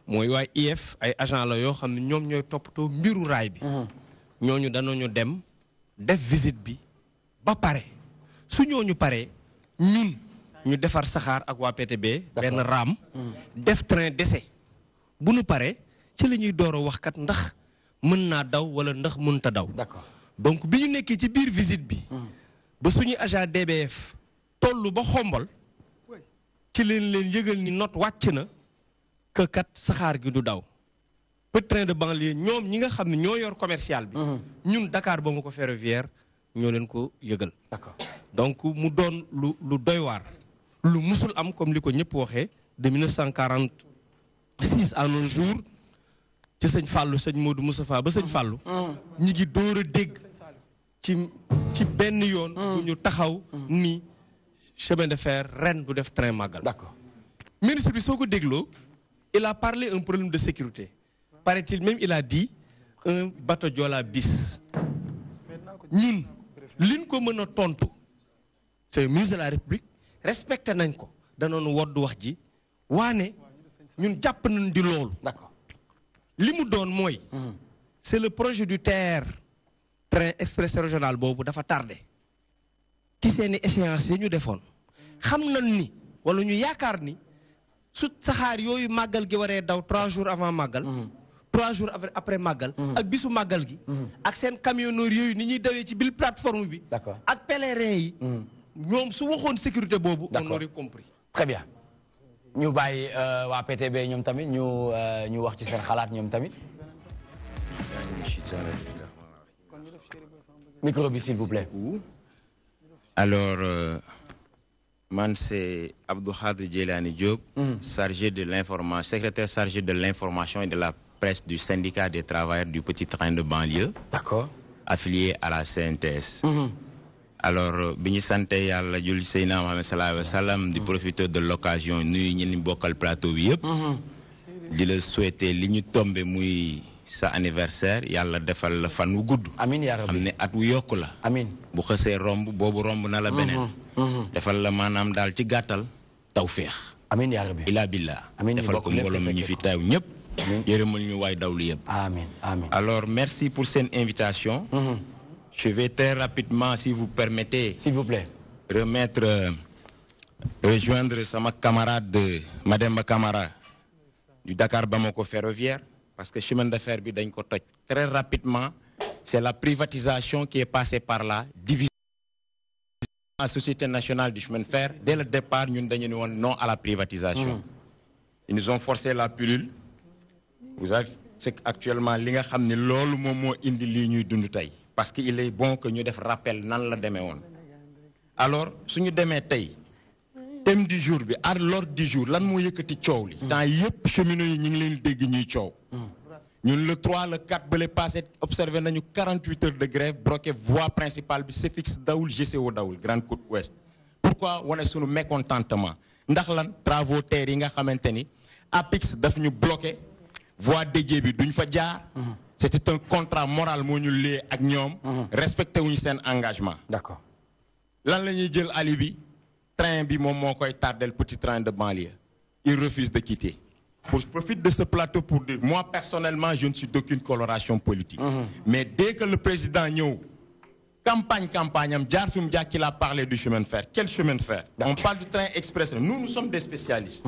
[SPEAKER 16] mooy waa IF ay agent la yoo xam ne ñoom ñooy toppatoo mbiru raay bi ñooñu danañu dem def visite bi ba pare su ñooñu paree ñun ñu defar saxaar ak waa PTB benn raam def train d'essai bu ñu paree ci la ñuy door a wax kat ndax mën naa daw wala ndax mënta daw donc bi ñu nekkee ci biir visite bi ba suñu agent DBF tollu ba xombol ci leen yëgal ni note wàcc na que kat saxaar gi du daw petit train de banlieue ñoom ñi nga xam ne ñoo yor commercial bi ñun Dakar Bamako ferroviaire ñoo leen ko yëgal donc mu doon lu doy waar lu musul am comme li ko ñëpp waxee de 1940 6 à nos jours ci sëñ Fallou sëñ Modou Moustapha ba sëñ Fallou ñi ngi door a dégg ci benn yoon bu ñu taxaw ni chemin de fer ren du def train màggal.
[SPEAKER 2] D'accord.
[SPEAKER 16] Ministre bi soo ko dégloo il a parlé un problème de sécurité. Paraît-il même il a dit un bateau Joola bis. ñun liñ ko mën a tontu c'est le ministre de la République respecté nañ ko danoon woddu wax ji waane ñun jàpp nañ di loolu.
[SPEAKER 2] D'accord.
[SPEAKER 16] li mu doon mooy. c'est le projet du TER train express régional boobu dafa tardé. ci seeni échéance yi ñu defoon xam nañ ni wala ñu yaakaar ni su saxaar yooyu màggal gi waree daw 3 jours avant màggal. 3 jours après màggal. ak bisu màggal gi. ak seen camionneurs yooyu ni ñuy dawee ci biir plateforme bi.
[SPEAKER 2] D'accord.
[SPEAKER 16] ak pèlerins yi. ñoom su waxoon sécurité boobu. on aurait compris.
[SPEAKER 2] Très bien ñu bàyyi waa PTB ñoom tamit ñu wax ci seen xalaat ñoom tamit. Micro bi s'il vous plaît.
[SPEAKER 17] Alors, man c'est Abdou Khadri Djelani Diop, chargé de l'information, secrétaire chargé de l'information et de la presse du syndicat des travailleurs du petit train de banlieue.
[SPEAKER 2] D'accord.
[SPEAKER 17] Affilié à la CNTS. Alors, bi ñu sante Yàlla julli Seydina Muhammad sallallahu alayhi wa sallam di profiter de l'occasion nuyu ñi bokkal plateau bi yëpp. di la souhaiter li ñu tombé muy sa anniversaire yàlla defal la fan wu gudd.
[SPEAKER 2] amiin yaa rabbi
[SPEAKER 17] xam ne at wu yokku la.
[SPEAKER 2] amiin
[SPEAKER 17] bu xësee romb boobu romb na la beneen. defal la maanaam daal ci gàttal tawféex.
[SPEAKER 2] amiin yaa rabbi
[SPEAKER 17] ilaa billah.
[SPEAKER 2] amiin
[SPEAKER 17] defal ko mbooloo mi ñu fi teew ñëpp. yërëmal ñu waay dawlu yëpp.
[SPEAKER 2] amiin amiin.
[SPEAKER 17] Alors merci pour cette invitation. Je vais très rapidement, si vous permettez.
[SPEAKER 2] S'il vous plaît.
[SPEAKER 17] Rejoindre sama camarade Mademba Camara du Dakar Bamako ferroviaire. Parce que chemin de fer bi dañ ko toj très rapidement. C'est la privatisation qui est passée par là. Division de la Société nationale du chemin de fer. Dès le départ, nous avons dit non à la privatisation. Ils nous ont forcé la pilule. Vous savez, c'est actuellement li nga xamni lolu mom mo indi li ñuy dund tay. Parce qu'il est bon que nous devons rappeler nan la démé won. Alors, suñu démé tay thème du jour bi à l'ordre du jour lan mo yëkëti ciow li. Temps yépp cheminots yi ñi ngi leen dégg ñuy ciow. Ñun le 3 le 4 ba le passé observé nañu 48 heures de grève bloqué voie principale bi CFX Daoul GCO Daoul Grande Côte Ouest. Pourquoi woné suñu mécontentement ndax lan travaux terre yi nga xamanteni APIX daf ñu bloqué voie dédiée bi duñ fa jaar. C'était un contrat moral moo ñu lié ak ñoom. respecté wuñu seen engagement.
[SPEAKER 2] D'accord.
[SPEAKER 17] Lan la ñuy jël alibi train bi moom moo koy tardel petit train de banlieue. Il refuse de quitter. Je profite de ce plateau pour dire, moi personnellement, je ne suis d'aucune coloration politique. Mais dès que le président ñëw campagne am jaar fi mu jaar qu'il a parlé du chemin de fer. Quel chemin de fer? On parle du train express. Nous sommes des spécialistes.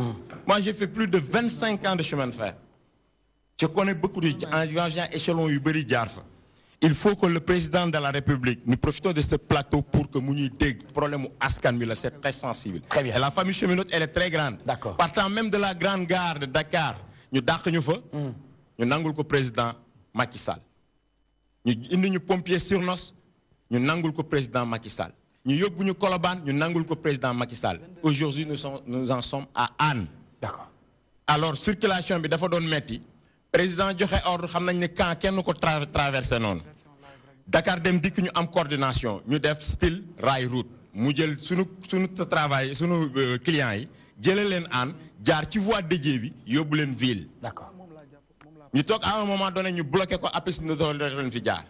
[SPEAKER 17] Moi, j'ai fait plus de 25 ans de chemin de fer. Je connais beaucoup de gens échelons yu jaar fa. Il faut que le président de la République, nous profitons de ce plateau pour que nous dég problème askan bi la c'est très sensible.
[SPEAKER 2] Très bien.
[SPEAKER 17] Et la famille cheminote elle est très grande.
[SPEAKER 2] D'accord.
[SPEAKER 17] Partant même de la grande gare de Dakar, ñu dàq ñu fa. Ñu nangul ko président Macky Sall. Ñu indi ñu pompier sur nos, ñu nangul ko président Macky Sall. Ñu yóbbu ñu Colobane, ñu nangul ko président Macky Sall. Aujourd'hui nous en sommes à Anne.
[SPEAKER 2] D'accord.
[SPEAKER 17] Alors circulation bi dafa doon metti. Président joxe ordre xam nañ ne quand kenn ko traversé noonu Dakar dem dikk ñu am coordination ñu def style rail route mu jël sunu travail sunu clients yi jëlee leen aan jaar ci voie dédiée bi yóbbu leen ville.
[SPEAKER 2] D'accord.
[SPEAKER 17] ñu toog à un moment donné ñu bloqué ko après suñu doole leen fi jaar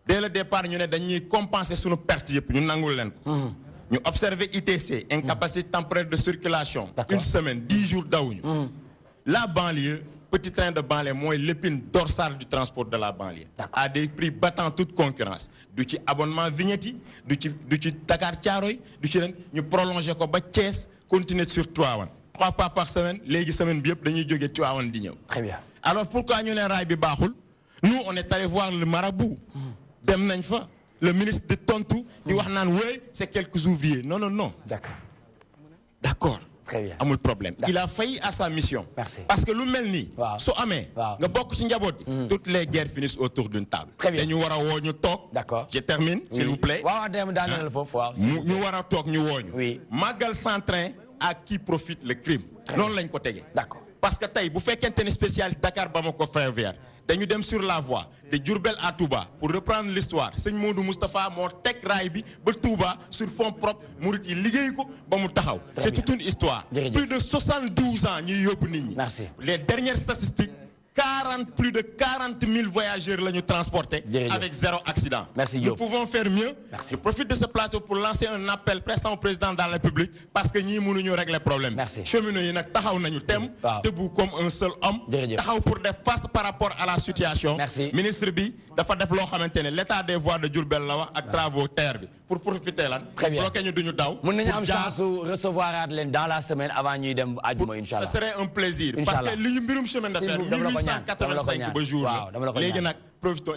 [SPEAKER 17] dès le départ ñu ne dañuy compenser sunu perte yëpp ñu nangul leen ko. ñu observé ITC incapacité temporaire de circulation. Une semaine 10 jours dawuñu. La banlieue. Petit train de banlieue mooy l'épine dorsale du transport de la banlieue. À des prix battant toute concurrence. Du ci abonnement vignette yi du ci Dakar Thiaroye du ci ren ñu prolonger ko ba Thiès continuer sur Tivaouane 3 fois par semaine léegi semaine bi yëpp dañuy jógee Tivaouane di ñëw.
[SPEAKER 2] Très bien.
[SPEAKER 17] Alors pourquoi ñu ne raay bi baaxul nous on est allé voir le marabout. dem nañ fa le ministre de tontu di wax naan oui c'est quelques ouvriers non. D'accord.
[SPEAKER 2] Très bien.
[SPEAKER 17] Amul problème. Il a failli à sa mission.
[SPEAKER 2] Merci.
[SPEAKER 17] Parce que lu mel nii. su amee. nga bokk ci njaboot bi. Toutes les guerres finissent autour d'une table.
[SPEAKER 2] Très bien.
[SPEAKER 17] dañu war a woo ñu toog.
[SPEAKER 2] D'accord.
[SPEAKER 17] Je termine s'il vous plaît.
[SPEAKER 2] waaw daanaka foofu waaw.
[SPEAKER 17] ñu war a toog ñu woo ñu.
[SPEAKER 2] Oui.
[SPEAKER 17] Màggal sans train à qui profite le crime. noonu lañ ko tegee.
[SPEAKER 2] D'accord.
[SPEAKER 17] parce que tey bu fekkente ne spécialiste Dakar Bamako ferroviaire dañu dem sur la voie de Diourbel à Touba pour reprendre l'histoire sëñ Modou Moustapha moo teg raay bi ba Touba sur fonds propres murit yi liggéey ko ba mu taxaw. C'est toute une histoire. Plus de 72 ans ñuy yóbbu nit ñi. Les dernières statistiques. Plus de 40 000 voyageurs l'ont transporté avec 0 accident. Nous pouvons faire mieux. Je profite de ce plateau pour lancer un appel pressant au président de la République parce que nous devons régler le problème. Cheminots yi nak taxaw nañu tem debout comme un seul homme. Taxaw pour faire face par rapport à la situation. Ministre bi dafa def lo xamantene l'état des voies de Diourbel la wax ak travaux terre bi pour profiter lan. Bloquer ñu duñu daw.
[SPEAKER 2] Mën nañu am chance recevoir leen dans la semaine avant ñuy dem aljuma inchallah.
[SPEAKER 17] Ce serait un plaisir parce que li ñu mbirum chemin de fer 1885 ba jour la léegi nag profitons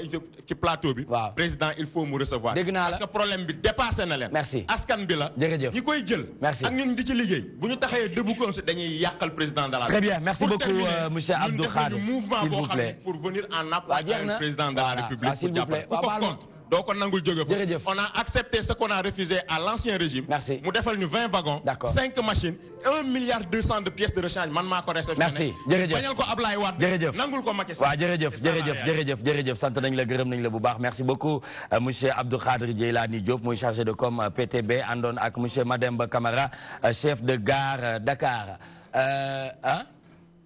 [SPEAKER 17] ci plateau bi président il faut mu recevoir parce que problème bi dépassé na leen askan bi la ñi koy jël ak ñun di ci liggéey bu ñu taxee debout comme ça dañuy yàqal président de la
[SPEAKER 2] Très bien, merci beaucoup monsieur Abdou Khadre
[SPEAKER 17] mouvement boo xam ne pour venir en appui au président de la République pour jàppale ku ko contre doo ko nangul jóge fa on a accepté ce qu'on a refusé à l'ancien régime mu defal ñu 20 wagons 5 machines 1,2 milliard de pièces de rechange man maa ko réceptionné bañal ko Ablaye Wade nangul ko Macky Sall
[SPEAKER 2] jërëjëf sant nañ la gërëm nañ la bu baax merci beaucoup monsieur Abdou Khadre Djeylani Diop muy chargé de com PTB àndoon ak monsieur Mademba Camara chef de gare Dakar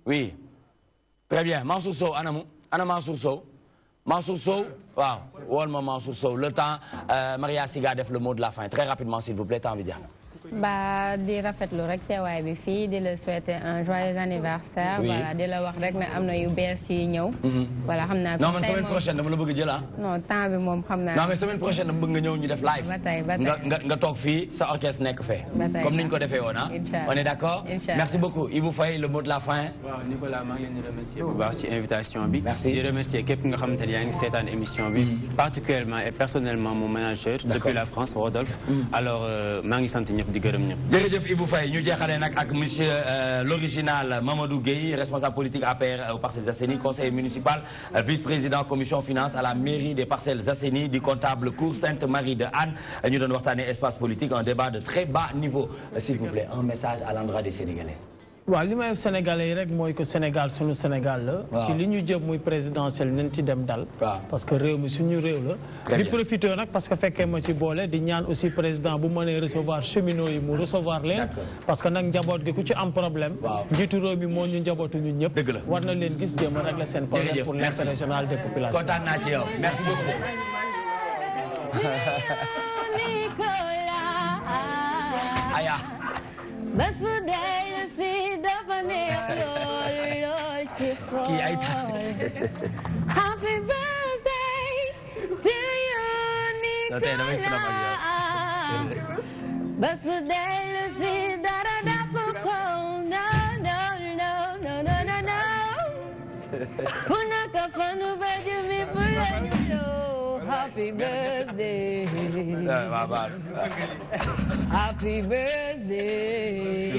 [SPEAKER 2] oui très bien Mansour Sow ana Mansour Sow waaw wool ma Mansour Sow le temps Maria Siga def le mot de la fin très rapidement s'il vous plaît temps bi jeex na.
[SPEAKER 18] Bah di rafetlu rek teewaay bi fii di la souhaiter un joyeux anniversaire. Voilà di la wax rek ne am na yu bees yu ñëw. Voilà xam naa.
[SPEAKER 2] non man semaine prochaine dama la bëgg jël
[SPEAKER 18] non temps bi moom xam naa.
[SPEAKER 2] non mais semaine prochaine dama bëgg nga ñëw ñu def live.
[SPEAKER 18] ba tey
[SPEAKER 2] nga toog fii sa orchestre nekk fee. comme niñ ko defee woon on est d'accord. Merci beaucoup Ibou Faye le mot de la fin.
[SPEAKER 15] waaw Nicolas maa ngi leen di remercier bu baax ci invitation bi. Merci di remercier képp nga xamante ne yaa ngi seetaan émission bi. particulièrement et personnellement mon manager. depuis la France Rodolphe. alors maa ngi sant ñëpp di gërëm ñëpp.
[SPEAKER 2] jërëjëf Ibou Faye ñu jeexalee nag ak monsieur l'original Mamadou Gueye responsable politique APR aux Parcelles Assainies conseiller municipal vice-président commission finance à la mairie des Parcelles Assainies du comptable cour Sainte-Marie de Anne ñu doon waxtaanee espace politique un débat de très bas niveau s'il vous plaît un message à l'endroit des Sénégalais.
[SPEAKER 5] waaw li may Sénégalais yi rek mooy que Sénégal sunu Sénégal la. ci li ñu jëm muy présidentiel nañ ci dem dal. parce que réew mi suñu réew la. di profiter nag parce que fekkee ma ci boole di ñaan aussi président bu mënee recevoir cheminots yi mu recevoir leen. parce que nag njaboot gi ku ci am problème. njiitu réew mi moo ñu njabootu ñun ñëpp.
[SPEAKER 2] dëgg la
[SPEAKER 5] war na leen gis jéem a régler seen problème pour l'intérêt général des populations.
[SPEAKER 2] kontaan naa ci yow merci beaucoup. aya.
[SPEAKER 13] bés bu dee si dafa neex lool ci xool. Happy birthday to you Nicolas. bés bu dee si dara dapp ko no. ku nekk fanu ba jëmi fu la ñu Happy birthday. Happy birthday.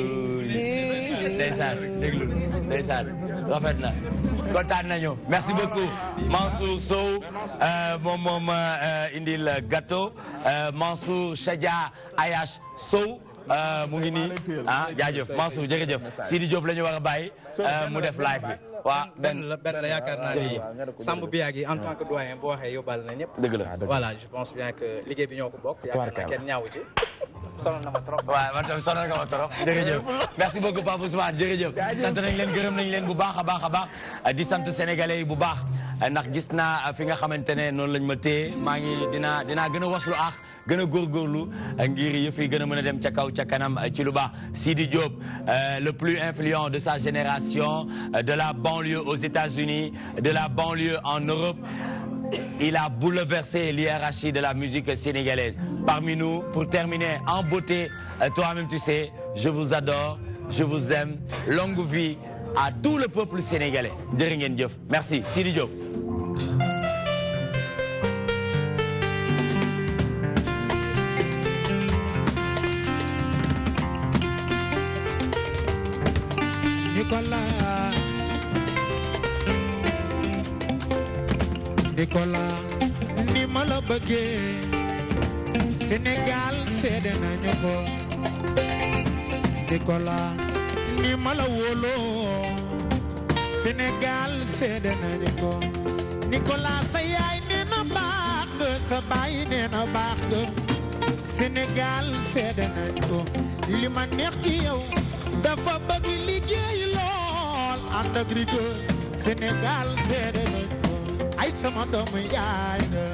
[SPEAKER 2] ndeysaan rafet na kontaan nañu merci beaucoup Mansour Sow moom indil gâteau Mansour Chadia Ayash Sow mu ngi nii jaajëf Mansour jërëjëf Sidi Diop la ñu war a bàyyi mu def live bi waaw
[SPEAKER 19] benn la yaakaar naa ni Samb Biagui en tant que doyen boo waxee yóbbaale na ñëpp.
[SPEAKER 2] dëgg la
[SPEAKER 19] voilà je pense bien que liggéey bi ñoo ko bokk. yaakaar naa kenn ñaawu ci. sonal na ma trop.
[SPEAKER 2] waaw man tamit sonal nga ma trop jërëjëf merci beaucoup Pape Ousmane jërëjëf sant nañ leen gërëm nañ leen bu baax a baax di sant sénégalais yi bu baax ndax gis naa fi nga xamante ne noonu lañ ma téye maa ngi dinaa gën a waslu aax gën a góorgóorlu ngir yëf yi gën a mën a dem ca kaw ca kanam ci lu baax Sidi Diop le plus influent de sa génération de la banlieue aux États-Unis de la banlieue en Europe. Il a bouleversé l'hiérarchie de la musique sénégalaise. Parmi nous, pour terminer en beauté, toi-même tu sais, je vous adore, je vous aime. Longue vie à tout le peuple sénégalais. Jërë ngeen jëf. Merci. Sidi Diop.
[SPEAKER 1] Nicolas ni ma la bëggee Sénégal seede nañu ko Nicolas ni ma la wóoloo Sénégal seede nañu ko Nicolas sa yaay nee na baax nga sa baay nee na baax nga Sénégal seede nañu ko li ma neex ci yow dafa bëgg liggéey lool ànd ak rigueur Sénégal seede nañu ko ay sama doomu yaay nga